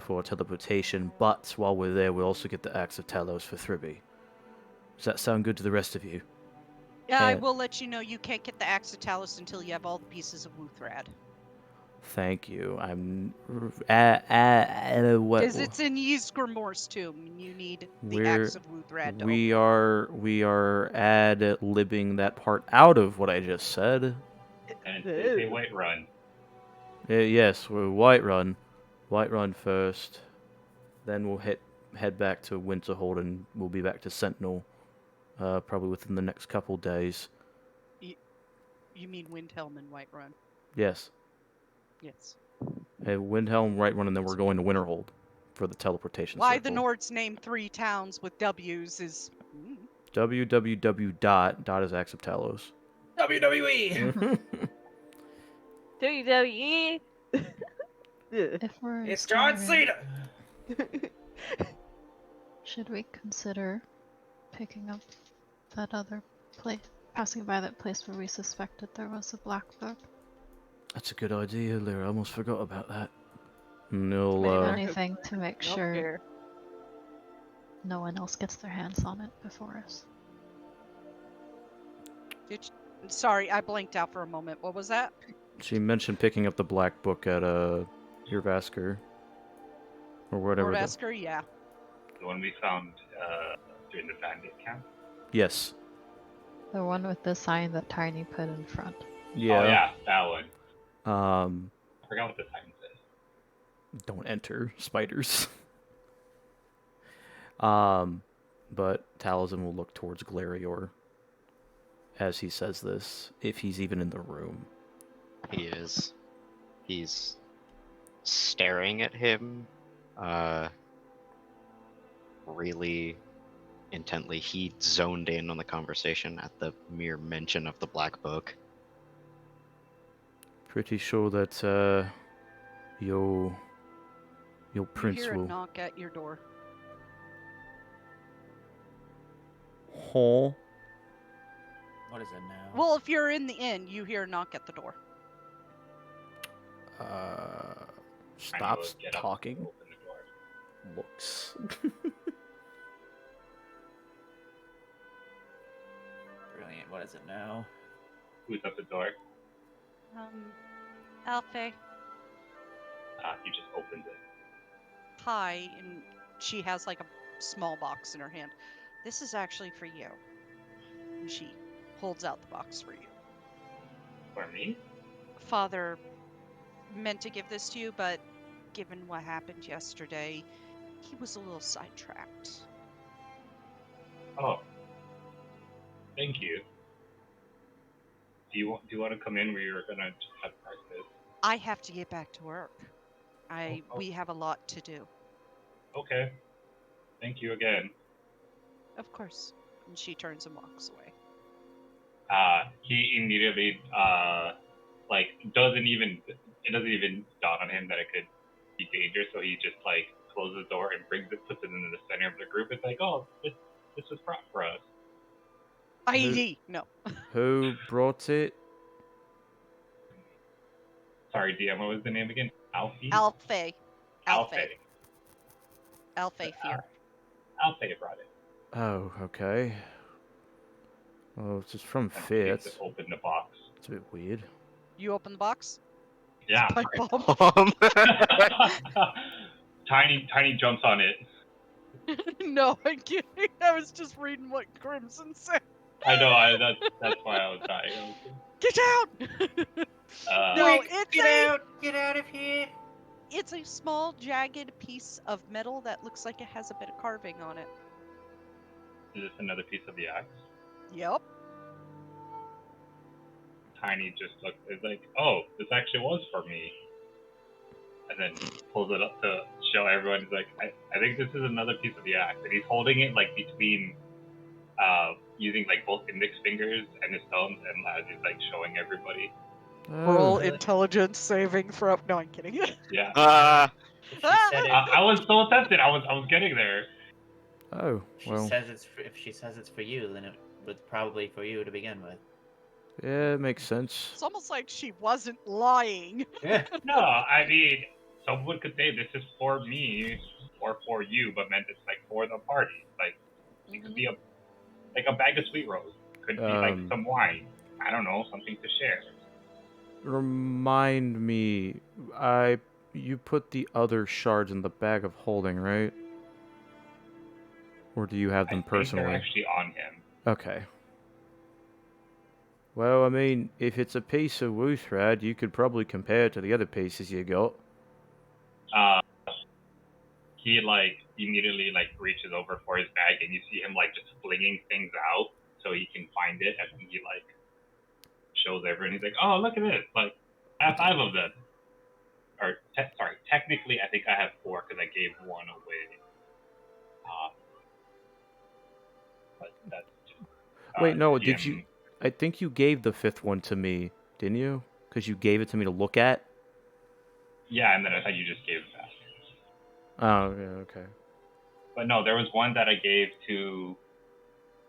for teleportation, but while we're there, we'll also get the Axe of Talos for Thribby. Does that sound good to the rest of you? I And- will let you know you can't get the axe of Talus until you have all the pieces of Wuthrad. Thank you. I'm. What? Because it's in Ysgrimor's tomb, and you need the We're- axe of Wuthrad to We open. are ad-libbing that part out of what I just said. And it's a white run. Yes, we're Whiterun. Whiterun first. Then we'll head back to Winterhold, and we'll be back to Sentinel, probably within the next couple days. You mean Windhelm and Whiterun? Yes. Yes. Windhelm, Whiterun, and then we're going to Winterhold for the teleportation Why circle. the Nords name 3 towns with W's is... www. Is Axe of Talos. WWE. WWE. If we're It's still John here, Cena. should we consider picking up that other place, passing by that place where we suspected there was a black book? That's a good idea, Lyra. I almost forgot about that. And they'll, Maybe uh, anything to make Don't sure care. no one else gets their hands on it before us. Sorry, I blanked out for a moment. What was that? she mentioned picking up the black book at Irvasker. Or whatever. Orvasker, yeah. The one we found during the bandit camp. Yes. The one with the sign that Tiny put in front. Yeah. Oh yeah, that one. I forgot what the sign says. Don't enter spiders. But Taliesin will look towards Glarior as he says this, if he's even in the room. He is. He's staring at him, really intently. He zoned in on the conversation at the mere mention of the black book. Pretty sure that your You prince hear a will. knock at your door. Huh? What is it now? Well, if you're in the inn, you hear a knock at the door. Stops Get up, talking. open the door. Looks. Brilliant. What is it now? Who's at the door? Alfie. He just opens it. Hi, and she has like a small box in her hand. This is actually for you. And she holds out the box for you. For me? Father meant to give this to you, but given what happened yesterday, he was a little sidetracked. Oh. Thank you. Do you want to come in where you're gonna just have breakfast? I have to get back to work. Oh. We have a lot to do. Okay. Thank you again. Of course. And she turns and walks away. He immediately it doesn't even dawn on him that it could be dangerous, so he just like closes the door and puts it in the center of the group. It's like, oh, this was brought for us. ID! No. Who brought it? Sorry, DM, what was the name again? Alfie? Alfie. Alfie. Alfie Fyr. Alfie brought it. Oh, okay. Oh, it's just from And he Fitz. just opened the box. It's a bit weird. You open the box? Yeah. Pipe bomb? Tiny jumps on it. No, I'm kidding. I was just reading what Crimson said. I know. That's why I was dying. Get out! No, Get out of here! it's a small, jagged piece of metal that looks like it has a bit of carving on it. Is this another piece of the axe? Yep. Tiny just looked. It's like, oh, this actually was for me. And then pulls it up to show everyone. He's like, I think this is another piece of the axe. And he's holding it like between, using like both index fingers and his thumbs, and as he's like showing everybody. Roll Oh, intelligence saving throw. No, I'm kidding. Ah, If she said it, I was so tempted. I was getting there. oh, well, if she says it's for you, then it was probably for you to begin with. yeah, it makes sense. It's almost like she wasn't lying. No, I mean, someone could say this is for me or for you, but meant it's like for the party. Like it could be a bag of sweet rolls. Could be like some wine. I don't know, something to share. Remind me, you put the other shards in the bag of holding, right? Or do you have them I think personally? they're actually on him. Okay. Well, I mean, if it's a piece of woo thread, you could probably compare it to the other pieces you got. He like immediately like reaches over for his bag, and you see him like just flinging things out so he can find it, and he like shows everyone. He's like, "Oh, look at this! Like, I have 5 of them." Or sorry, technically, I think I have 4 because I gave 1 away. But that's just. Wait, no, GM. did you? I think you gave the 5th one to me, didn't you? Because you gave it to me to look at. Yeah, and then I thought you just gave it back. Oh, yeah, okay. But no, there was one that I gave to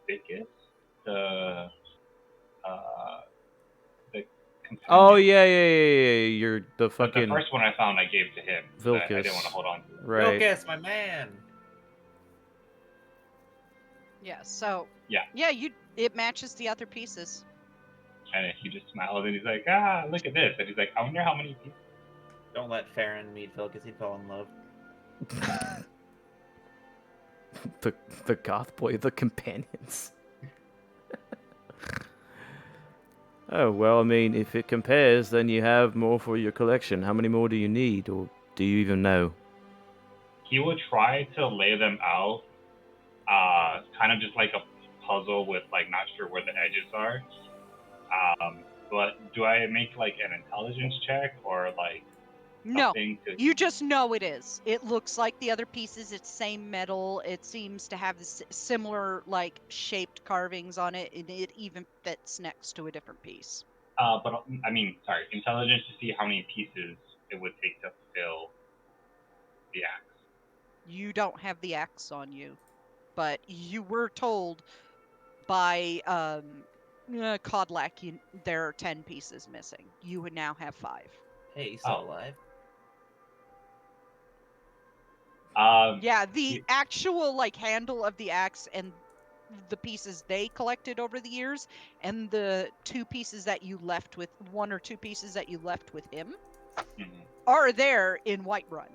Biggest, the companion. Oh yeah. You're the But fucking. the first one I found, I gave to him. I didn't want to hold on to it. Right. Vilcus, my man. Yeah. So. Yeah. Yeah. It matches the other pieces. And he just smiles and he's like, look at this. And he's like, I wonder how many people. Don't let Farron meet Vilcus, he'd fall in love. the goth boy, the companions. Oh, well, I mean, if it compares, then you have more for your collection. How many more do you need, or do you even know? He would try to lay them out, kind of just like a puzzle with like not sure where the edges are. But do I make like an intelligence check or like No, something to... you just know it is. It looks like the other pieces. It's same metal. It seems to have this similar like shaped carvings on it, and it even fits next to a different piece. But I mean, sorry, intelligence to see how many pieces it would take to fill the axe. You don't have the axe on you, but you were told by Codlack there are 10 pieces missing. You would now have 5. Hey, he's still alive. Yeah, the actual like handle of the axe and the pieces they collected over the years, and the 2 pieces that you left with, 1 or 2 pieces that you left with him, are there in Whiterun.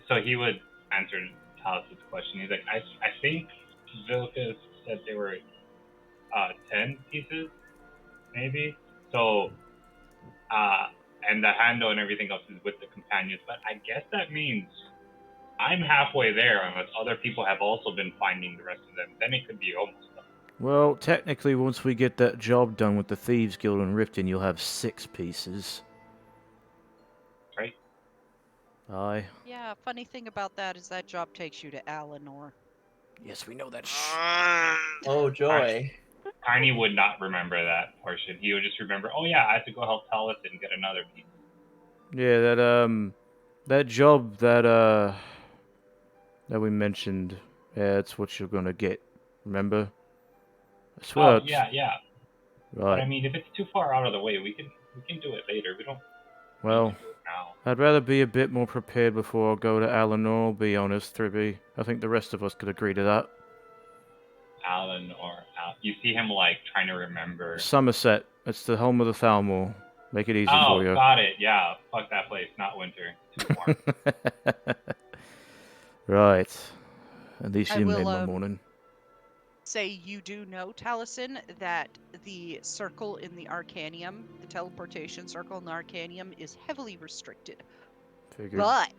So he would answer Talis' question. He's like, I think Vilcus said they were 10 pieces, maybe. So, and the handle and everything else is with the companions. But I guess that means I'm halfway there, unless other people have also been finding the rest of them. Then it could be almost done. Well, technically, once we get that job done with the Thieves Guild and Riften, you'll have 6 pieces. Right? Aye. Yeah, funny thing about that is that job takes you to Alinor. Yes, we know that. Oh, joy. Tiny would not remember that portion. He would just remember, oh yeah, I have to go help Talis and get another piece. Yeah, that job that we mentioned, yeah, that's what you're gonna get. Remember? I swear. Oh yeah. Right. But I mean, if it's too far out of the way, we can do it later. We don't. Well, need to do it now. I'd rather be a bit more prepared before I go to Alinor, I'll be honest, 3B. I think the rest of us could agree to that. You see him like trying to remember. Somerset. It's the home of the Thalmor. Make it easy for you. Oh, got it. Yeah, fuck that place. Not winter. Too warm. Right. At least I you will, made my morning. Say you do know, Taliesin, that the circle in the Arcanium, the teleportation circle in the Arcanium, is heavily restricted. Figured. But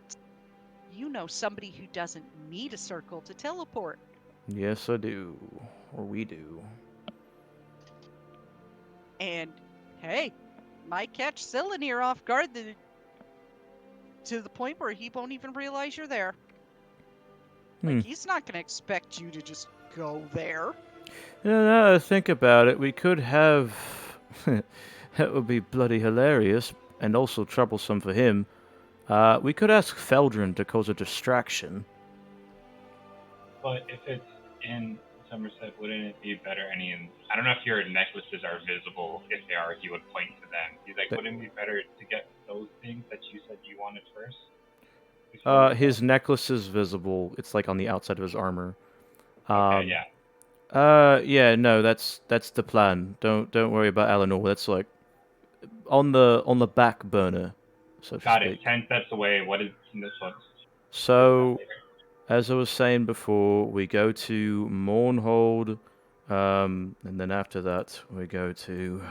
you know somebody who doesn't need a circle to teleport. Yes, I do. Or we do. And hey, might catch Cylinir off guard to the point where he won't even realize you're there. Like, he's not going to expect you to just go there. Now I think about it, we could have... that would be bloody hilarious, and also troublesome for him. We could ask Caldrun to cause a distraction. But if it's in Somerset, wouldn't it be better? I don't know if your necklaces are visible. If they are, he would point to them. He's like, wouldn't it be better to get those things that you said you wanted first? His necklace is visible. It's like on the outside of his armor. Okay, yeah. Yeah, no, that's the plan. Don't worry about Eleanor. That's like on the back burner, so to Got it. speak. 10 steps away. What is this one? So, as I was saying before, we go to Mournhold, and then after that we go to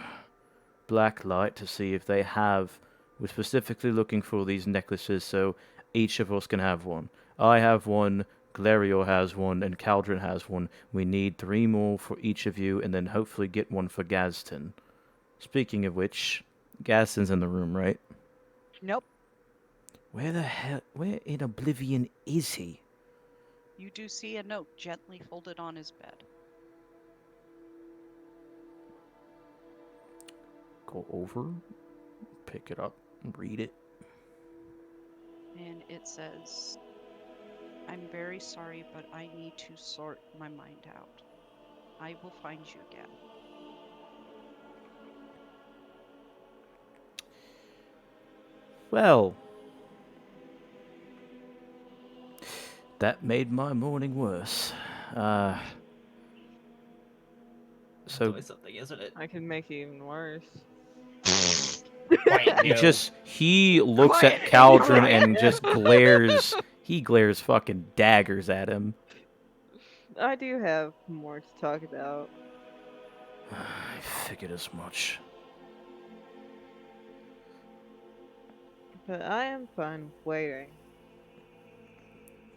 Blacklight to see if they have. We're specifically looking for these necklaces, so each of us can have one. I have one, Glarior has one, and Caldrun has one. We need 3 more for each of you, and then hopefully get one for Gazton. Speaking of which, Gazton's in the room, right? Nope. Where in Oblivion is he? You do see a note gently folded on his bed. Go over, pick it up, read it. And it says, I'm very sorry, but I need to sort my mind out. I will find you again. Well, that made my morning worse. That's So always something, isn't it? I can make it even worse. Quiet, he looks at Quiet, Caldrun quiet. and just glares. He glares fucking daggers at him. I do have more to talk about. I figured as much. But I am fine with waiting.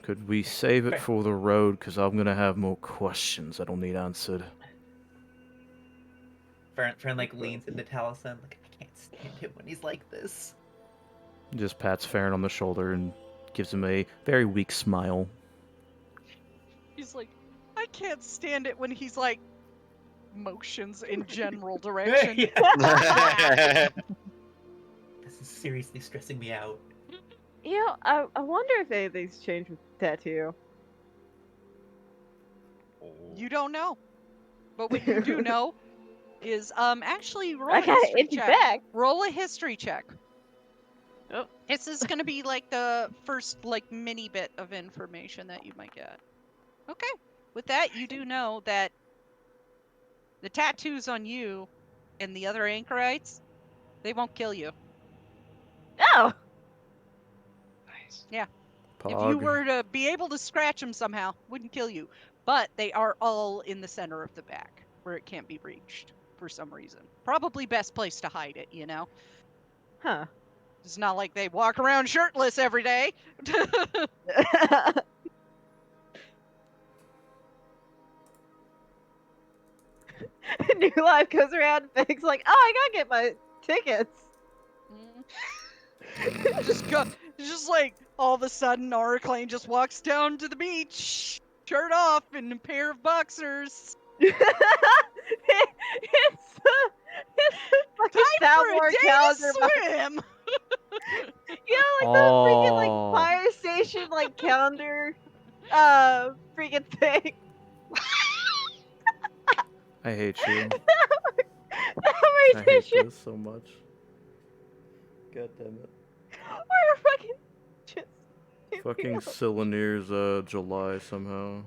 Could we save it for the road? Because I'm going to have more questions I don't need answered. Fern like leans into Taliesin, like, I can't stand him when he's like this. Just pats Farron on the shoulder and gives him a very weak smile. He's like, I can't stand it when he's like, motions in general direction. Yeah. This is seriously stressing me out. You know, I wonder if anything's changed with the tattoo. You don't know. But what you do know is actually roll I a got history itchy check. back. Roll a history check. Oh. This is gonna be like the first like mini bit of information that you might get. Okay. With that, you do know that the tattoos on you and the other anchorites, they won't kill you. Oh! Nice. Yeah. Pog. If you were to be able to scratch them somehow, wouldn't kill you. But they are all in the center of the back, where it can't be reached for some reason. Probably best place to hide it, you know? Huh. It's not like they walk around shirtless every day. New Life goes around and begs like, oh, I gotta get my tickets. just like all of a sudden, Oraclane just walks down to the beach, shirt off, in a pair of boxers. It's fucking Time for a soundboard day calendar. to swim. You know, like the freaking Oh. like fire station like calendar, freaking thing. I hate you. That I hate station. this so much. God damn it. We're fucking just Fucking Silanir's July somehow.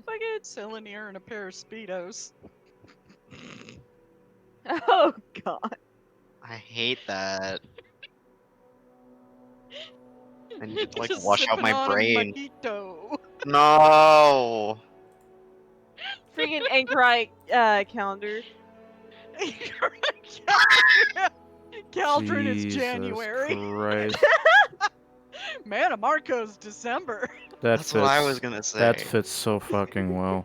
Fucking Silanir in a pair of Speedos. Oh god. I hate that. I need to like Just wash out sipping my on a brain. mojito. No. Freaking anchorite calendar. Caldrun is Jesus January. Christ. Man, Marco's December. That's what I was gonna say. That fits so fucking well.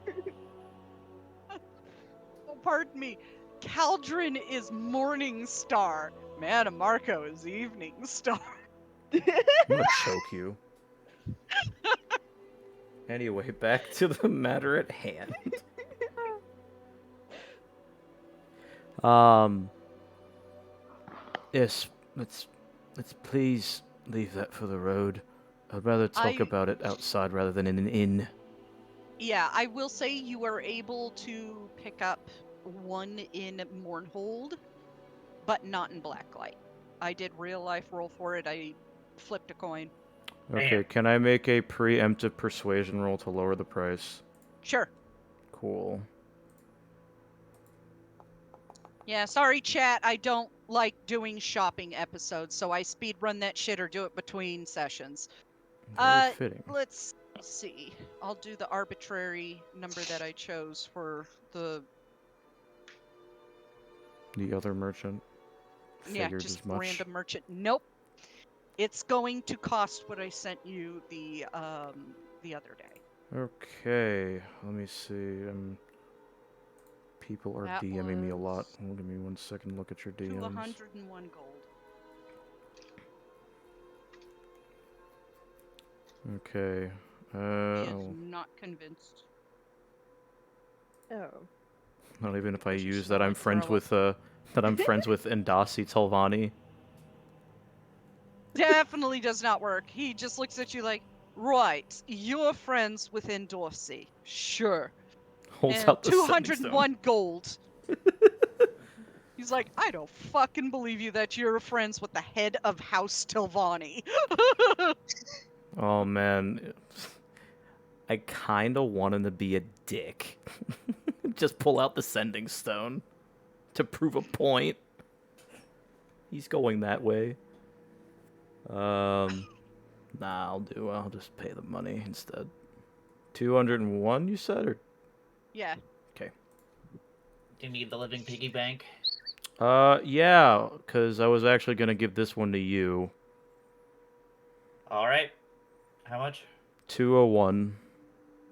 Oh, pardon me. Caldrun is Morning Star. Man, Marco is Evening Star. I'm gonna choke you. Anyway, back to the matter at hand. Yes, let's please leave that for the road. I'd rather talk about it outside rather than in an inn. Yeah, I will say you were able to pick up one in Mournhold, but not in Blacklight. I did real life roll for it. I flipped a coin. Okay, can I make a preemptive persuasion roll to lower the price? Sure. Cool. Yeah, sorry, chat. I don't like doing shopping episodes, so I speed run that shit or do it between sessions. Very fitting. Let's see. I'll do the arbitrary number that I chose for the other merchant figured just as much. random merchant. Nope. It's going to cost what I sent you the other day. Okay, let me see. People are That DMing me a lot. was Hold give me 1 second. Look at your DMs. 101 gold. Okay. He is Oh, not convinced. Oh. not even if I Does he use smell that I'm like friends throw up? with that I'm friends with Endasi Talvani. Definitely does not work. He just looks at you like, right, you're friends with Endorsi. Sure. Holds And out the sending stone. 201 gold. He's like, I don't fucking believe you that you're friends with the head of House Tilvani. Oh man, I kind of want him to be a dick. Just pull out the sending stone to prove a point. He's going that way. Nah, I'll just pay the money instead. 201, you said, or? Yeah. Okay. Do you need the living piggy bank? Yeah, because I was actually gonna give this one to you. All right. How much? 201.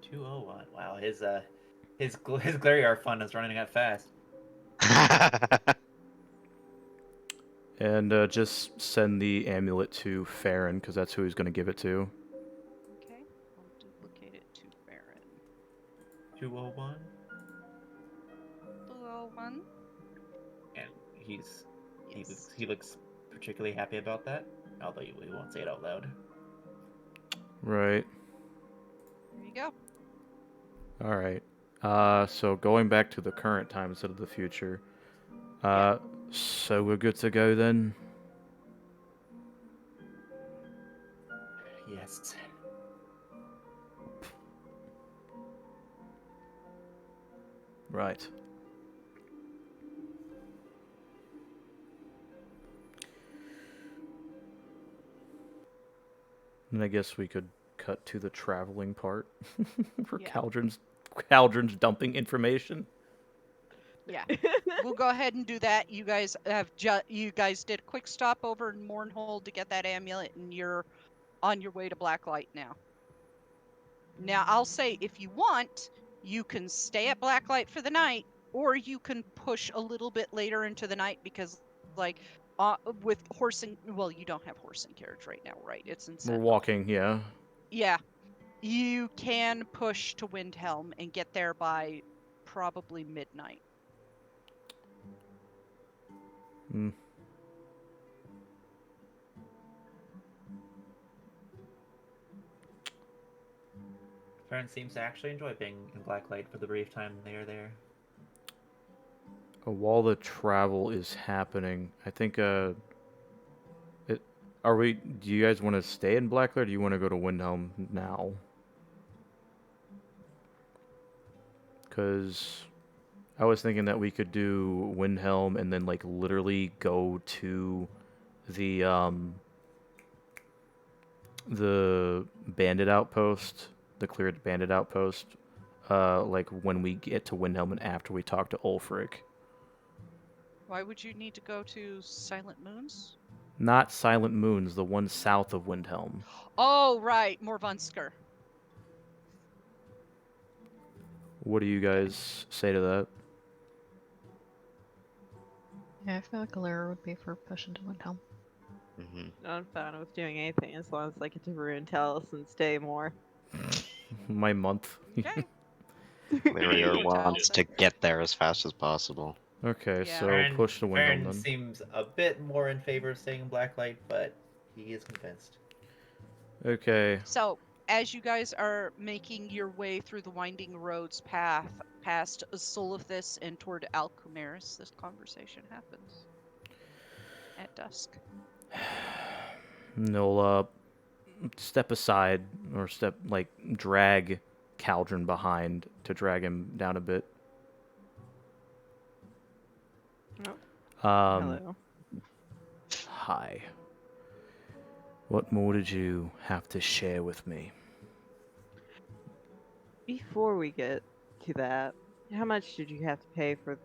201. Wow, his Glariar fund is running out fast. And just send the amulet to Farron, because that's who he's gonna give it to. Okay. I'll duplicate it to Farron. 201. 201. And Yes. he looks particularly happy about that, although he won't say it out loud. Right. There you go. All right. So going back to the current time instead of the future. Yeah. So we're good to go then? Yes. Right. And I guess we could cut to the traveling part for Yeah. Caldrun's dumping information. Yeah. We'll go ahead and do that. You guys you guys did a quick stopover in Mournhold to get that amulet, and you're on your way to Blacklight now. Now, I'll say, if you want, you can stay at Blacklight for the night, or you can push a little bit later into the night because, like, with horse and well, you don't have horse and carriage right now, right? It's in We're Sentinel. walking, yeah. Yeah, you can push to Windhelm and get there by probably midnight. Hmm. Fern seems to actually enjoy being in Blacklight for the brief time they are there. While the travel is happening, I think do you guys want to stay in Blacklight, or do you want to go to Windhelm now? Because I was thinking that we could do Windhelm and then like literally go to the bandit outpost, the cleared bandit outpost, like when we get to Windhelm and after we talk to Ulfric. Why would you need to go to Silent Moons? Not Silent Moons, the one south of Windhelm. Oh, right, Morvunsker. What do you guys say to that? Yeah, I feel like Alara would be for pushing to Windhelm. I'm fine with doing anything as long as I get to ruin Talus and stay more. My month. Okay. Lyria wants to get there as fast as possible. Okay, Yeah. so push to Windhelm Fern then. seems a bit more in favor of staying in Blacklight, but he is convinced. Okay. So, as you guys are making your way through the winding roads past Solithis and toward Alcumaris, this conversation happens at dusk. Nola step aside or drag Caldrun behind to drag him down a bit. Hello. Hi. What more did you have to share with me? Before we get to that, how much did you have to pay for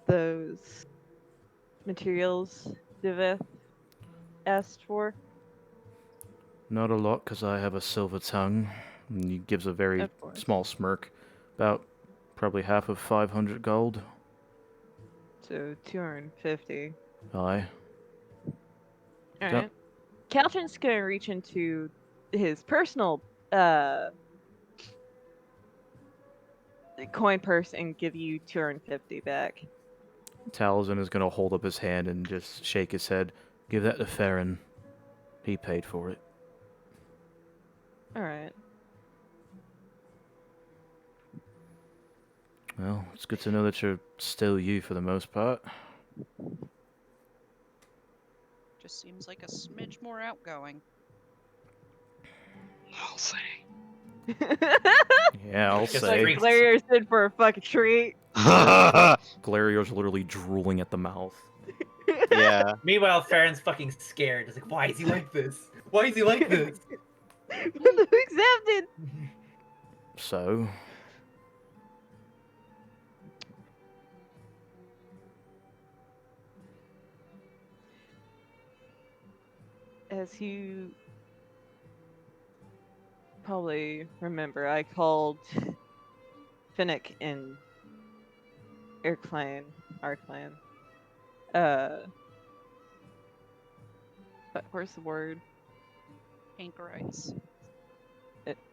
those materials Divayth asked for? Not a lot, because I have a silver tongue. And he gives a very Of course. small smirk. About probably half of 500 gold. So 250. Aye. Alright. Caldrun's gonna reach into his personal coin purse and give you 250 back. Taliesin is going to hold up his hand and just shake his head. Give that to Farron. He paid for it. Alright. Well, it's good to know that you're still you for the most part. Just seems like a smidge more outgoing. I'll say. Yeah, I'll Just say. like- Glaria's in for a fucking treat. Glarior's literally drooling at the mouth. Yeah. Meanwhile, Farron's fucking scared. He's like, why is he like this? Why is he like this? Accepted. So, As you probably remember, I called Finnick and our clan. Where's the word? Anchorites.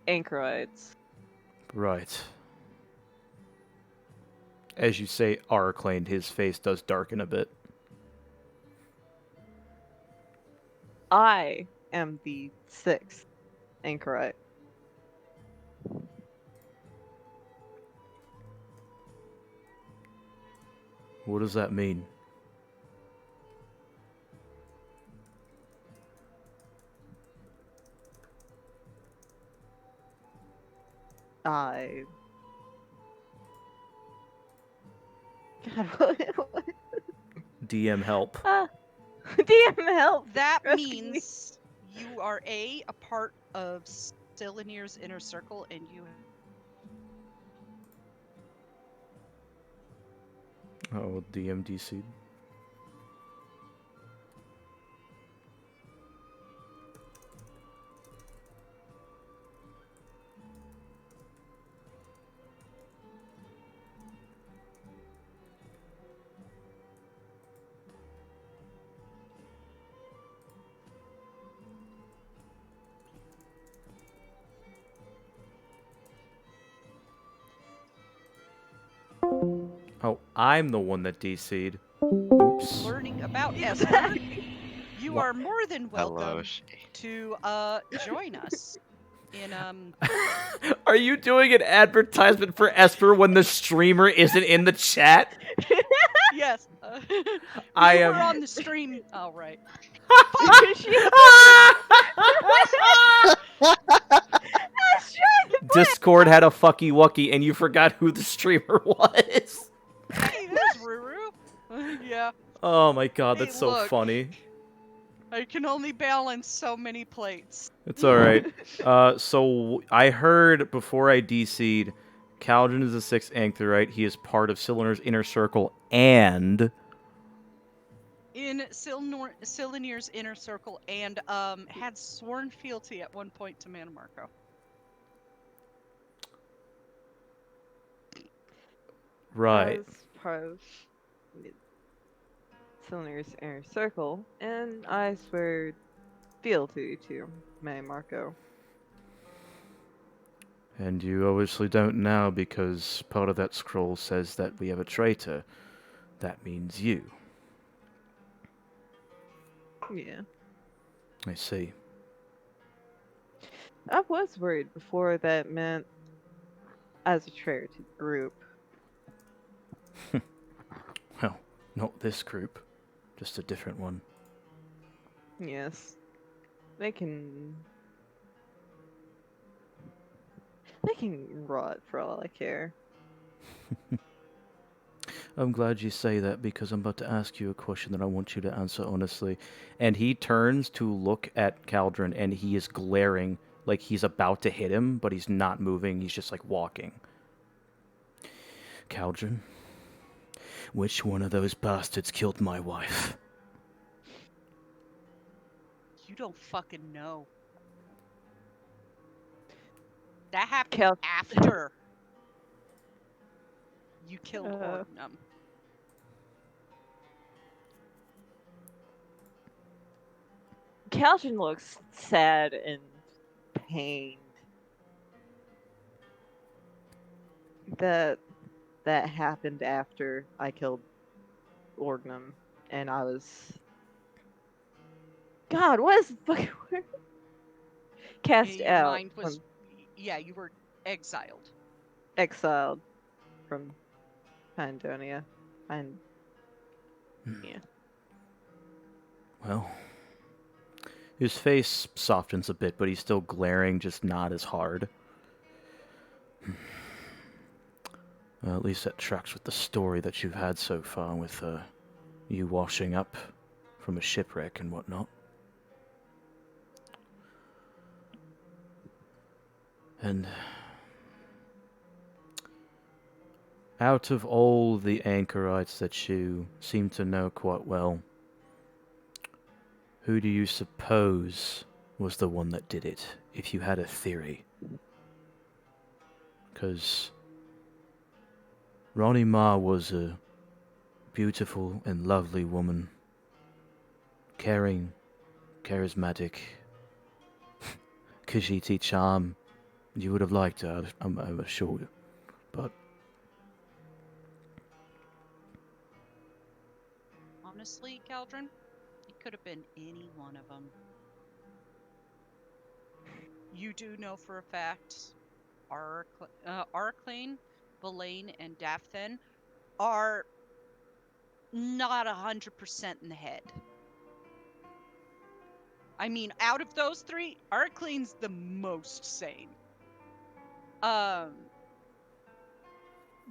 Anchorites. right. As you say Arclane, his face does darken a bit. I am the 6th Anchorite. What does that mean? God, what? DM help. DM help! That Rescue me. means you are a part of Silanir's inner circle, and you. Oh, DM DC'd. Oh, I'm the one that DC'd. Oops. Learning about Esper, you What? are more than Hello, welcome Shay. to join us in Are you doing an advertisement for Esper when the streamer isn't in the chat? yes. I You am. were on the stream. All right. Discord had a fucky wucky and you forgot who the streamer was. Hey, there's Ruru. Yeah. Oh my god, that's Hey, so look. funny. I can only balance so many plates. It's alright. So I heard before I DC'd, Caldrun is the 6th Ancthorite. He is part of Silanir's inner circle and... In Silanir's inner circle, and had sworn fealty at one point to Mana Marco. Right. As part of Silanir's inner circle, and I swear fealty to May Marco. And you obviously don't now because part of that scroll says that we have a traitor. That means you. Yeah. I see. I was worried before that meant as a traitor to the group. Well, not this group. Just a different one. Yes. They can rot for all I care. I'm glad you say that because I'm about to ask you a question that I want you to answer honestly. And he turns to look at Caldrun and he is glaring like he's about to hit him, but he's not moving. He's just like walking. Caldrun, which one of those bastards killed my wife? You don't fucking know. That happened Cal- after you killed Uh. Ordnum. Caldrun looks sad and pained. That happened after I killed Ordnum, and I was. God, what is the fucking word? Cast Your out mind was, yeah, you were exiled. exiled from Pandonia. Well, his face softens a bit, but he's still glaring, just not as hard. Well, at least that tracks with the story that you've had so far with you washing up from a shipwreck and whatnot. And out of all the anchorites that you seem to know quite well, who do you suppose was the one that did it, if you had a theory? Because Ronnie Ma was a beautiful and lovely woman. Caring, charismatic, Khajiit charm. You would have liked her, I'm sure. But Honestly, Caldrun, it could have been any one of them. You do know for a fact Arclane, Belaine, and Dafthen are not 100% in the head. I mean, out of those three, Arclane's the most sane.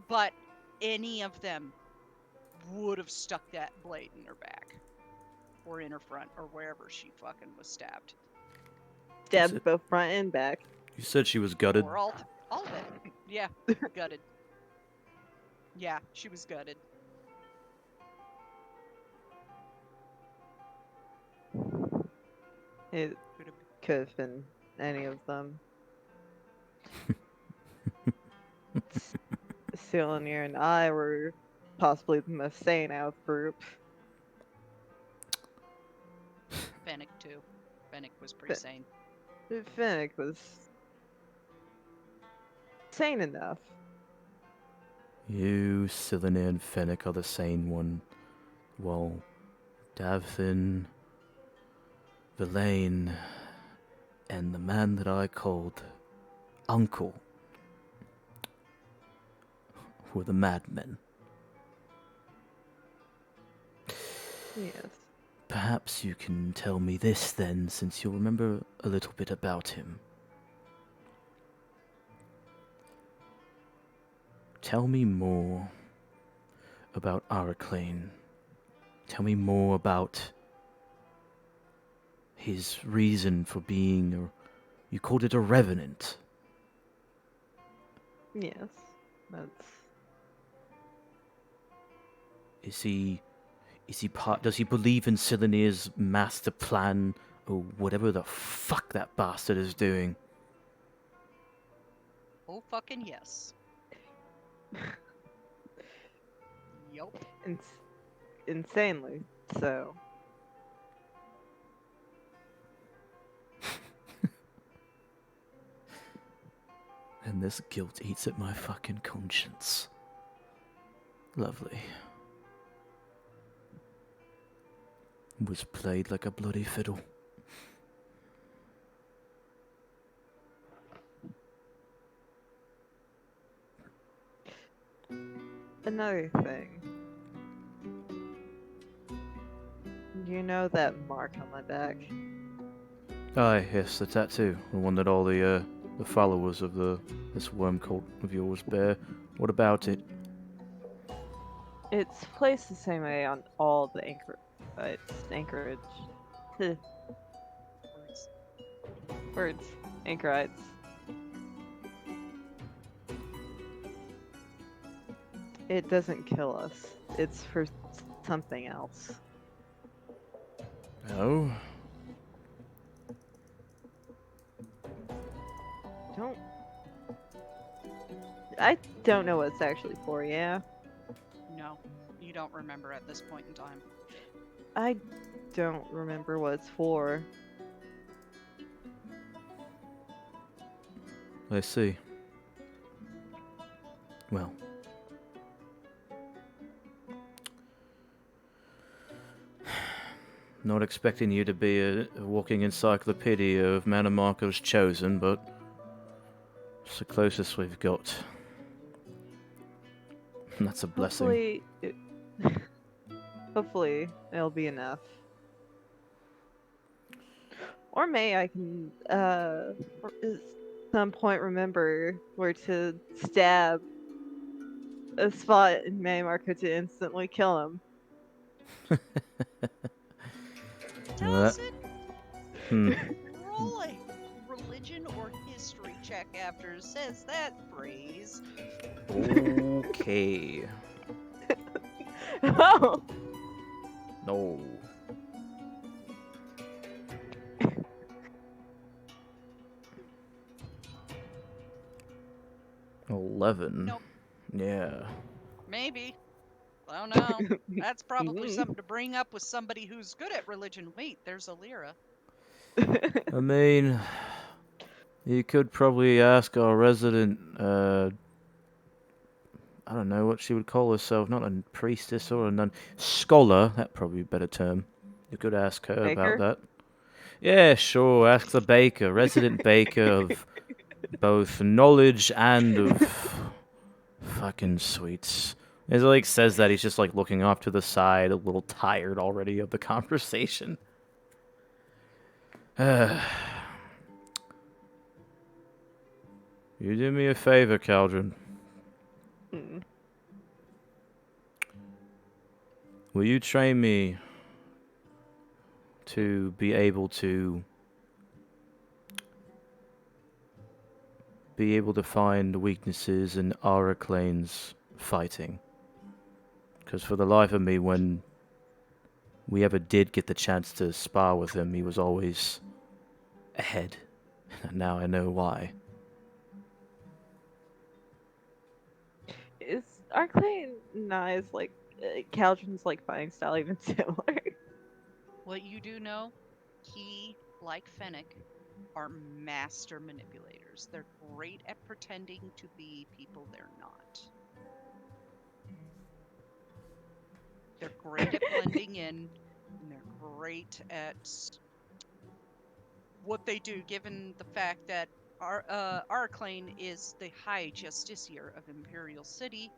But any of them would have stuck that blade in her back. Or in her front, or wherever she fucking was stabbed. Stabbed both front and back. you said she was gutted. Or all of it. Yeah, gutted. Yeah, she was gutted. It could have been any of them. Selenir and I were possibly the most sane out of the group. Fennec too. Fennec was pretty sane. Fennec was sane enough. You, Selenir, and Fennec are the sane one, while Davthin, Verlaine, and the man that I called Uncle were the madmen. Yes. Perhaps you can tell me this then, since you'll remember a little bit about him. Tell me more about Araclane. Tell me more about his reason for being, you called it a revenant. Yes. That's... Is he part, does he believe in Selenir's master plan, or whatever the fuck that bastard is doing? Oh, fucking yes. Yup. Insanely so. And this guilt eats at my fucking conscience. Lovely. Was played like a bloody fiddle. Another thing. You know that mark on my back? Aye, yes, the tattoo. The one that all the followers of this worm cult of yours bear. What about it? It's placed the same way on all the anchorage. Huh, Words. words. Anchorites. It doesn't kill us. It's for something else. Oh? Don't. I don't know what it's actually for, yeah. No, you don't remember at this point in time. I don't remember what it's for. I see. Well. Not expecting you to be a walking encyclopedia of Manamarco's chosen, but it's the closest we've got. And that's a blessing. Hopefully it'll be enough. Or may I can at some point remember where to stab a spot in Marco to instantly kill him. Taliesin, Hmm. roll a religion or history check after it says that phrase. Okay. Oh! No. $11. Nope. Yeah. Maybe. I don't know. That's probably something to bring up with somebody who's good at religion. Wait, there's a Lyra. I mean, you could probably ask our resident, I don't know what she would call herself, not a priestess or a nun. Scholar, that'd probably be a better term. You could ask her Baker? about that. Yeah, sure, ask the baker, resident baker of both knowledge and of fucking sweets. As like says that, he's just like looking off to the side, a little tired already of the conversation. You do me a favor, Caldrun. Hmm. Will you train me to be able to find weaknesses in Araclane's fighting? Because for the life of me, when we ever did get the chance to spar with him, he was always ahead. And now I know why. Is Arclay and I's like Caldron's like fighting style even similar? What you do know, he, like Fennec, are master manipulators. They're great at pretending to be people they're not. They're great at blending in, and they're great at what they do, given the fact that Arclane is the High Justiciar of Imperial City.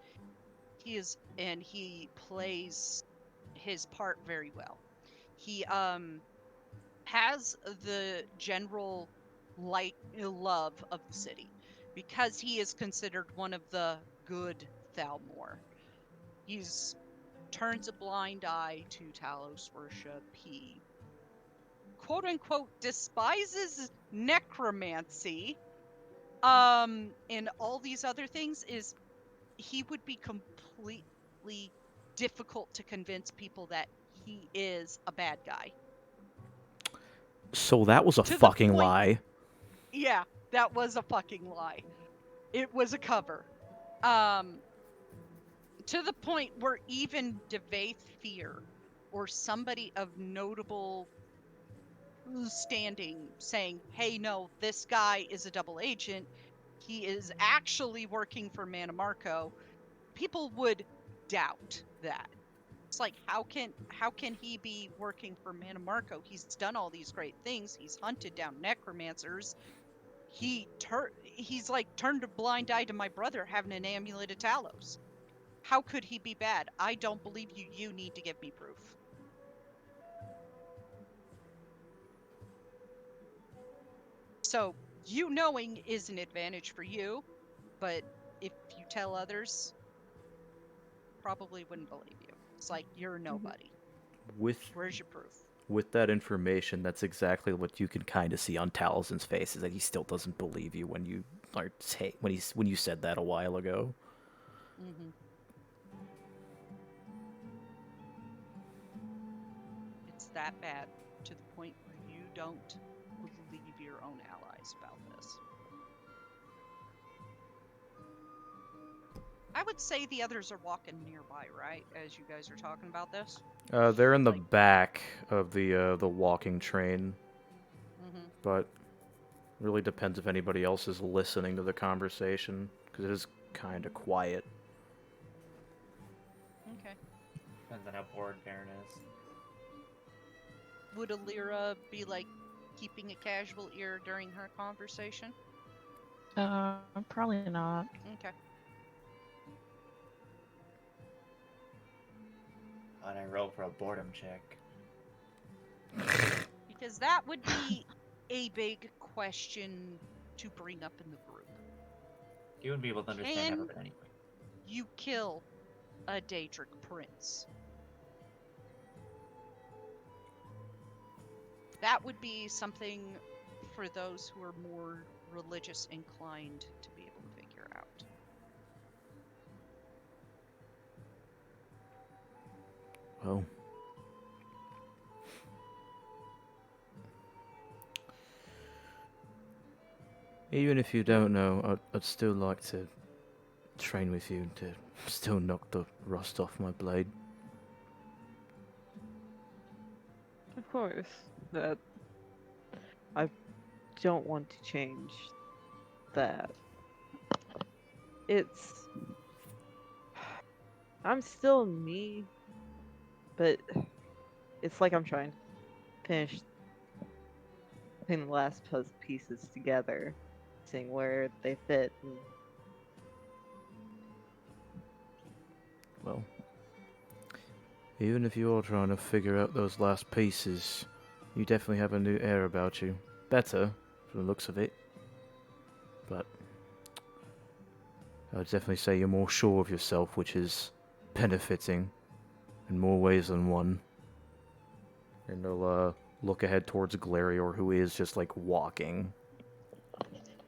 He plays his part very well. He has the general love of the city because he is considered one of the good Thalmor. He's turns a blind eye to Talos worship. He quote unquote despises necromancy and all these other things. Is he would be completely difficult to convince people that he is a bad guy. So that was a To the fucking point- lie. Yeah, that was a fucking lie. It was a cover. To the point where even Divayth Fyr or somebody of notable standing saying, hey, no, this guy is a double agent. He is actually working for Manamarco. People would doubt that. It's like, how can he be working for Manamarco? He's done all these great things. He's hunted down necromancers. He's like turned a blind eye to my brother having an amulet of Talos. How could he be bad? I don't believe you. You need to give me proof. So you knowing is an advantage for you, but if you tell others, probably wouldn't believe you. It's like you're nobody. With Where's your proof? that information, that's exactly what you can kind of see on Talison's face. Is that he still doesn't believe you when you when you said that a while ago. Mm-hmm. It's that bad to the point where you don't believe your own allies about this. I would say the others are walking nearby, right? As you guys are talking about this. They're in the Like- back of the walking train, Mm-hmm. but really depends if anybody else is listening to the conversation because it is kind of quiet. Okay. Depends on how bored Baron is. Would Alira be like keeping a casual ear during her conversation? Probably not. Okay. How'd I roll for a boredom check? Because that would be a big question to bring up in the group. You wouldn't be able to understand Can- half of it anyway. You kill a Daedric prince. That would be something for those who are more religious inclined to be able to figure out. Well, even if you don't know, I'd still like to train with you to still knock the rust off my blade. Of course, that I don't want to change that. It's I'm still me, but it's like I'm trying to finish putting the last puzzle pieces together, seeing where they fit. And Well, even if you are trying to figure out those last pieces, you definitely have a new air about you. Better, from the looks of it. But I'd definitely say you're more sure of yourself, which is benefiting in more ways than one. And they'll look ahead towards Glarior, who is just like walking.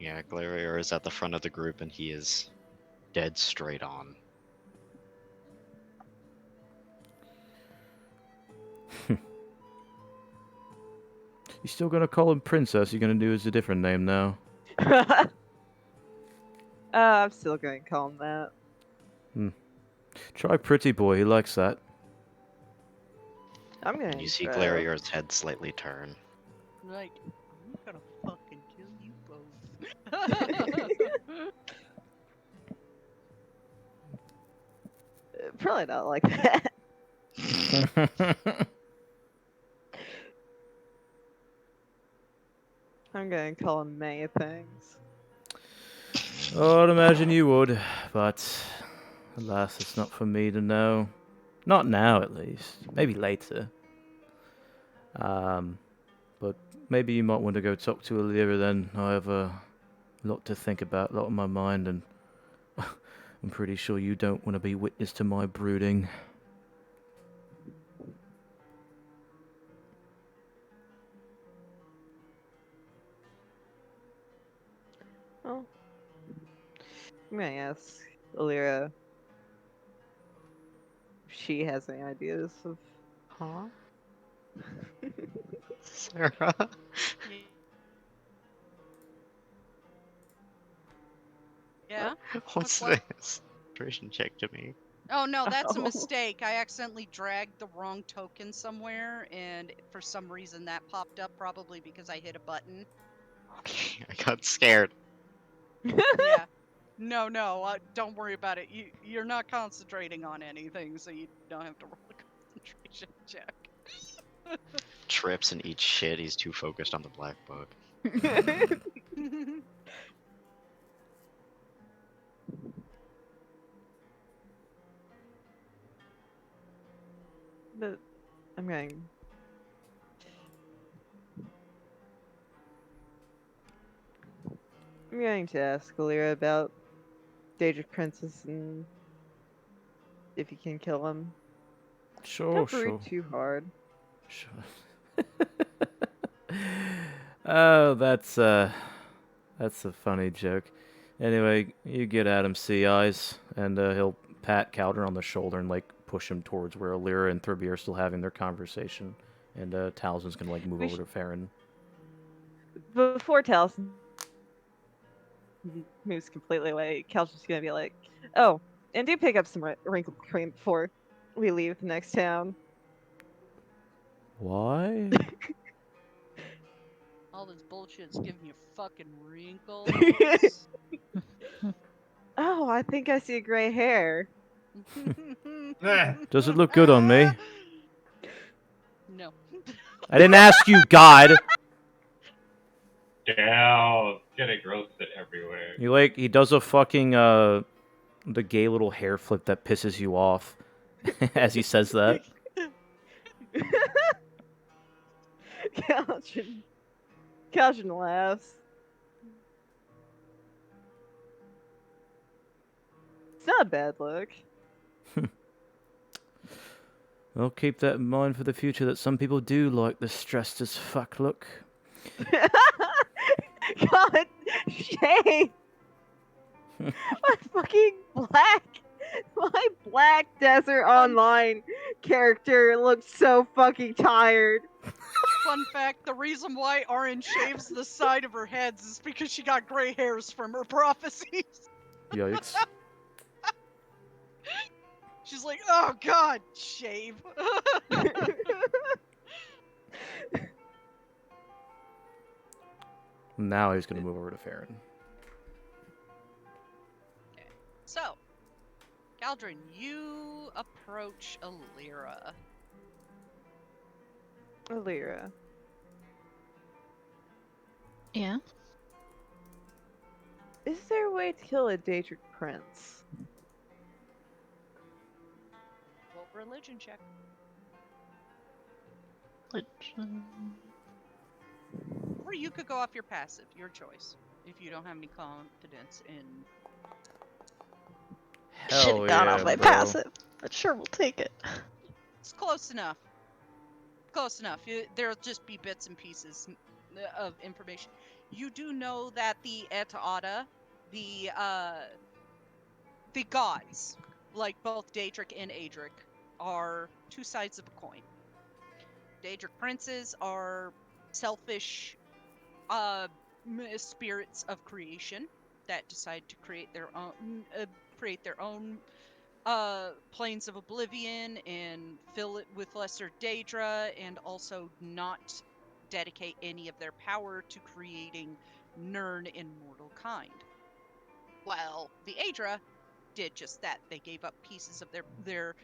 Yeah, Glarior is at the front of the group and he is dead straight on. You still gonna call him Princess? You're gonna do his a different name now. I'm still going to call him that. Try Pretty Boy, he likes that. I'm going And to you see try. Glarior's head slightly turn. Like, I'm gonna fucking kill you both. Probably not like that. I'm going to call him many things. Oh, I'd imagine you would, but alas, it's not for me to know. Not now, at least. Maybe later. But maybe you might want to go talk to Alira then. I have a lot to think about, a lot on my mind, and I'm pretty sure you don't want to be witness to my brooding. Well, I'm going to ask Alira if she has any ideas of. Huh? Sarah? Yeah? What's what? this? Concentration check to me. Oh no, that's a Oh. mistake. I accidentally dragged the wrong token somewhere, and for some reason that popped up, probably because I hit a button. Okay, I got scared. Yeah. No, don't worry about it. You're not concentrating on anything, so you don't have to roll a concentration check. Trips and eats shit, he's too focused on the black book. But I'm going. I'm going to ask Alira about Daedric Princess and if you can kill him. Sure, Don't sure. brood too hard. Sure. Oh, that's a funny joke. Anyway, you get Adam Sea Eyes, and he'll pat Caldrun on the shoulder and like push him towards where Alira and Thurby are still having their conversation, and Talison's gonna like move We over to Farron. Before Taliesin moves completely away, Cal's just gonna be like, "Oh, and do pick up some wrinkle cream before we leave the next town." Why? All this bullshit's giving you fucking wrinkles. Oh, I think I see gray hair. Does it look good on me? No. I didn't ask you, God. Damn, get it roasted everywhere. He does a fucking the gay little hair flip that pisses you off as he says that. Calvin laughs. It's not a bad look. I'll keep that in mind for the future, that some people do like the stressed as fuck look. God, shame. My Black Desert Online character looks so fucking tired. Fun fact, the reason why Orange shaves the side of her head is because she got gray hairs from her prophecies. Yikes. She's like, oh god, shave. Now he's gonna move over to Farron. So, Caldrun, you approach Alira. Alira. Yeah. Is there a way to kill a Daedric prince? Roll religion check. Or you could go off your passive, your choice. If you don't have any confidence in... Should Hell have gone yeah, off my bro. passive, but sure, we'll take it. It's close enough. Close enough. There'll just be bits and pieces of information. You do know that the Et'ada, the gods, like both Daedric and Adric, are two sides of a coin. Daedric princes are selfish spirits of creation that decide to create their own planes of oblivion and fill it with lesser Daedra, and also not dedicate any of their power to creating Nirn in mortal kind. While the Aedra did just that. They gave up pieces of their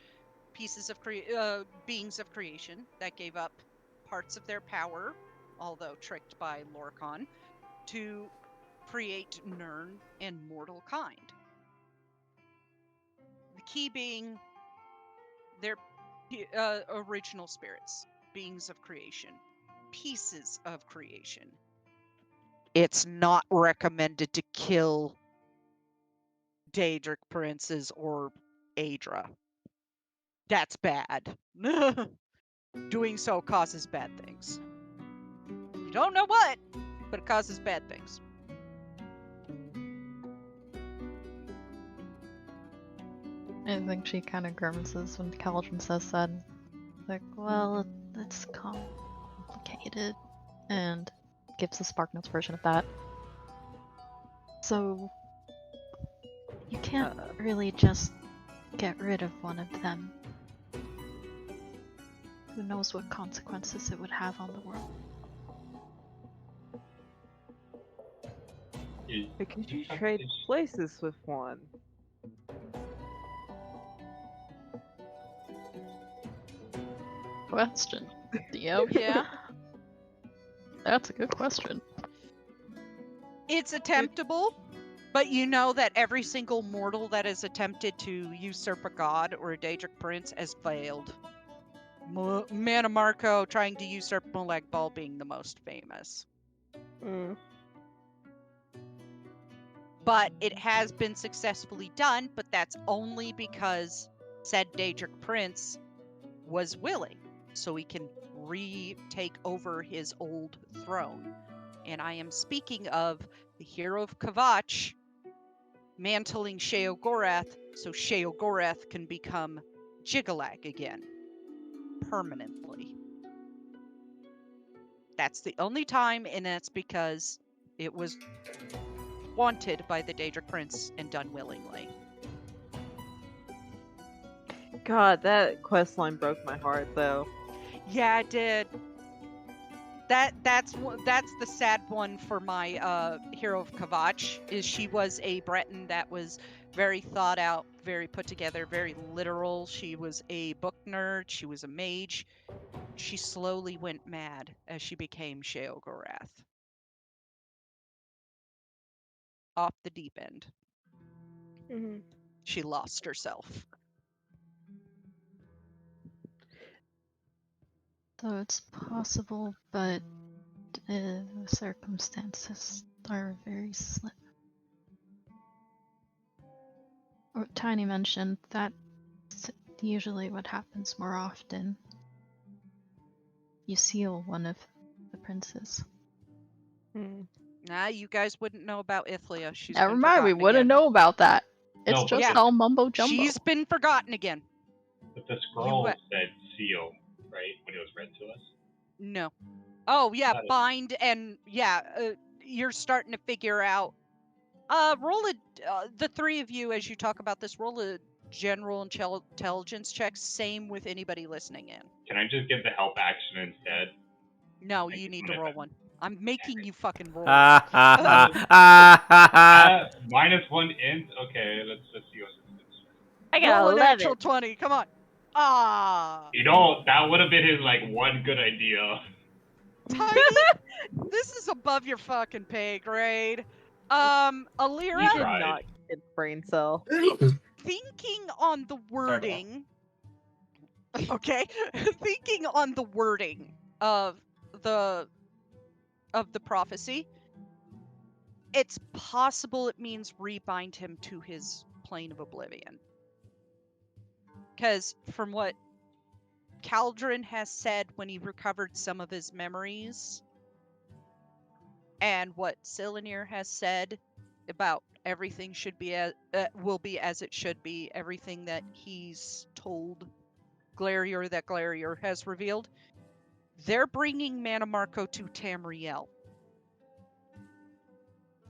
pieces of beings of creation that gave up parts of their power, although tricked by Lorkhan, to create Nirn and mortal kind. The key being their original spirits, beings of creation, pieces of creation. It's not recommended to kill Daedric princes or Aedra. That's bad. Doing so causes bad things. You don't know what, but it causes bad things. I think she kind of grimaces when Caldrun says that. Like, well, that's complicated. And gives a SparkNotes version of that. So, you can't really just get rid of one of them. Who knows what consequences it would have on the world. Because you trade places with one. Question. DM? Yeah. That's a good question. It's attemptable, but you know that every single mortal that has attempted to usurp a god or a Daedric prince has failed. Mana Marco trying to usurp Molag Bal being the most famous. Mm. but it has been successfully done, but that's only because said Daedric Prince was willing, so he can retake over his old throne. And I am speaking of the hero of Kavach mantling Sheogorath, so Sheogorath can become Jigalag again, permanently. That's the only time, and that's because it was wanted by the Daedric Prince and done willingly. God, that quest line broke my heart, though. Yeah, it did. That's the sad one for my hero of Kavach, is she was a Breton that was very thought out, very put together, very literal. She was a book nerd. She was a mage. She slowly went mad as she became Sheogorath. Off the deep end. Mm-hmm. She lost herself. So it's possible, but the circumstances are very slim. Or Tiny mentioned that's usually what happens more often. You seal one of the princes. Nah, you guys wouldn't know about Ithlia. She's Never been mind, we forgotten wouldn't again. know about that. It's No, but just Yeah. all mumbo jumbo. She's been forgotten again. But the scroll said seal, right? When it was read to us. No. Oh yeah, Got it. bind and yeah. You're starting to figure out. Roll the three of you as you talk about this. Roll a general intelligence check. Same with anybody listening in. Can I just give the help action instead? No, Thank you you, need to Samantha. roll one. I'm making you fucking roll. -1 int. Okay, let's see what this is. I got Roll a 11. natural 20. Come on. Ah. You know, that would have been his like one good idea. Tiny, this is above your fucking pay grade. Alira, You Did tried. not get brain cell. thinking on the wording. Okay, thinking on the wording of the prophecy, it's possible it means rebind him to his plane of oblivion. Because from what Caldrun has said when he recovered some of his memories, and what Silenir has said about everything should be will be as it should be, everything that he's told Glarior that Glarior has revealed, they're bringing Manamarco to Tamriel.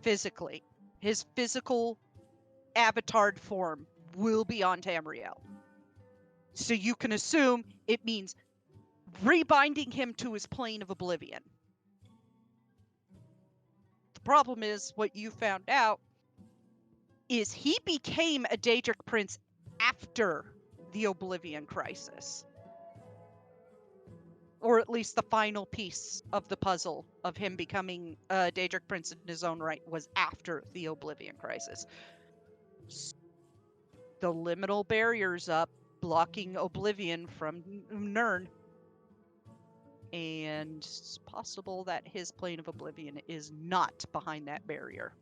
Physically. His physical avatared form will be on Tamriel. So you can assume it means rebinding him to his plane of oblivion. The problem is, what you found out is he became a Daedric Prince after the Oblivion Crisis. Or at least the final piece of the puzzle of him becoming a Daedric Prince in his own right was after the Oblivion Crisis. The liminal barrier's up, blocking Oblivion from Nirn. And it's possible that his plane of Oblivion is not behind that barrier.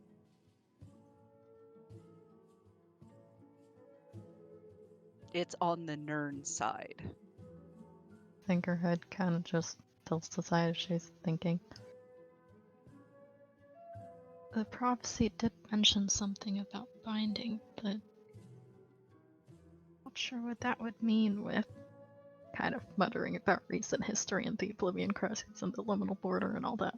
It's on the Nirn side. I think her head kind of just tilts aside as she's thinking. The prophecy did mention something about binding, but not sure what that would mean with kind of muttering about recent history and the Oblivion Crisis and the liminal border and all that.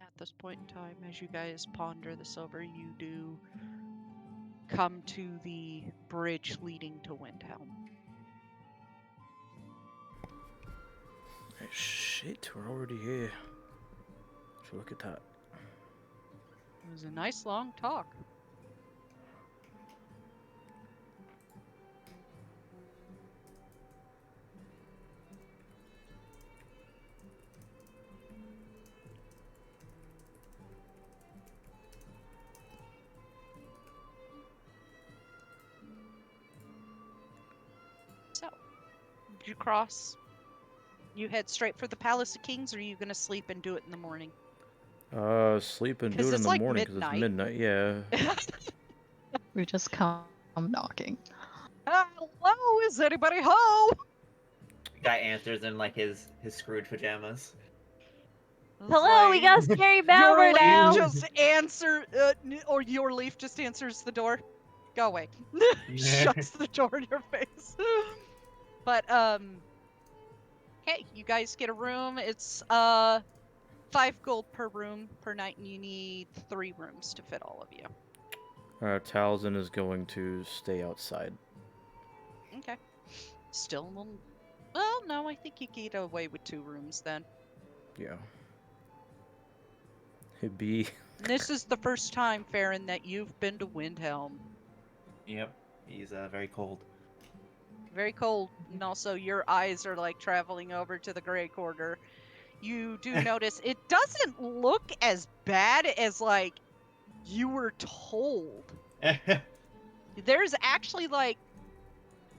At this point in time, as you guys ponder this over, you do come to the bridge leading to Windhelm. Shit, we're already here. So look at that. It was a nice long talk. you cross? You head straight for the Palace of Kings, or are you gonna sleep and do it in the morning? Sleep and 'Cause do it in it's the like morning because it's midnight. midnight. Yeah. We just come knocking. Hello, is anybody home? Guy answers in like his Scrooge pajamas. It's Hello, we like, got Scary your Bowler leaf now. just or your leaf just answers the door. Go away. Shuts the door in your face. But hey, you guys get a room. It's 5 gold per room per night, and you need 3 rooms to fit all of you. Talzin is going to stay outside. Okay. Still, well, no, I think you get away with 2 rooms then. Yeah. It'd be. And this is the first time, Farron, that you've been to Windhelm. Yep, he's very cold. Very cold, and also your eyes are like traveling over to the Grey Quarter. You do notice it doesn't look as bad as like you were told. There's actually like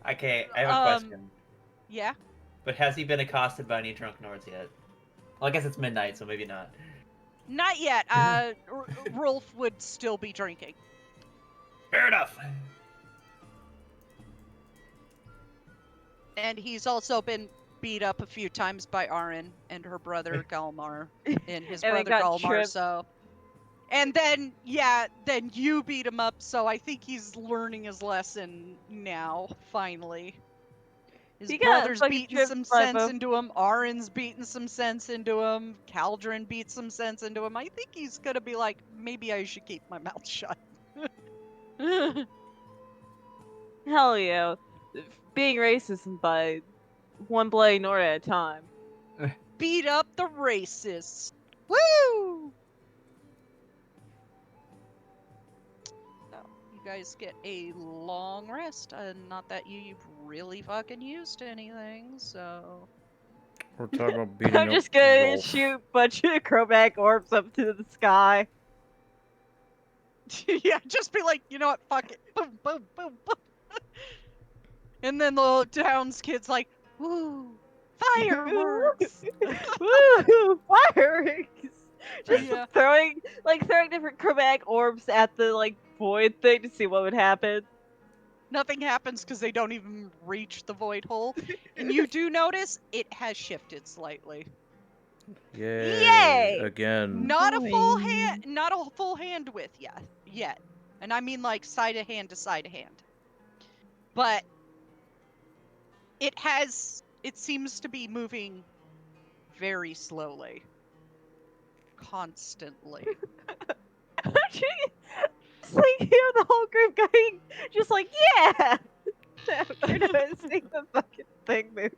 Okay, I have a question. Yeah. But has he been accosted by any drunk Nords yet? Well, I guess it's midnight, so maybe not. Not yet. Rolf would still be drinking. Fair enough. And he's also been beat up a few times by Arin and her brother Galmar and his And we brother got Galmar, tripped. so. And then, yeah, then you beat him up, so I think he's learning his lesson now, finally. His He got brother's fucking beating tripped some by sense both- into him, Arin's beating some sense into him, Caldrun beats some sense into him. I think he's gonna be like, maybe I should keep my mouth shut. Hell yeah. Being racist by one bloody Nord at a time. Beat up the racists. Woo! So, you guys get a long rest. Not that you've really fucking used anything, so. We're talking about beating I'm up just gonna Rolf. shoot a bunch of chromatic orbs up to the sky. Yeah, just be like, you know what, fuck it. Boom, boom, boom, boom. And then the town's kid's like, woo, fireworks! Woo! Fireworks! Just Yeah. throwing different chromatic orbs at the like void thing to see what would happen. Nothing happens because they don't even reach the void hole. And you do notice it has shifted slightly. Yay! Again. Not a full Boing. hand, not a full hand width yet. And I mean like side of hand to side of hand. But it seems to be moving very slowly. Constantly. It's like you know the whole group going just like yeah. After noticing the fucking thing move.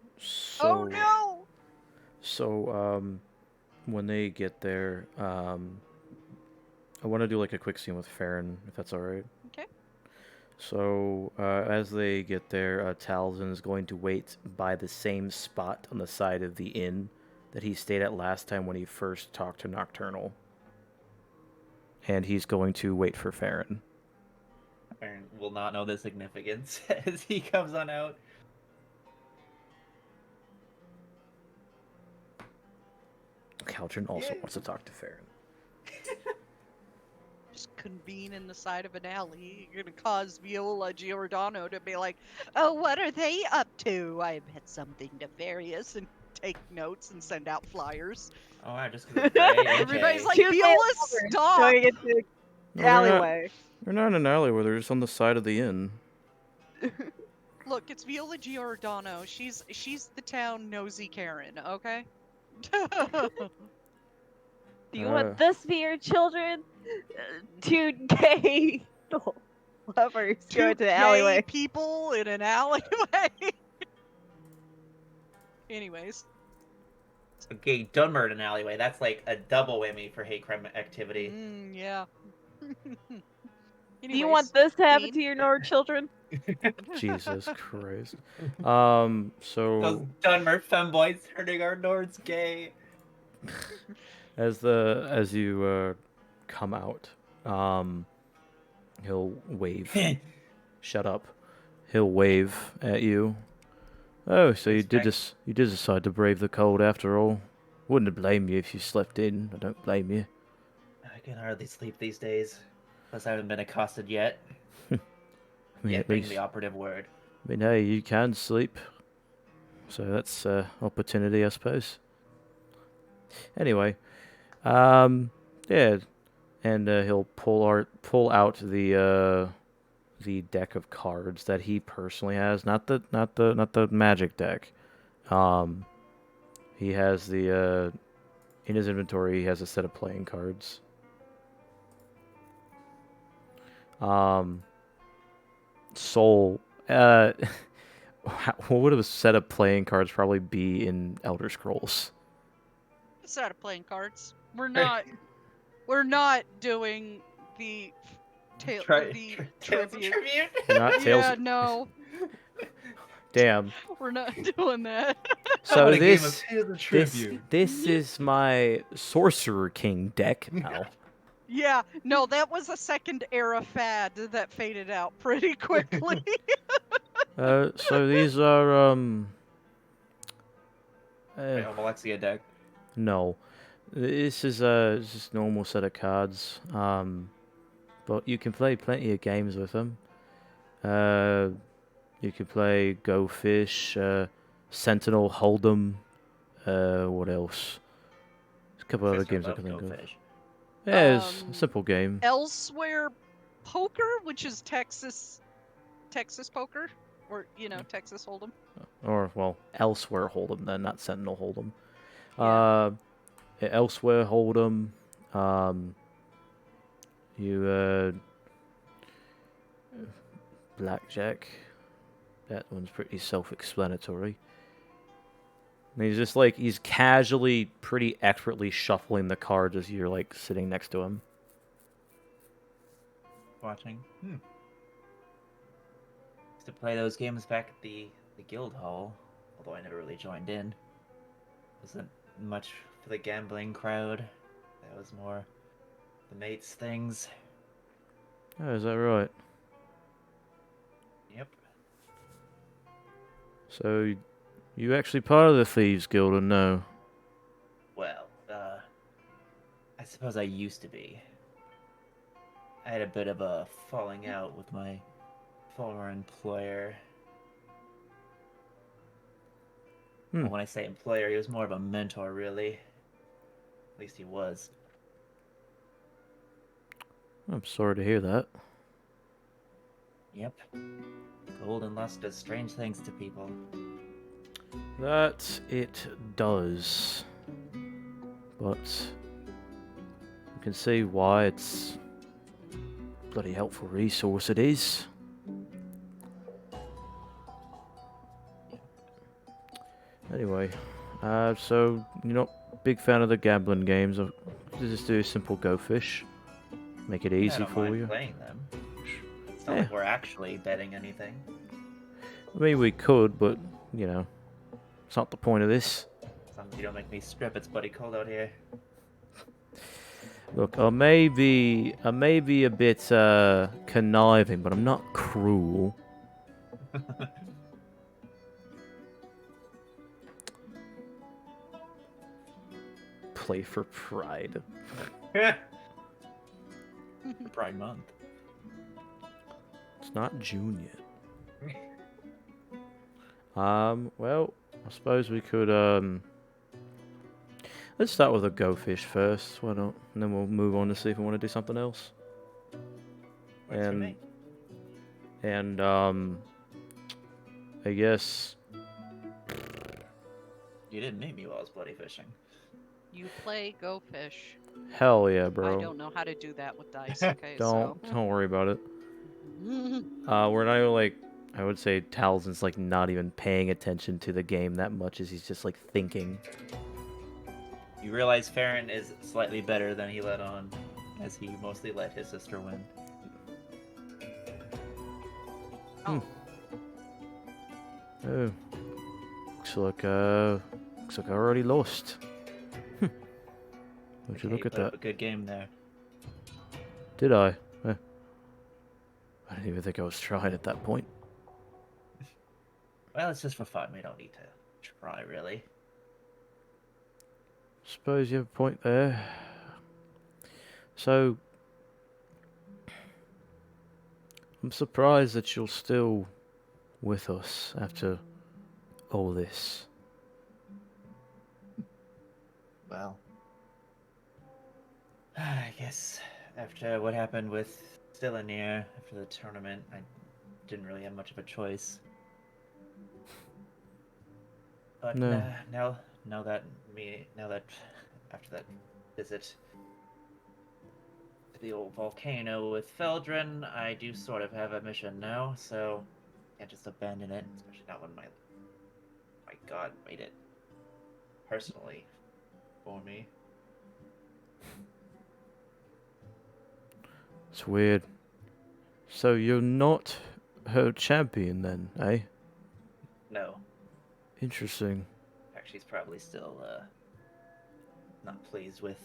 Oh no! So, when they get there, I want to do like a quick scene with Farron, if that's alright. Okay. So, as they get there, Talzin is going to wait by the same spot on the side of the inn that he stayed at last time when he first talked to Nocturnal. And he's going to wait for Farron. Farron will not know the significance as he comes on out. Caldrun also Yay. wants to talk to Farron. Just convene in the side of an alley. You're gonna cause Viola Giordano to be like, oh, what are they up to? I bet something nefarious, and take notes and send out flyers. Oh, I just great. Okay. Everybody's like, Tuesday Viola, lovers stop! Going into the No, they're not- alleyway. They're not in an alleyway, they're just on the side of the inn. Look, it's Viola Giordano. She's the town nosy Karen, okay? Do you want this for your children? 2 gay lovers Two going to the gay alleyway. people in an alleyway. Anyways, Okay, done murder in an alleyway. That's like a double whammy for hate crime activity. yeah. Do you want this to happen to Dean? your Nord children? Jesus Christ. Those So Dunmer femboys hurting our Nords gay. as you come out, he'll wave. Shut up. He'll wave at you, Oh, so you did Expect- you did decide to brave the cold after all. Wouldn't blame you if you slept in. I don't blame you. I can hardly sleep these days. Plus, I haven't been accosted yet. I mean, Yet at being least, the operative word. I mean, hey, you can sleep, so that's opportunity, I suppose. Anyway, yeah, and he'll pull out the deck of cards that he personally has, not the magic deck. He has the in his inventory. He has a set of playing cards. Soul. What would a set of playing cards probably be in Elder Scrolls? It's out of playing cards. We're not doing the tail Tales the of tribute. Tribute. You're not Tales. Yeah, no, Damn. we're not doing that. So What a game of this Tales of this Tribute. this is my Sorcerer King deck now. Yeah, no, that was a second era fad that faded out pretty quickly. So these are My home Alexia deck. no, this is just normal set of cards. But you can play plenty of games with them. You can play Go Fish, Sentinel Hold'em. What else? There's a couple other Sister games I love can think Go of. Fish. Yeah, it's a Um, simple game. Elsewhere Poker, which is Texas Poker, or Texas Hold'em. Or, well, Elsewhere Hold'em then, not Sentinel Hold'em. Yeah. Elsewhere Hold'em. Blackjack. That one's pretty self-explanatory. And he's just like, he's casually, pretty expertly shuffling the cards as you're like sitting next to him. Watching. Used to play those games back at the guild hall, although I never really joined in. Wasn't much for the gambling crowd. That was more the mates things. Oh, is that right? Yep. So, you actually part of the Thieves Guild or no? Well, I suppose I used to be. I had a bit of a falling out with my former employer. Well, when I say employer, he was more of a mentor, really. At least he was. I'm sorry to hear that. Yep. Gold and lust does strange things to people. That it does. But you can see why it's a bloody helpful resource it is. Anyway, so you're not a big fan of the gambling games. I'll just do a simple Go Fish. Make it I easy don't for mind you. playing them. It's not Yeah. like we're actually betting anything. I mean, we could, but, it's not the point of this. As long as you don't make me strip, it's bloody cold out here. Look, I may be a bit conniving, but I'm not cruel. Play for Pride. Pride Month. It's not June yet. Well, I suppose we could, let's start with a Go Fish first, why not? And then we'll move on to see if we want to do something else. Works for me. And, I guess, You didn't meet me while I was bloody fishing. You play Go Fish. hell yeah, bro. I don't know how to do that with dice. Okay, Don't worry about it. so. We're not even like, I would say Talzin's like not even paying attention to the game that much as he's just like thinking. You realize Farron is slightly better than he let on, as he mostly let his sister win. Oh. Oh. Looks like I already lost. Would you Okay, look at put up that? a good game there. Did I? I didn't even think I was trying at that point. Well, it's just for fun. We don't need to try, really. Suppose you have a point there. So, I'm surprised that you're still with us after all this. Well, I guess after what happened with Stylanir after the tournament, I didn't really have much of a choice. But No. now that after that visit to the old volcano with Caldrun, I do sort of have a mission now, so can't just abandon it, especially not when my god made it personally for me. It's weird. So you're not her champion then, eh? No, Interesting. in fact, she's probably still not pleased with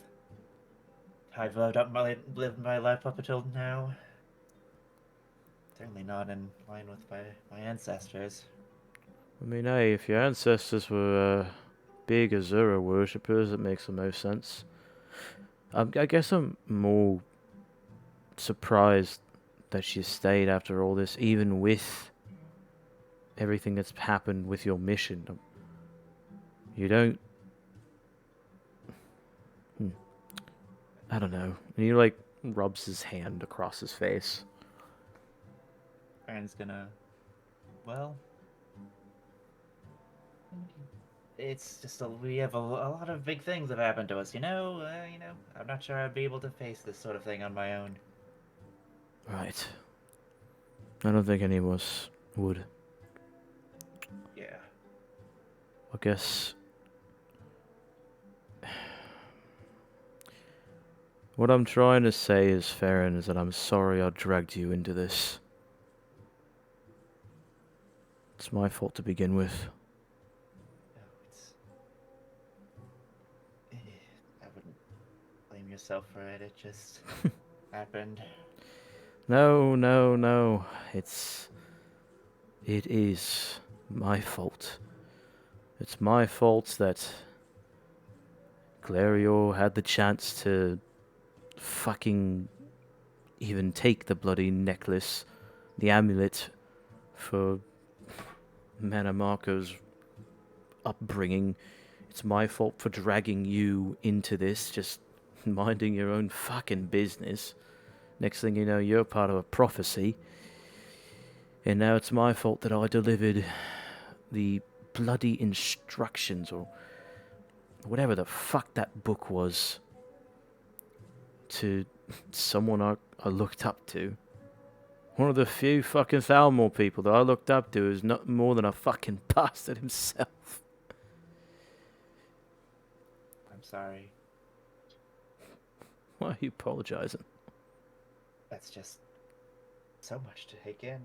how I've lived my life up until now. Certainly not in line with my ancestors. I mean, hey, if your ancestors were big Azura worshippers, it makes the most sense. I guess I'm more surprised that she stayed after all this, even with everything that's happened with your mission. You don't... I don't know. And he, like, rubs his hand across his face. Aaron's gonna, well, it's just we have a lot of big things have happened to us, you know. I'm not sure I'd be able to face this sort of thing on my own. Right. I don't think any of us would. Yeah. I guess... What I'm trying to say is, Farron, is that I'm sorry I dragged you into this. It's my fault to begin with. No, I wouldn't blame yourself for it. It just happened. No. It is my fault. It's my fault that Glario had the chance to fucking even take the bloody necklace, the amulet, for Manamarco's upbringing. It's my fault for dragging you into this, just minding your own fucking business. Next thing you know, you're part of a prophecy. And now it's my fault that I delivered the bloody instructions, or whatever the fuck that book was, to someone I looked up to. One of the few fucking Thalmor people that I looked up to is not more than a fucking bastard himself. I'm sorry. Why are you apologizing? That's just so much to take in.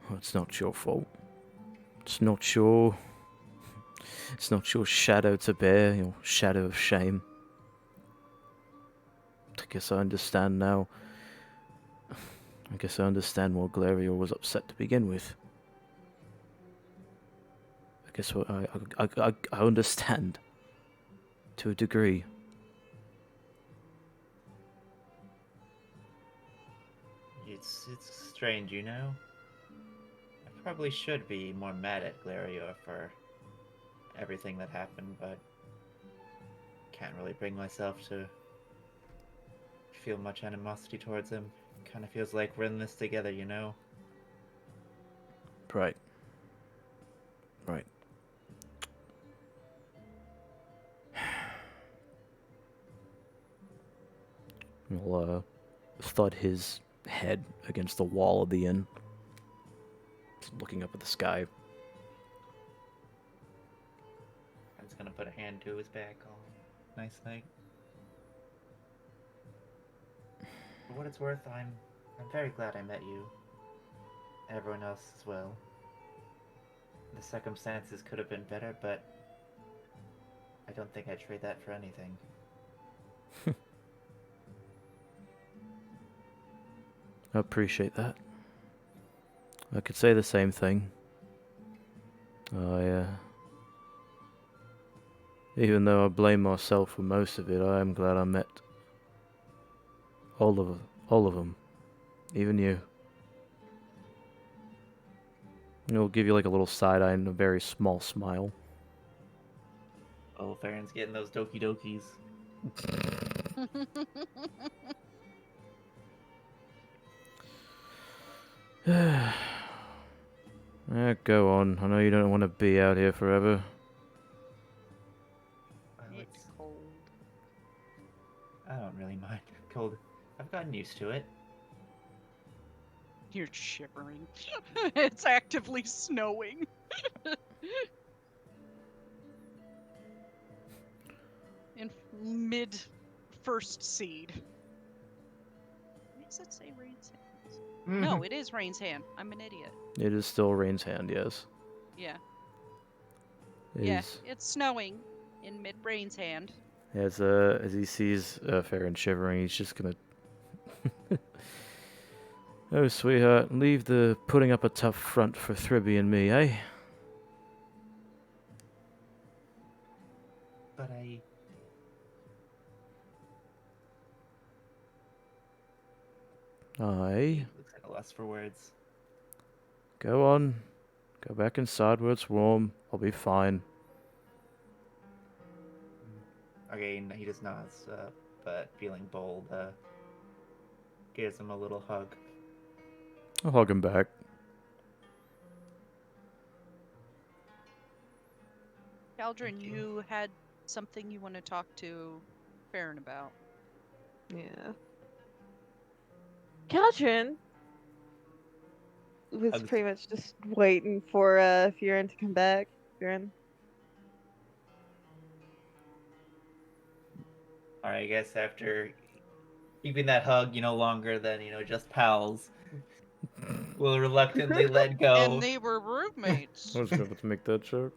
Well, it's not your fault. It's not your shadow to bear, your shadow of shame. I guess I understand now. I guess I understand why Glario was upset to begin with. I guess I understand. To a degree. It's strange, you know? I probably should be more mad at Glario for everything that happened, but can't really bring myself to feel much animosity towards him. Kind of feels like we're in this together, you know? Right. He'll thud his head against the wall of the inn, just looking up at the sky. I'm just gonna put a hand to his back, all nice like. For what it's worth, I'm very glad I met you. Everyone else as well. The circumstances could have been better, but I don't think I'd trade that for anything. I appreciate that. I could say the same thing. Even though I blame myself for most of it, I am glad I met all of them, even you. And he'll give you like a little side eye and a very small smile. Oh, Farron's getting those doki dokis. Go on. I know you don't want to be out here forever. Well, It's cold. I don't really mind. Cold. I've gotten used to it. You're shivering. It's actively snowing. In mid first seed. Does it say Rain's hand? No, it is Rain's hand. I'm an idiot. It is still Rain's hand, yes. Yeah. It Yeah, is- it's snowing in mid Rain's hand. As he sees Farron shivering, he's just gonna. Oh, sweetheart, leave the putting up a tough front for Thribby and me, eh? But I... Aye. Looks at a loss for words. Go on. Go back inside where it's warm. I'll be fine. Okay, he just nods, but feeling bold, gives him a little hug. I'll hug him back. Caldrun, you had something you want to talk to Farron about. Yeah. Caldrun was Hugs. pretty much just waiting for Fyrin to come back. Fyrin. Alright, I guess after keeping that hug, longer than, just pals, will reluctantly let go. And they were roommates. I was going to make that joke.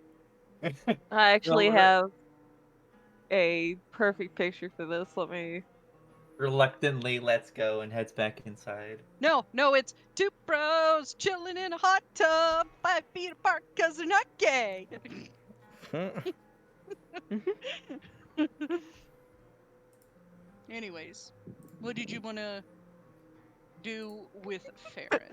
I actually Well, have a perfect picture for this. Let me. Reluctantly lets go and heads back inside. No, it's two bros chilling in a hot tub, 5 feet apart because they're not gay. Anyways, what did you want to do with Farron?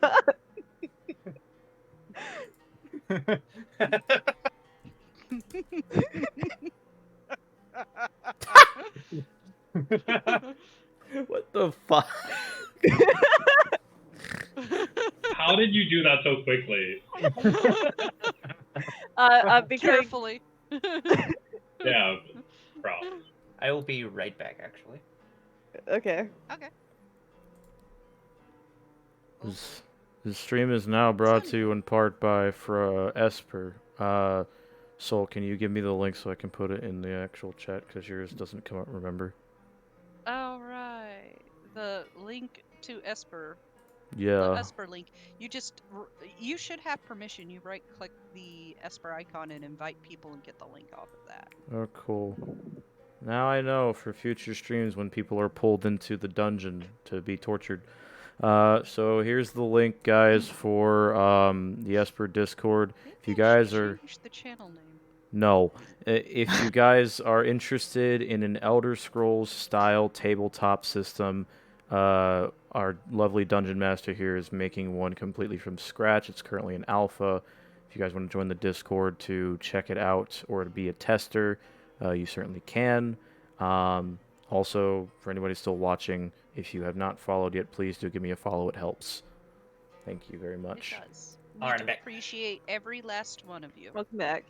What the fuck? How did you do that so quickly? I'm becoming. Carefully. Yeah, props. I will be right back, actually. Okay. Okay. This stream is now brought to you in part by Esper. Soul, can you give me the link so I can put it in the actual chat? Because yours doesn't come up, remember? All right. The link to Esper. The Yeah. Esper link. You should have permission. You right-click the Esper icon and invite people and get the link off of that. Oh, cool. Now I know for future streams when people are pulled into the dungeon to be tortured. So here's the link, guys, for the Esper Discord. If you guys are... Change the channel name. No. If you guys are interested in an Elder Scrolls style tabletop system, our lovely dungeon master here is making one completely from scratch. It's currently in alpha. If you guys want to join the Discord to check it out or to be a tester, you certainly can. Also, for anybody still watching, if you have not followed yet, please do give me a follow. It helps. Thank you very much. It does. All We right, do I'm back. appreciate every last one of you. Welcome back.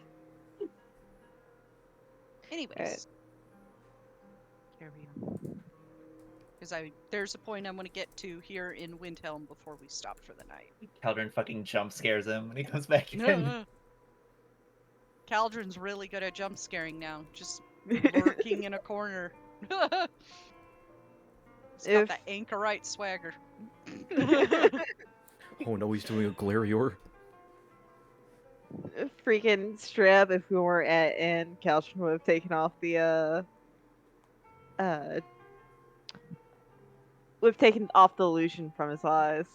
Anyways. Alright. Carry on. Because there's a point I want to get to here in Windhelm before we stop for the night. Caldrun fucking jump scares him when he comes back in. Caldrun's really good at jump scaring now. Just lurking in a corner. He's got If- that anchorite swagger. Oh no, he's doing a Glarior. Freaking Strab, if we weren't at N, Caldrun would have taken off the We've taken off the illusion from his eyes.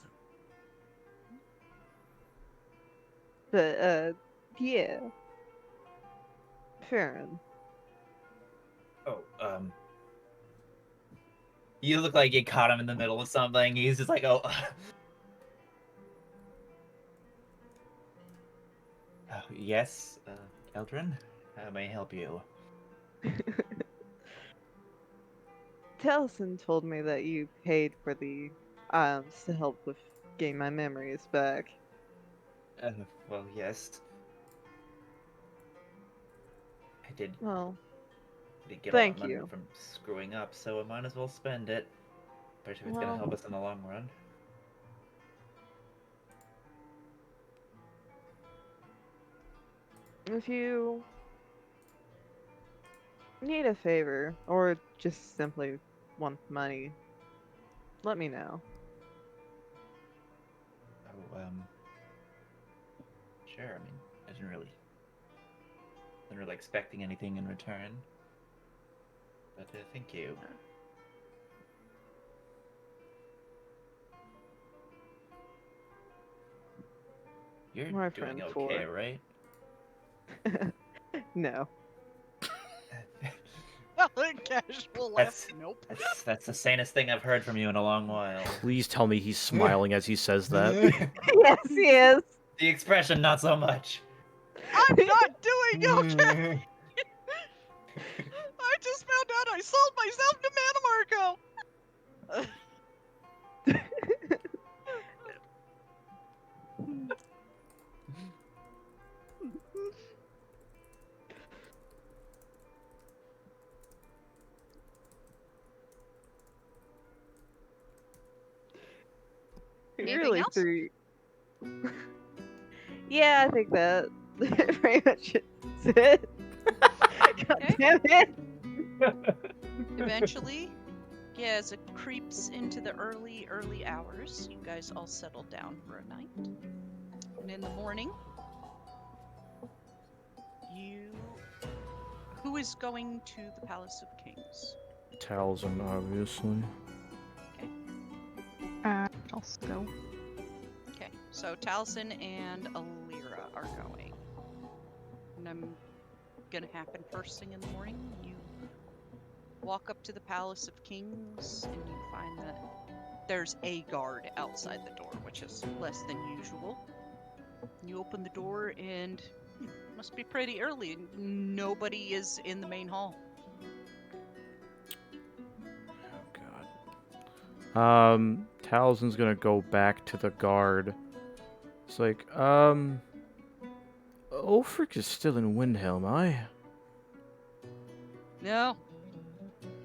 But, yeah. Farron. Oh, you look like you caught him in the middle of something. He's just like, oh. Oh, yes, Caldrun, how may I help you? Taliesin told me that you paid for the items to help with getting my memories back. Well, yes. I did Well, get a lot thank of money you. from screwing up, so I might as well spend it. Especially if it's gonna Well- help us in the long run. If you need a favor, or just simply want money, let me know. Oh, sure. I mean, I wasn't really expecting anything in return. But thank you. You're My doing friend okay, Ford. right? No. Casual laugh. That's- Nope. That's the sanest thing I've heard from you in a long while. Please tell me he's smiling as he says that. Yes, he is. The expression, not so much. I'm not doing okay. I just found out I sold myself to Manmarco. He Anything really else? threw. Yeah, I think that pretty much is it. God Okay. damn it. Eventually, yeah, as it creeps into the early hours, you guys all settle down for a night. And in the morning, who is going to the Palace of Kings? Taliesin, obviously. I'll go. Okay, so Taliesin and Alira are going. And I'm gonna happen first thing in the morning. You walk up to the Palace of Kings and you find that there's a guard outside the door, which is less than usual. You open the door and must be pretty early and nobody is in the main hall. Oh god. Taliesin's gonna go back to the guard. It's like, Ulfric is still in Windhelm, aye? No.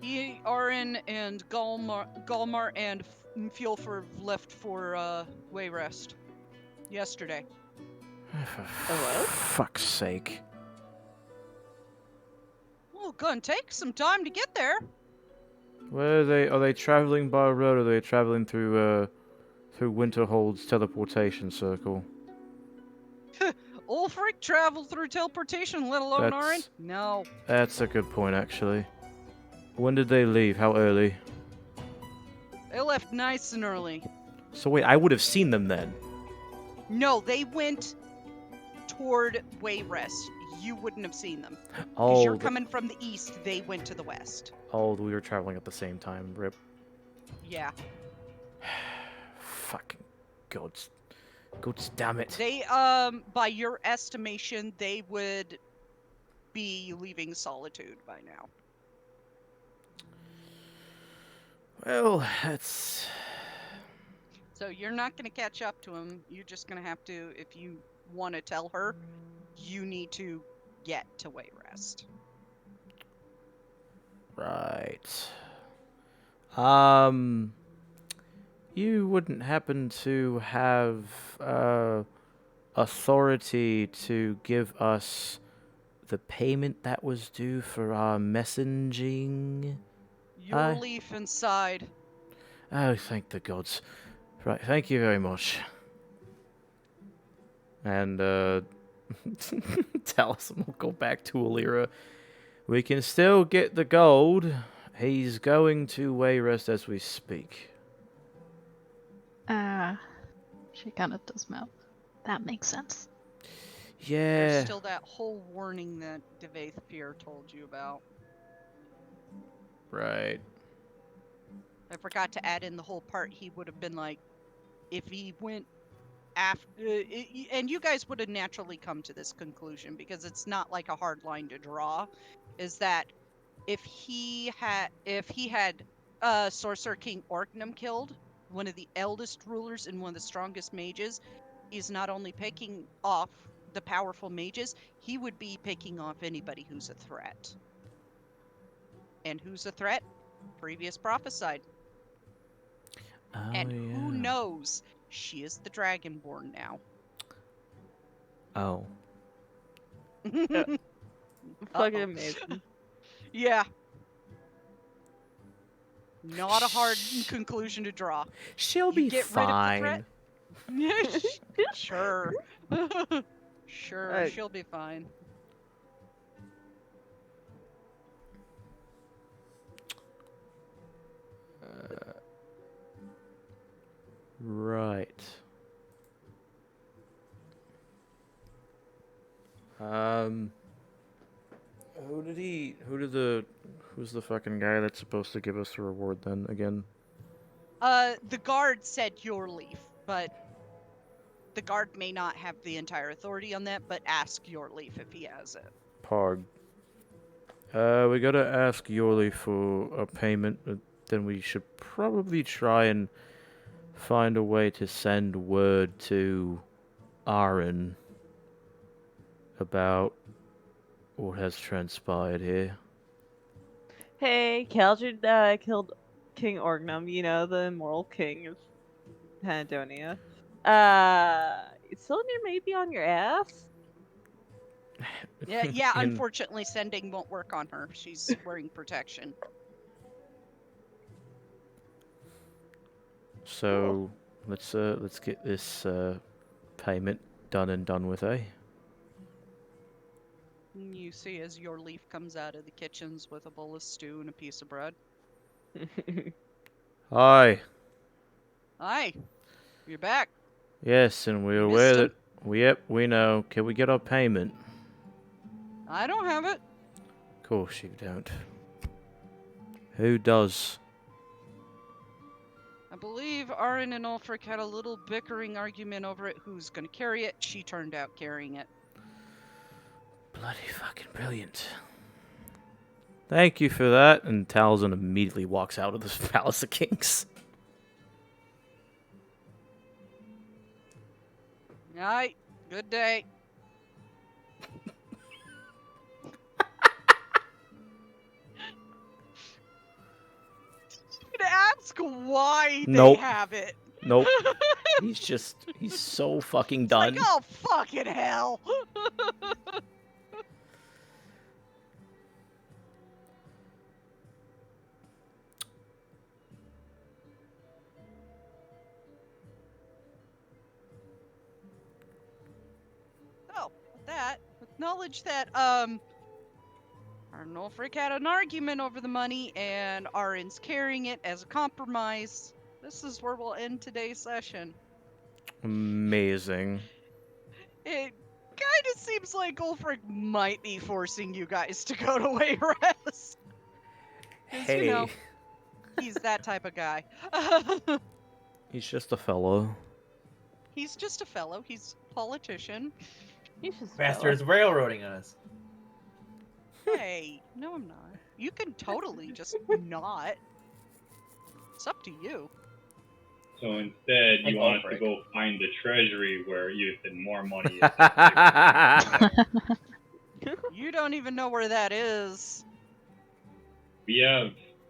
Arin and Galmar and Fjolfur left for Wayrest yesterday. For what? fuck's sake. Well, gonna take some time to get there. Where are they? Are they traveling by road, or are they traveling through Winterhold's teleportation circle? Ulfric traveled through teleportation, let alone Arin? No. That's a good point, actually. When did they leave? How early? They left nice and early. So wait, I would have seen them then. No, they went toward Wayrest. You wouldn't have seen them. Because Oh, you're coming from the east, they went to the west. oh, we were traveling at the same time. Rip. Yeah. Fucking gods. Gods damn it. They, by your estimation, they would be leaving Solitude by now. Well, that's... So you're not going to catch up to him. You're just going to have to, if you want to tell her, you need to get to Wayrest. Right. You wouldn't happen to have, authority to give us the payment that was due for our messaging? Your leaf inside. Oh, thank the gods. Right, thank you very much. And, Taliesin will go back to Alira. We can still get the gold. He's going to Wayrest as we speak. She kind of does mouth. That makes sense. Yeah. There's still that whole warning that Divayth Fyr told you about. Right. I forgot to add in the whole part he would have been like, if he went after, and you guys would have naturally come to this conclusion because it's not like a hard line to draw, is that if he had Sorcerer King Orknum killed, one of the eldest rulers and one of the strongest mages, he's not only picking off the powerful mages, he would be picking off anybody who's a threat. And who's a threat? Previous prophesied. Oh, And yeah. who knows? She is the Dragonborn now. Oh. Fucking Uh-oh. amazing. Yeah. Not a hard conclusion to draw. She'll You be get rid of the fine. threat? Sure. Sure, she'll be fine. Right. Who's the fucking guy that's supposed to give us the reward then again? The guard said your leaf, but the guard may not have the entire authority on that, but ask your leaf if he has it. Pog. We gotta ask Yorli for a payment, but then we should probably try and find a way to send word to Aaron about what has transpired here. Hey, Caldrun killed King Orgnum, you know, the immoral king of Panadonia. Cylinder may be on your ass? Yeah, unfortunately sending won't work on her. She's wearing protection. So let's get this payment done and done with, eh? You see as your leaf comes out of the kitchens with a bowl of stew and a piece of bread. Hi. Hi, you're back. Yes, and we're You aware missed that we know. Can we get our payment? I don't have it. Of course you don't. Who does? I believe Arin and Ulfric had a little bickering argument over it. Who's going to carry it? She turned out carrying it. Bloody fucking brilliant. Thank you for that. And Talzin immediately walks out of this Palace of Kings. Alright, good day. I'm gonna ask why Nope. they have it. Nope. he's so fucking done. Like, oh, fucking hell. So, with that, acknowledge that, Arnulfric had an argument over the money, and Arin's carrying it as a compromise. This is where we'll end today's session. Amazing. It kind of seems like Ulfric might be forcing you guys to go to Wayrest. Hey. You know, he's that type of guy. He's just a fellow. He's just a fellow. He's a politician. He's just Master is railroading us. Hey, no, I'm not. You can totally just not. It's up to you. So instead, And you want us to Ulfric. go find the treasury where you said more money is. You don't even know where that is. We have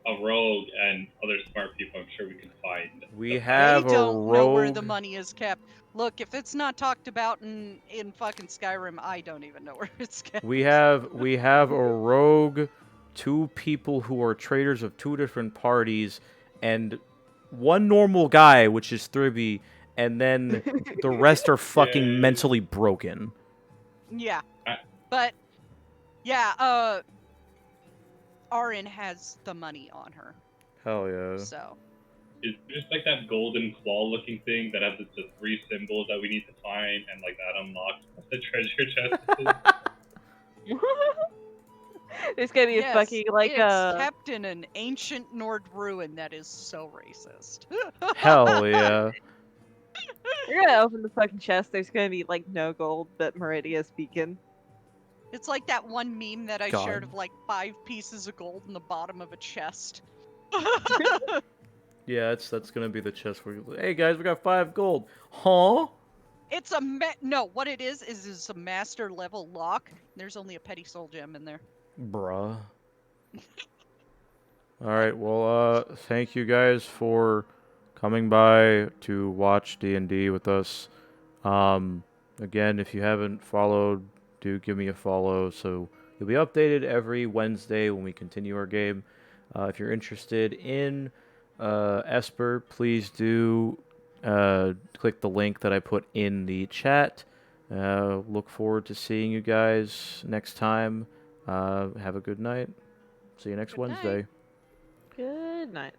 a rogue and other smart people I'm sure we can find. We have They a don't know where the rogue. money is kept. Look, if it's not talked about in fucking Skyrim, I don't even know where it's kept. We have a rogue, two people who are traitors of two different parties, and one normal guy, which is Thribby, and then the rest are fucking Yeah. mentally broken. Yeah. But, yeah, Arin has the money on her, Hell yeah. so. is just like that golden claw-looking thing that has the 3 symbols that we need to find, and like that unlocks the treasure chest. There's gonna be a Yes, fucking like it's kept in an ancient Nord ruin that is so racist. Hell yeah. You're gonna open the fucking chest. There's gonna be like no gold, but Meridia's beacon. It's like that one meme that I shared God. of like 5 pieces of gold in the bottom of a chest. Yeah, that's gonna be the chest where you, hey guys, we got 5 gold. Huh? It's a no. What it is it's a master level lock. There's only a petty soul gem in there. Bruh. Alright, well, thank you guys for coming by to watch D&D with us. Again, if you haven't followed, do give me a follow so you'll be updated every Wednesday when we continue our game. If you're interested in Esper, please do click the link that I put in the chat. Look forward to seeing you guys next time. Have a good night. See you next Good night. Wednesday. Good night.